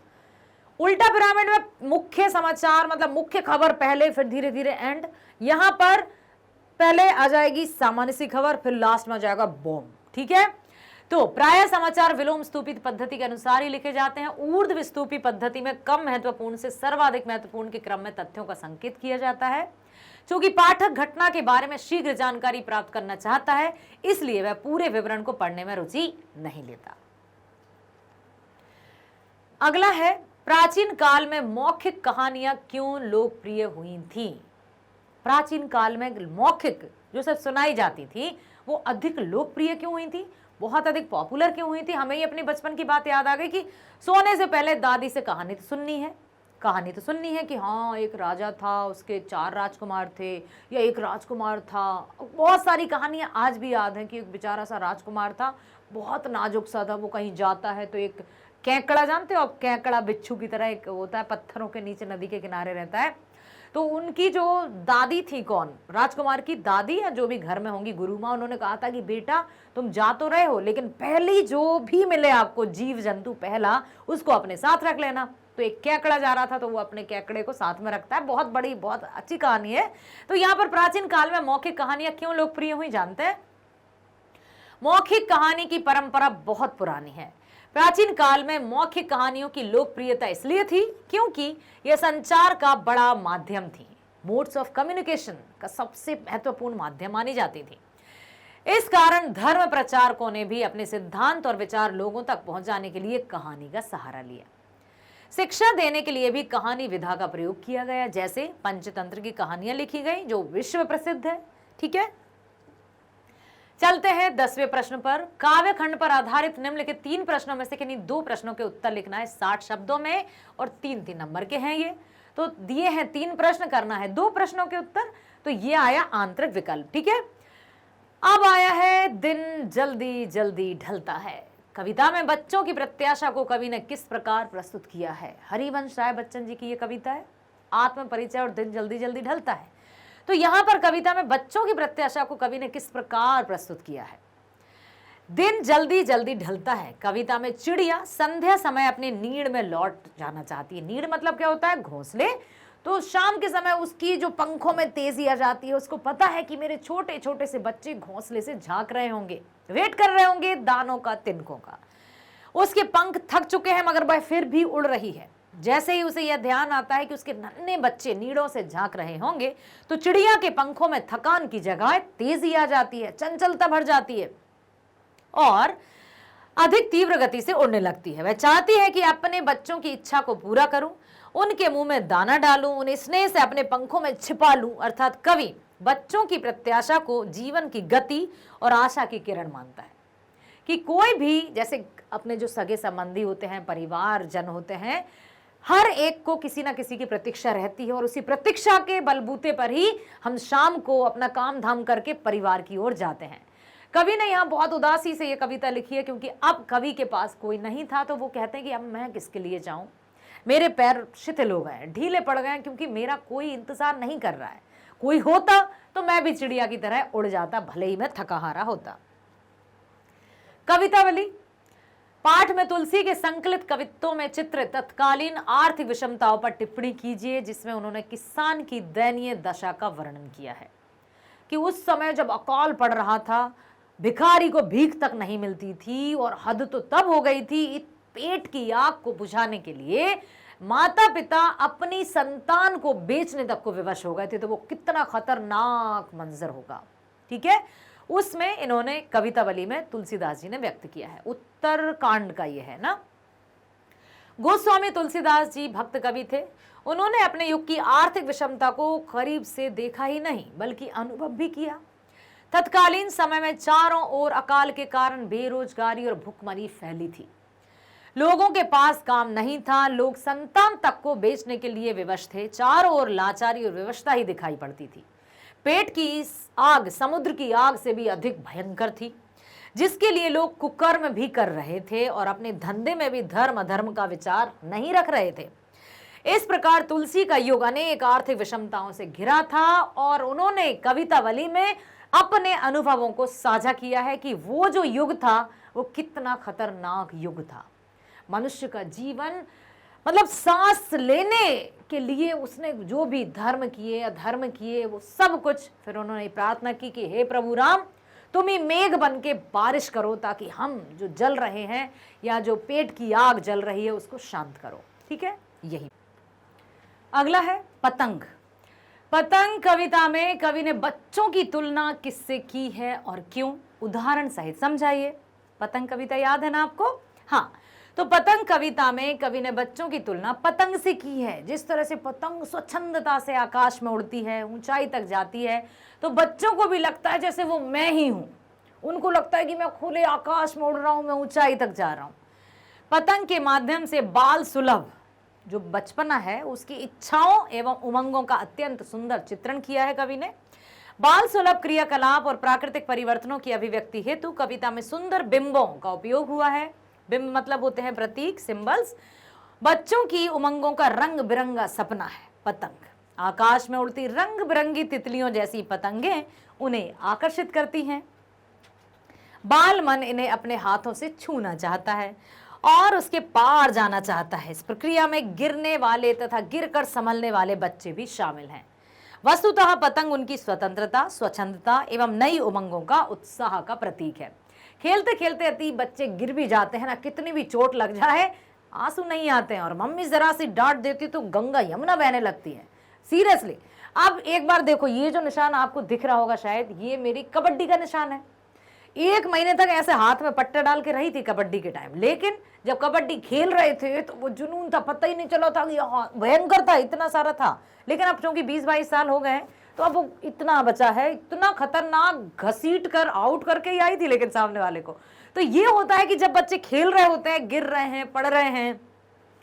उल्टा पिरामिड में मुख्य समाचार मतलब मुख्य खबर पहले, फिर धीरे धीरे एंड। यहां पर पहले आ जाएगी सामान्य सी खबर, फिर लास्ट में आ जाएगा बॉम्ब, ठीक है। तो प्राय समाचार विलोम स्तूपी पद्धति के अनुसार ही लिखे जाते हैं। ऊर्ध्व स्तूपी पद्धति में कम महत्वपूर्ण से सर्वाधिक महत्वपूर्ण के क्रम में तथ्यों का संकेत किया जाता है। क्योंकि पाठक घटना के बारे में शीघ्र जानकारी प्राप्त करना चाहता है, इसलिए वह पूरे विवरण को पढ़ने में रुचि नहीं लेता। अगला है, प्राचीन काल में मौखिक कहानियां क्यों लोकप्रिय हुई थी। प्राचीन काल में मौखिक जो सब सुनाई जाती थी वो अधिक लोकप्रिय क्यों हुई थी, बहुत अधिक पॉपुलर क्यों हुई थी। हमें ये अपनी बचपन की बात याद आ गई कि सोने से पहले दादी से कहानी तो सुननी है कि हाँ एक राजा था, उसके 4 राजकुमार थे, या एक राजकुमार था। बहुत सारी कहानियां आज भी याद हैं कि एक बेचारा सा राजकुमार था, बहुत नाजुक सा था। वो कहीं जाता है तो एक कैकड़ा, जानते हो आप, कैकड़ा बिच्छू की तरह एक होता है, पत्थरों के नीचे नदी के किनारे रहता है। तो उनकी जो दादी थी, कौन, राजकुमार की दादी या जो भी घर में होंगी गुरु माँ, उन्होंने कहा था कि बेटा तुम जा तो रहे हो लेकिन पहली जो भी मिले आपको जीव जंतु पहला, उसको अपने साथ रख लेना। तो एक कैकड़ा जा रहा था तो वो अपने कैकड़े को साथ में रखता है। बहुत बड़ी, बहुत अच्छी कहानी है। तो यहाँ पर प्राचीन काल में मौखिक कहानियां क्यों लोकप्रिय हुई जानते हैं। मौखिक कहानी की परंपरा बहुत पुरानी है। प्राचीन काल में मौखिक कहानियों की लोकप्रियता इसलिए थी क्योंकि यह संचार का बड़ा माध्यम थी, मोड्स ऑफ कम्युनिकेशन का सबसे महत्वपूर्ण माध्यम मानी जाती थी। इस कारण धर्म प्रचारकों ने भी अपने सिद्धांत और विचार लोगों तक पहुंचाने के लिए कहानी का सहारा लिया। शिक्षा देने के लिए भी कहानी विधा का प्रयोग किया गया, जैसे पंचतंत्र की कहानियां लिखी गई जो विश्व प्रसिद्ध है। ठीक है, चलते हैं 10वें प्रश्न पर। काव्य खंड पर आधारित निम्नलिखित 3 प्रश्नों में से किन्हीं 2 प्रश्नों के उत्तर लिखना है 60 शब्दों में, और 3-3 नंबर के हैं ये। तो दिए हैं 3 प्रश्न, करना है 2 प्रश्नों के उत्तर। तो ये आया आंतरिक विकल्प। ठीक है, अब आया है दिन जल्दी जल्दी ढलता है। कविता में बच्चों की प्रत्याशा को कवि ने किस प्रकार प्रस्तुत किया है। हरिवंश राय बच्चन जी की ये कविता है, आत्म परिचय और दिन जल्दी जल्दी ढलता है। तो यहां पर कविता में बच्चों की प्रत्याशा को कवि ने किस प्रकार प्रस्तुत किया है। दिन जल्दी जल्दी ढलता है कविता में चिड़िया संध्या समय अपने नीड़ में लौट जाना चाहती है। नीड़ मतलब क्या होता है, घोंसले। तो शाम के समय उसकी जो पंखों में तेजी आ जाती है, उसको पता है कि मेरे छोटे छोटे से बच्चे घोंसले से झांक रहे होंगे, वेट कर रहे होंगे दानों का, तिनकों का। उसके पंख थक चुके हैं मगर वह फिर भी उड़ रही है। जैसे ही उसे यह ध्यान आता है कि उसके नन्हे बच्चे नीड़ों से झांक रहे होंगे, तो चिड़िया के पंखों में थकान की जगह तेजी आ जाती है, चंचलता भर जाती है और अधिक तीव्र गति से उड़ने लगती है। वह चाहती है कि अपने बच्चों की इच्छा को पूरा करूं, उनके मुंह में दाना डालूं, उन्हें स्नेह से अपने पंखों में छिपा लूं। अर्थात कवि बच्चों की प्रत्याशा को जीवन की गति और आशा की किरण मानता है कि कोई भी, जैसे अपने जो सगे संबंधी होते हैं, परिवार जन होते हैं, हर एक को किसी ना किसी की प्रतीक्षा रहती है और उसी प्रतीक्षा के बलबूते पर ही हम शाम को अपना काम धाम करके परिवार की ओर जाते हैं। कवि ने यहाँ बहुत उदासी से ये कविता लिखी है क्योंकि अब कवि के पास कोई नहीं था, तो वो कहते हैं कि अब मैं किसके लिए जाऊं, मेरे पैर शिथिल हो गए, ढीले पड़ गए, क्योंकि मेरा कोई इंतजार नहीं कर रहा है। कोई होता तो मैं भी चिड़िया की तरह उड़ जाता, भले ही मैं थका हारा होता। कवितावली पाठ में तुलसी के संकलित कवित्वों में चित्रित तत्कालीन आर्थिक विषमताओं पर टिप्पणी कीजिए, जिसमें उन्होंने किसान की दयनीय दशा का वर्णन किया है कि उस समय जब अकाल पड़ रहा था, भिखारी को भीख तक नहीं मिलती थी और हद तो तब हो गई थी, पेट की आग को बुझाने के लिए माता पिता अपनी संतान को बेचने तक को विवश हो गए थे। तो वो कितना खतरनाक मंजर होगा। ठीक है, उसमें इन्होंने कवितावली में तुलसीदास जी ने व्यक्त किया है। उत्तर कांड का ये है ना। गोस्वामी तुलसीदास जी भक्त कवि थे। उन्होंने अपने युग की आर्थिक विषमता को करीब से देखा ही नहीं बल्कि अनुभव भी किया। तत्कालीन समय में चारों ओर अकाल के कारण बेरोजगारी और भुखमरी फैली थी। लोगों के पास काम नहीं था, लोग संतान तक को बेचने के लिए विवश थे। चारों ओर लाचारी और विवशता ही दिखाई पड़ती थी। पेट की इस आग समुद्र की आग से भी अधिक भयंकर थी, जिसके लिए लोग कुकर्म भी कर रहे थे और अपने धंधे में भी धर्म अधर्म का विचार नहीं रख रहे थे। इस प्रकार तुलसी का युग अनेक आर्थिक विषमताओं से घिरा था और उन्होंने कवितावली में अपने अनुभवों को साझा किया है कि वो जो युग था वो कितना खतरनाक युग था। मनुष्य का जीवन मतलब सांस लेने के लिए उसने जो भी धर्म किए अधर्म किए वो सब कुछ, फिर उन्होंने प्रार्थना की कि हे प्रभु राम, तुम ही मेघ बन के बारिश करो ताकि हम जो जल रहे हैं या जो पेट की आग जल रही है उसको शांत करो। ठीक है, यही। अगला है पतंग। पतंग कविता में कवि ने बच्चों की तुलना किससे की है और क्यों, उदाहरण सहित समझाइए। पतंग कविता याद है ना आपको? हाँ, तो पतंग कविता में कवि ने बच्चों की तुलना पतंग से की है। जिस तरह से पतंग स्वच्छंदता से आकाश में उड़ती है, ऊंचाई तक जाती है, तो बच्चों को भी लगता है जैसे वो मैं ही हूं। उनको लगता है कि मैं खुले आकाश में उड़ रहा हूं, मैं ऊंचाई तक जा रहा हूं। पतंग के माध्यम से बाल सुलभ जो बचपना है उसकी इच्छाओं एवं उमंगों का अत्यंत सुंदर चित्रण किया है कवि ने। बाल सुलभ क्रियाकलाप और प्राकृतिक परिवर्तनों की अभिव्यक्ति हेतु कविता में सुंदर बिंबों का उपयोग हुआ है। बिंब मतलब होते हैं प्रतीक, सिंबल्स। बच्चों की उमंगों का रंग बिरंगा सपना है पतंग। आकाश में उड़ती रंग बिरंगी तितलियों जैसी पतंगें उन्हें आकर्षित करती हैं। बाल मन इन्हें अपने हाथों से छूना चाहता है और उसके पार जाना चाहता है। इस प्रक्रिया में गिरने वाले तथा गिरकर संभलने वाले बच्चे भी शामिल हैं। वस्तुतः पतंग उनकी स्वतंत्रता, स्वच्छंदता एवं नई उमंगों का उत्साह का प्रतीक है। खेलते खेलते अति बच्चे गिर भी जाते हैं ना, कितनी भी चोट लग जाए आंसू नहीं आते हैं, और मम्मी जरा सी डांट देती तो गंगा यमुना बहने लगती है। सीरियसली, अब एक बार देखो, ये जो निशान आपको दिख रहा होगा शायद, ये मेरी कबड्डी का निशान है। 1 महीने तक ऐसे हाथ में पट्टा डाल के रही थी कबड्डी के टाइम, लेकिन जब कबड्डी खेल रहे थे तो वो जुनून था, पता ही नहीं चला था कि भयंकर था, इतना सारा था। लेकिन अब चूंकि 20-22 साल हो गए तो अब वो इतना बचा है, इतना खतरनाक घसीट कर आउट करके ही आई थी लेकिन सामने वाले को। तो ये होता है कि जब बच्चे खेल रहे होते हैं, गिर रहे हैं, पड़ रहे हैं,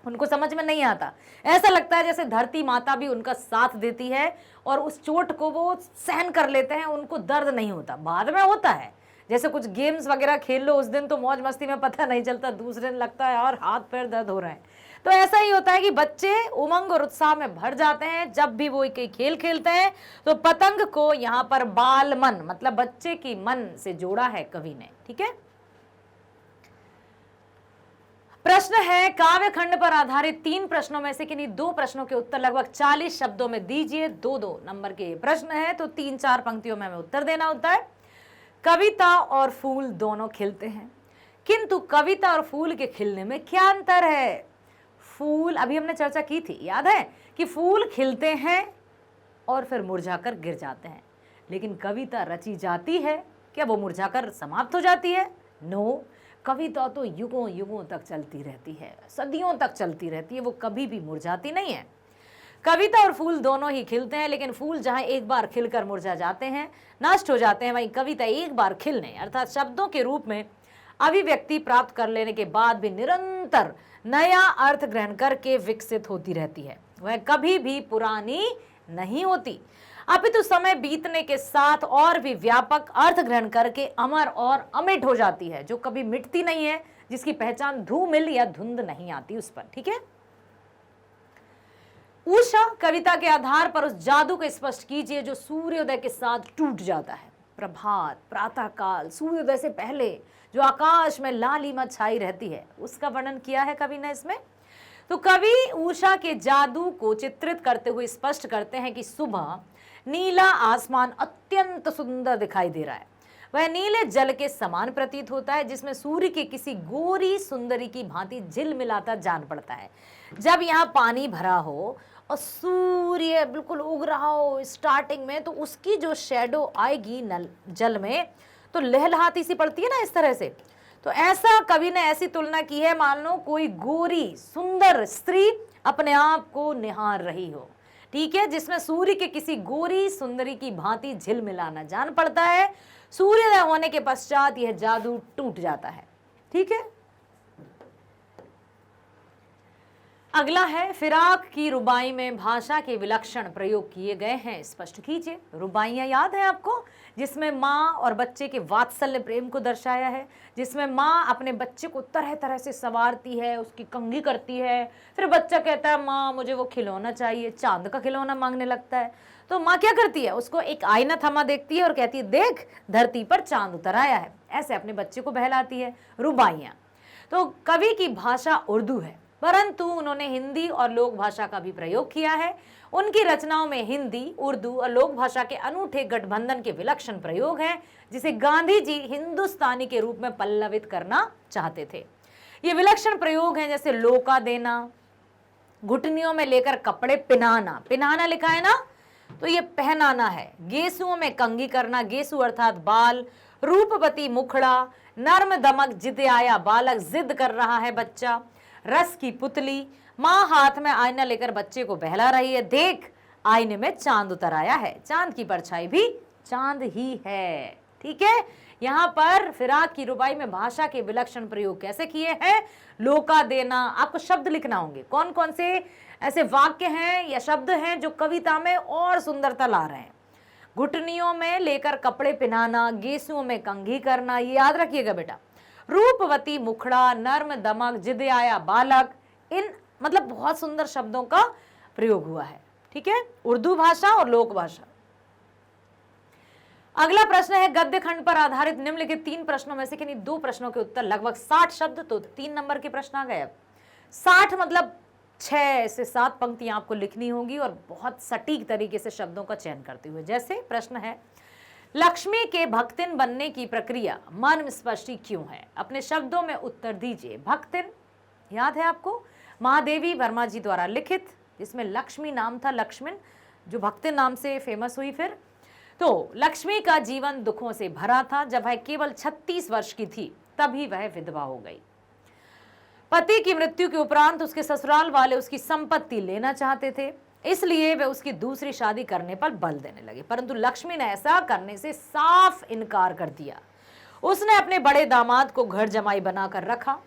उनको समझ में नहीं आता, ऐसा लगता है जैसे धरती माता भी उनका साथ देती है और उस चोट को वो सहन कर लेते हैं, उनको दर्द नहीं होता। बाद में होता है, जैसे कुछ गेम्स वगैरह खेल लो, उस दिन तो मौज मस्ती में पता नहीं चलता, दूसरे दिन लगता है और हाथ पैर दर्द हो रहे हैं। तो ऐसा ही होता है कि बच्चे उमंग और उत्साह में भर जाते हैं जब भी वो कोई खेल खेलते हैं। तो पतंग को यहाँ पर बाल मन मतलब बच्चे की मन से जोड़ा है कवि ने। ठीक है, प्रश्न है काव्य खंड पर आधारित 3 प्रश्नों में से किन्हीं 2 प्रश्नों के उत्तर लगभग 40 शब्दों में दीजिए। 2-2 नंबर के प्रश्न है, तो 3-4 पंक्तियों में हमें उत्तर देना होता है। कविता और फूल दोनों खिलते हैं, किंतु कविता और फूल के खिलने में क्या अंतर है? फूल, अभी हमने चर्चा की थी, याद है कि फूल खिलते हैं और फिर मुरझाकर गिर जाते हैं, लेकिन कविता रची जाती है, क्या वो मुरझाकर समाप्त हो जाती है? नो, कविता तो युगों युगों तक चलती रहती है, सदियों तक चलती रहती है, वो कभी भी मुरझाती नहीं है। कविता और फूल दोनों ही खिलते हैं, लेकिन फूल जहां एक बार खिलकर मुरझा जाते हैं, नष्ट हो जाते हैं, वहीं कविता एक बार खिलने अर्थात शब्दों के रूप में अभिव्यक्ति प्राप्त कर लेने के बाद भी निरंतर नया अर्थ ग्रहण करके विकसित होती रहती है। वह कभी भी पुरानी नहीं होती, अपितु समय बीतने के साथ और भी व्यापक अर्थ ग्रहण करके अमर और अमिट हो जाती है, जो कभी मिटती नहीं है, जिसकी पहचान धूमिल या धुंध नहीं आती उस पर। ठीक है, उषा कविता के आधार पर उस जादू को स्पष्ट कीजिए जो सूर्योदय के साथ टूट जाता है। प्रभात, प्रातःकाल, सूर्योदय से पहले जो आकाश में लालिमा छाई रहती है, उसका वर्णन किया है कवि ने इसमें। तो कवि उषा के जादू को चित्रित करते हुए स्पष्ट करते हैं कि सुबह नीला आसमान अत्यंत सुंदर दिखाई दे रहा है। वह नीले जल के समान प्रतीत होता है, जिसमें सूर्य के किसी गोरी सुंदरी की भांति झिलमिलाता जान पड़ता है। जब यहाँ पानी भरा हो और सूर्य बिल्कुल उग रहा हो स्टार्टिंग में, तो उसकी जो शेडो आएगी नल जल में, तो लहलहाती सी पड़ती है ना इस तरह से। तो ऐसा कवि ने ऐसी तुलना की है, मान लो कोई गोरी सुंदर स्त्री अपने आप को निहार रही हो, ठीक है, जिसमें सूर्य के किसी गोरी सुंदरी की भांति झिलमिलाना जान पड़ता है। सूर्योदय होने के पश्चात यह जादू टूट जाता है। ठीक है, अगला है फिराक की रुबाई में भाषा के विलक्षण प्रयोग किए गए हैं, स्पष्ट कीजिए। रुबाइयां याद है आपको, जिसमें माँ और बच्चे के वात्सल्य प्रेम को दर्शाया है, जिसमें माँ अपने बच्चे को तरह तरह से संवारती है, उसकी कंघी करती है, फिर बच्चा कहता है माँ मुझे वो खिलौना चाहिए, चांद का खिलौना मांगने लगता है। तो माँ क्या करती है, उसको एक आईना थमा देखती है और कहती है देख धरती पर चांद उतर आया है, ऐसे अपने बच्चे को बहलाती है। रुबाइयाँ, तो कवि की भाषा उर्दू है परंतु उन्होंने हिंदी और लोक भाषा का भी प्रयोग किया है। उनकी रचनाओं में हिंदी, उर्दू और लोक भाषा के अनूठे गठबंधन के विलक्षण प्रयोग हैं, जिसे गांधी जी हिंदुस्तानी के रूप में पल्लवित करना चाहते थे। ये विलक्षण प्रयोग हैं जैसे लोका देना, घुटनियों में लेकर कपड़े पिनाना, पिनाना लिखा है ना, तो ये पहनाना है। गेसुओं में कंघी करना, गेसु अर्थात बाल, रूपवती मुखड़ा, नर्म दमक जिद आया बालक, जिद कर रहा है बच्चा, रस की पुतली, माँ हाथ में आईना लेकर बच्चे को बहला रही है, देख आईने में चांद उतर आया है, चांद की परछाई भी चांद ही है। ठीक है, यहाँ पर फिराक की रुबाई में भाषा के विलक्षण प्रयोग कैसे किए हैं? लोका देना, आपको शब्द लिखना होंगे, कौन कौन से ऐसे वाक्य हैं या शब्द हैं जो कविता में और सुंदरता ला रहे हैं। घुटनियों में लेकर कपड़े पहनाना, गेसुओं में कंघी करना, ये याद रखिएगा बेटा। रूपवती मुखड़ा, नर्म दमक, जिद आया बालक, इन मतलब बहुत सुंदर शब्दों का प्रयोग हुआ है। ठीक है, उर्दू भाषा और लोक भाषा। अगला प्रश्न है, गद्य खंड पर आधारित निम्नलिखित 3 प्रश्नों में से किन्हीं 2 प्रश्नों के उत्तर, लगभग 60 शब्द, तो 3 नंबर के प्रश्न आ गए। अब 60 मतलब 6 से 7 पंक्तियां आपको लिखनी होंगी और बहुत सटीक तरीके से शब्दों का चयन करते हुए। जैसे प्रश्न है, लक्ष्मी के भक्तिन बनने की प्रक्रिया मर्म स्पष्टी क्यों है? अपने शब्दों में उत्तर दीजिए। भक्तिन याद है आपको, महादेवी वर्मा जी द्वारा लिखित, जिसमें लक्ष्मी नाम था, लक्ष्मण, जो भक्तिन नाम से फेमस हुई। फिर तो लक्ष्मी का जीवन दुखों से भरा था। जब वह केवल 36 वर्ष की थी तभी वह विधवा हो गई। पति की मृत्यु के उपरांत उसके ससुराल वाले उसकी संपत्ति लेना चाहते थे, इसलिए वे उसकी दूसरी शादी करने पर बल देने लगे, परंतु लक्ष्मी ने ऐसा करने से साफ इनकार कर दिया। उसने अपने बड़े दामाद को घर जमाई बनाकर रखा,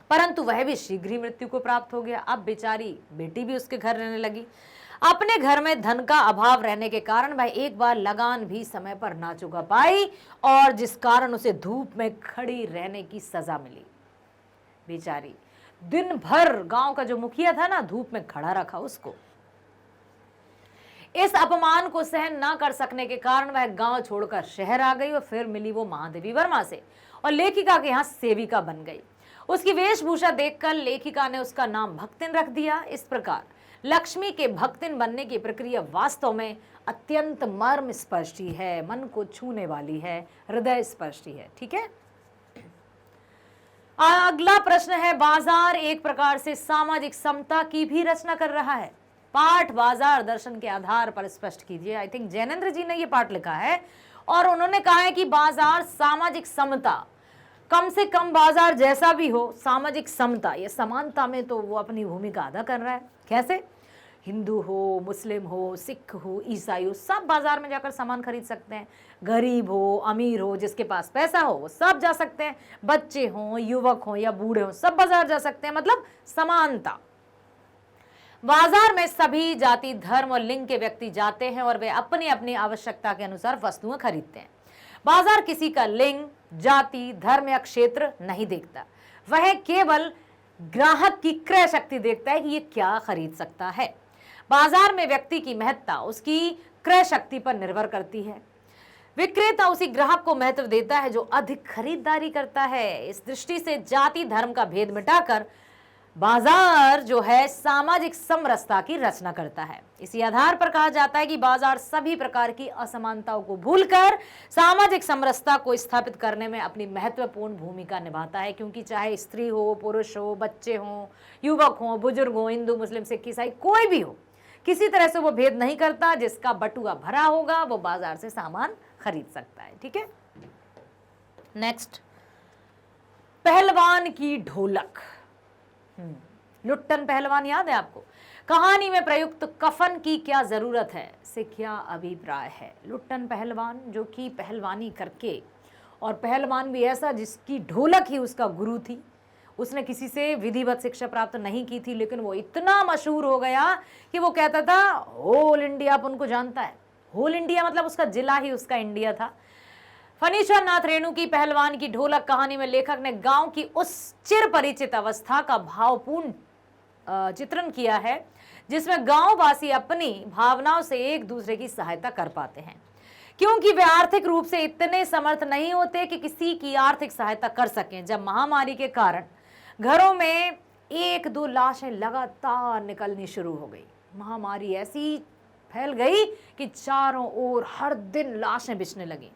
परंतु वह भी शीघ्र ही मृत्यु को प्राप्त हो गया। अब बेचारी बेटी भी उसके घर रहने लगी। अपने घर में धन का अभाव रहने के कारण वह एक बार लगान भी समय पर ना चुका पाई, और जिस कारण उसे धूप में खड़ी रहने की सजा मिली। बेचारी दिन भर गांव का जो मुखिया था ना, धूप में खड़ा रखा उसको। इस अपमान को सहन ना कर सकने के कारण वह गांव छोड़कर शहर आ गई और फिर मिली वो महादेवी वर्मा से और लेखिका के यहाँ सेविका बन गई। उसकी वेशभूषा देखकर लेखिका ने उसका नाम भक्तिन रख दिया। इस प्रकार लक्ष्मी के भक्तिन बनने की प्रक्रिया वास्तव में अत्यंत मर्म स्पर्शी है, मन को छूने वाली है, हृदय स्पर्शी है। ठीक है, अगला प्रश्न है, बाजार एक प्रकार से सामाजिक समता की भी रचना कर रहा है। पाठ बाजार दर्शन के आधार पर स्पष्ट कीजिए। आई थिंक जैनेन्द्र जी ने ये पाठ लिखा है और उन्होंने कहा है कि बाजार सामाजिक समता, कम से कम बाजार जैसा भी हो, सामाजिक समता या समानता में तो वो अपनी भूमिका अदा कर रहा है। कैसे? हिंदू हो, मुस्लिम हो, सिख हो, ईसाई हो, सब बाजार में जाकर सामान खरीद सकते हैं। गरीब हो, अमीर हो, जिसके पास पैसा हो वो सब जा सकते हैं। बच्चे हों, युवक हों या बूढ़े हों, सब बाजार जा सकते हैं, मतलब समानता। बाजार में सभी जाति, धर्म और लिंग के व्यक्ति जाते हैं और वे अपनी अपनी आवश्यकता के अनुसार वस्तुएं खरीदते हैं। बाजार किसी का लिंग, जाति, धर्म या क्षेत्र नहीं देखता, वह केवल ग्राहक की क्रय शक्ति देखता है कि ये क्या खरीद सकता है। बाजार में व्यक्ति की महत्ता उसकी क्रय शक्ति पर निर्भर करती है। विक्रेता उसी ग्राहक को महत्व देता है जो अधिक खरीदारी करता है। इस दृष्टि से जाति धर्म का भेद मिटाकर बाजार जो है सामाजिक समरसता की रचना करता है। इसी आधार पर कहा जाता है कि बाजार सभी प्रकार की असमानताओं को भूलकर सामाजिक समरसता को स्थापित करने में अपनी महत्वपूर्ण भूमिका निभाता है, क्योंकि चाहे स्त्री हो, पुरुष हो, बच्चे हों, युवक हों, बुजुर्ग हों, हिंदू, मुस्लिम, सिख, ईसाई, कोई भी हो, किसी तरह से वो भेद नहीं करता। जिसका बटुआ भरा होगा वो बाजार से सामान खरीद सकता है। ठीक है, नेक्स्ट, पहलवान की ढोलक। लुट्टन पहलवान याद है आपको? कहानी में प्रयुक्त कफन की क्या जरूरत है से क्या अभिप्राय है? लुट्टन पहलवान जो कि पहलवानी करके, और पहलवान भी ऐसा जिसकी ढोलक ही उसका गुरु थी। उसने किसी से विधिवत शिक्षा प्राप्त नहीं की थी, लेकिन वो इतना मशहूर हो गया कि वो कहता था होल इंडिया अपन को जानता है। होल इंडिया मतलब उसका जिला ही उसका इंडिया था। फणीश्वर नाथ रेणु की पहलवान की ढोलक कहानी में लेखक ने गांव की उस चिर परिचित अवस्था का भावपूर्ण चित्रण किया है जिसमें गांववासी अपनी भावनाओं से एक दूसरे की सहायता कर पाते हैं, क्योंकि वे आर्थिक रूप से इतने समर्थ नहीं होते कि किसी की आर्थिक सहायता कर सकें। जब महामारी के कारण घरों में एक दो लाशें लगातार निकलनी शुरू हो गई। महामारी ऐसी फैल गई कि चारों ओर हर दिन लाशें बिछने लगी।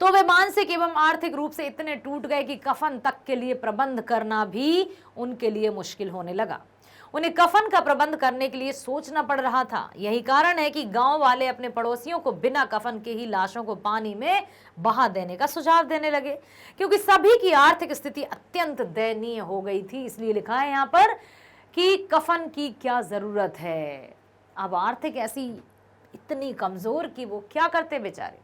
तो वे मानसिक एवं आर्थिक रूप से इतने टूट गए कि कफन तक के लिए प्रबंध करना भी उनके लिए मुश्किल होने लगा। उन्हें कफन का प्रबंध करने के लिए सोचना पड़ रहा था। यही कारण है कि गांव वाले अपने पड़ोसियों को बिना कफन के ही लाशों को पानी में बहा देने का सुझाव देने लगे, क्योंकि सभी की आर्थिक स्थिति अत्यंत दयनीय हो गई थी। इसलिए लिखा है यहाँ पर कि कफन की क्या जरूरत है। अब आर्थिक ऐसी इतनी कमजोर कि वो क्या करते बेचारे।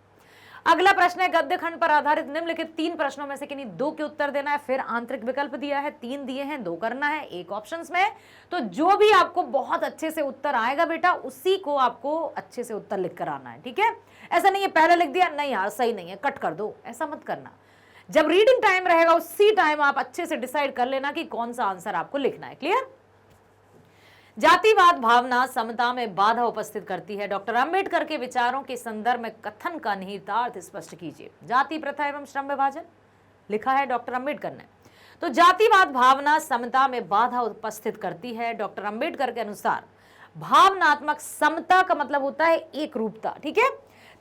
अगला प्रश्न है गद्य खंड पर आधारित निम्नलिखित 3 प्रश्नों में से किन्हीं 2 के उत्तर देना है। फिर आंतरिक विकल्प दिया है, 3 दिए हैं, 2 करना है, 1 ऑप्शंस में। तो जो भी आपको बहुत अच्छे से उत्तर आएगा बेटा, उसी को आपको अच्छे से उत्तर लिख कर आना है, ठीक है। ऐसा नहीं है पहले लिख दिया, नहीं यार सही नहीं है कट कर दो, ऐसा मत करना। जब रीडिंग टाइम रहेगा उसी टाइम आप अच्छे से डिसाइड कर लेना कि कौन सा आंसर आपको लिखना है। क्लियर। जातिवाद भावना समता में बाधा उपस्थित करती है। डॉक्टर अंबेडकर के विचारों के संदर्भ में कथन का निहितार्थ स्पष्ट कीजिए। जाति प्रथा एवं श्रम विभाजन लिखा है डॉक्टर अंबेडकर ने। तो जातिवाद भावना समता में बाधा उपस्थित करती है। डॉक्टर अंबेडकर के अनुसार भावनात्मक समता का मतलब होता है एक रूपता, ठीक है।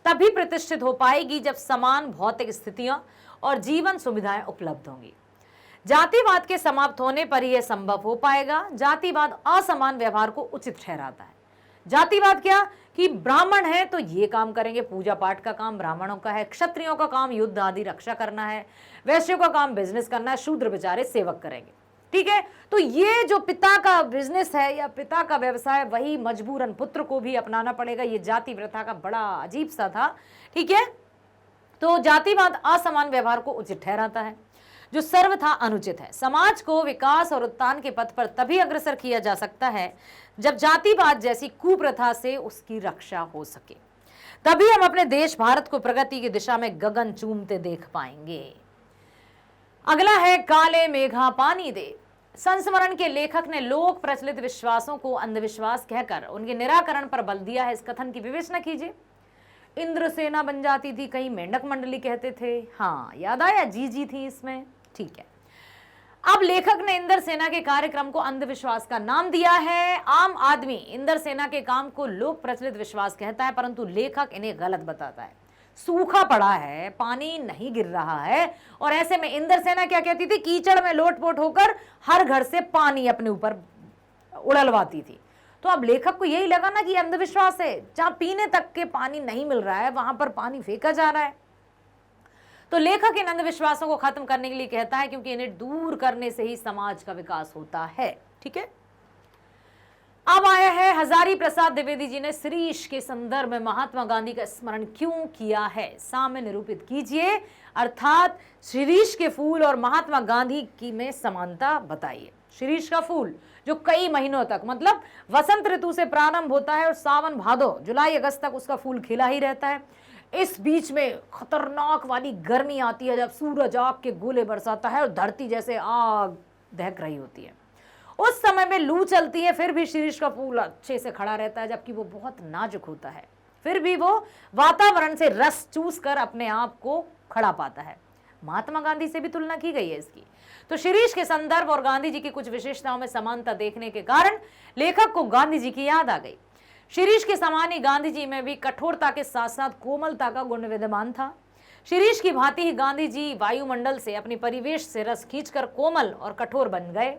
तभी प्रतिष्ठित हो पाएगी जब समान भौतिक स्थितियां और जीवन सुविधाएं उपलब्ध होंगी। जातिवाद के समाप्त होने पर यह संभव हो पाएगा। जातिवाद असमान व्यवहार को उचित ठहराता है। जातिवाद क्या कि ब्राह्मण है तो ये काम करेंगे, पूजा पाठ का काम ब्राह्मणों का है, क्षत्रियों का काम युद्ध आदि रक्षा करना है, वैश्यों का काम बिजनेस करना है, शूद्र बेचारे सेवक करेंगे, ठीक है। तो ये जो पिता का बिजनेस है या पिता का व्यवसाय, वही मजबूरन पुत्र को भी अपनाना पड़ेगा। ये जाति प्रथा का बड़ा अजीब सा था, ठीक है। तो जातिवाद असमान व्यवहार को उचित ठहराता है, जो सर्वथा अनुचित है। समाज को विकास और उत्थान के पथ पर तभी अग्रसर किया जा सकता है जब जातिवाद जैसी कुप्रथा से उसकी रक्षा हो सके। तभी हम अपने देश भारत को प्रगति की दिशा में गगन चूमते देख पाएंगे। अगला है काले मेघा पानी दे। संस्मरण के लेखक ने लोक प्रचलित विश्वासों को अंधविश्वास कहकर उनके निराकरण पर बल दिया है। इस कथन की विवेचना कीजिए। इंद्रसेना बन जाती थी, कहीं मेंढक मंडली कहते थे। हाँ याद आया, जी थी इसमें, ठीक है। अब लेखक ने इंद्र सेना के कार्यक्रम को अंधविश्वास का नाम दिया है। आम आदमी इंद्र सेना के काम को लोक प्रचलित विश्वास कहता है, परंतु लेखक इन्हें गलत बताता है। सूखा पड़ा है, पानी नहीं गिर रहा है, और ऐसे में इंद्र सेना क्या कहती थी, कीचड़ में लोटपोट होकर हर घर से पानी अपने ऊपर उड़लवाती थी। तो अब लेखक को यही लगा ना कि अंधविश्वास है, जहां पीने तक के पानी नहीं मिल रहा है वहां पर पानी फेंका जा रहा है। तो लेखक इन अंधविश्वासों को खत्म करने के लिए कहता है, क्योंकि इन्हें दूर करने से ही समाज का विकास होता है, ठीक है। अब आया है हजारी प्रसाद द्विवेदी जी ने श्रीश के संदर्भ में महात्मा गांधी का स्मरण क्यों किया है, सामने निरूपित कीजिए। अर्थात शिरीष के फूल और महात्मा गांधी की में समानता बताइए। शिरीष का फूल जो कई महीनों तक, मतलब वसंत ऋतु से प्रारंभ होता है और सावन भादो जुलाई अगस्त तक उसका फूल खिला ही रहता है। इस बीच में खतरनाक वाली गर्मी आती है जब सूरज आग के गोले बरसाता है और धरती जैसे आग दहक रही होती है। उस समय में लू चलती है, फिर भी शिरीष का फूल अच्छे से खड़ा रहता है, जबकि वो बहुत नाजुक होता है। फिर भी वो वातावरण से रस चूस कर अपने आप को खड़ा पाता है। महात्मा गांधी से भी तुलना की गई है इसकी। तो शिरीष के संदर्भ और गांधी जी की कुछ विशेषताओं में समानता देखने के कारण लेखक को गांधी जी की याद आ गई। शिरीष के समान ही गांधी जी में भी कठोरता के साथ साथ कोमलता का गुण विद्यमान था। शिरीष की भांति ही गांधी जी वायुमंडल से, अपने परिवेश से रस खींचकर कोमल और कठोर बन गए।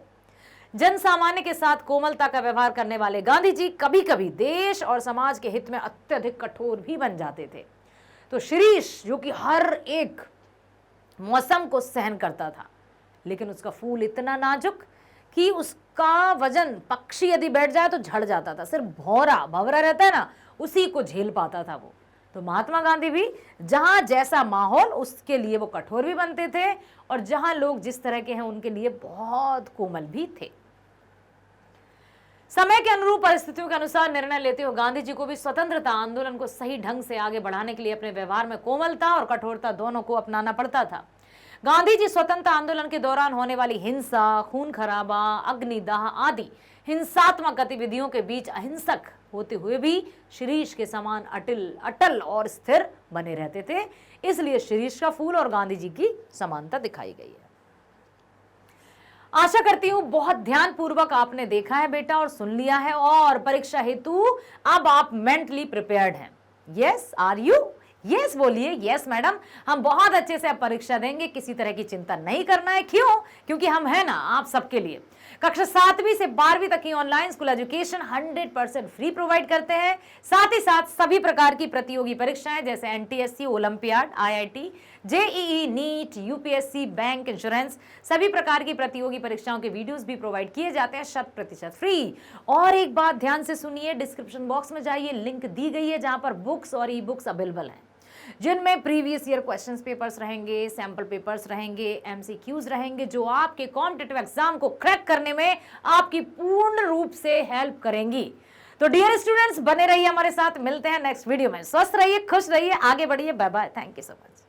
जन सामान्य के साथ कोमलता का व्यवहार करने वाले गांधी जी कभी कभी देश और समाज के हित में अत्यधिक कठोर भी बन जाते थे। तो शिरीष जो कि हर एक मौसम को सहन करता था, लेकिन उसका फूल इतना नाजुक कि उसका वजन पक्षी यदि बैठ जाए तो झड़ जाता था। सिर्फ भंवरा रहता है ना, उसी को झेल पाता था वो। तो महात्मा गांधी भी जहां जैसा माहौल उसके लिए वो कठोर भी बनते थे, और जहां लोग जिस तरह के हैं उनके लिए बहुत कोमल भी थे। समय के अनुरूप परिस्थितियों के अनुसार निर्णय लेते हुए गांधी जी को भी स्वतंत्रता आंदोलन को सही ढंग से आगे बढ़ाने के लिए अपने व्यवहार में कोमलता और कठोरता दोनों को अपनाना पड़ता था। गांधी जी स्वतंत्रता आंदोलन के दौरान होने वाली हिंसा, खून खराबा, अग्निदाह आदि हिंसात्मक गतिविधियों के बीच अहिंसक होते हुए भी शिरीष के समान अटल और स्थिर बने रहते थे। इसलिए शिरीष का फूल और गांधी जी की समानता दिखाई गई है। आशा करती हूं बहुत ध्यानपूर्वक आपने देखा है बेटा और सुन लिया है, और परीक्षा हेतु अब आप मेंटली प्रिपेयर्ड हैं। Yes, are you? यस बोलिए। यस मैडम, हम बहुत अच्छे से अब परीक्षा देंगे, किसी तरह की चिंता नहीं करना है। क्यों? क्योंकि हम है ना आप सबके लिए। कक्षा 7वीं से 12वीं तक की online school education 100% free provide करते हैं। साथ ही साथ सभी प्रकार की प्रतियोगी परीक्षाएं जैसे NTSC, Olympiad, IIT, JEE, NEET, UPSC, bank, insurance, सभी प्रकार की प्रतियोगी परीक्षाओं के वीडियोस भी प्रोवाइड किए जाते हैं 100% फ्री। और एक बात ध्यान से सुनिए, डिस्क्रिप्शन बॉक्स में जाइए, लिंक दी गई है जहां पर बुक्स और ई बुक्स अवेलेबल हैं, जिनमें प्रीवियस ईयर क्वेश्चंस पेपर्स रहेंगे, सैंपल पेपर्स रहेंगे, एमसीक्यूज रहेंगे, जो आपके कॉम्पिटिटिव एग्जाम को क्रैक करने में आपकी पूर्ण रूप से हेल्प करेंगी। तो डियर स्टूडेंट्स, बने रहिए हमारे साथ, मिलते हैं नेक्स्ट वीडियो में। स्वस्थ रहिए, खुश रहिए, आगे बढ़िए। Bye bye, thank you so much.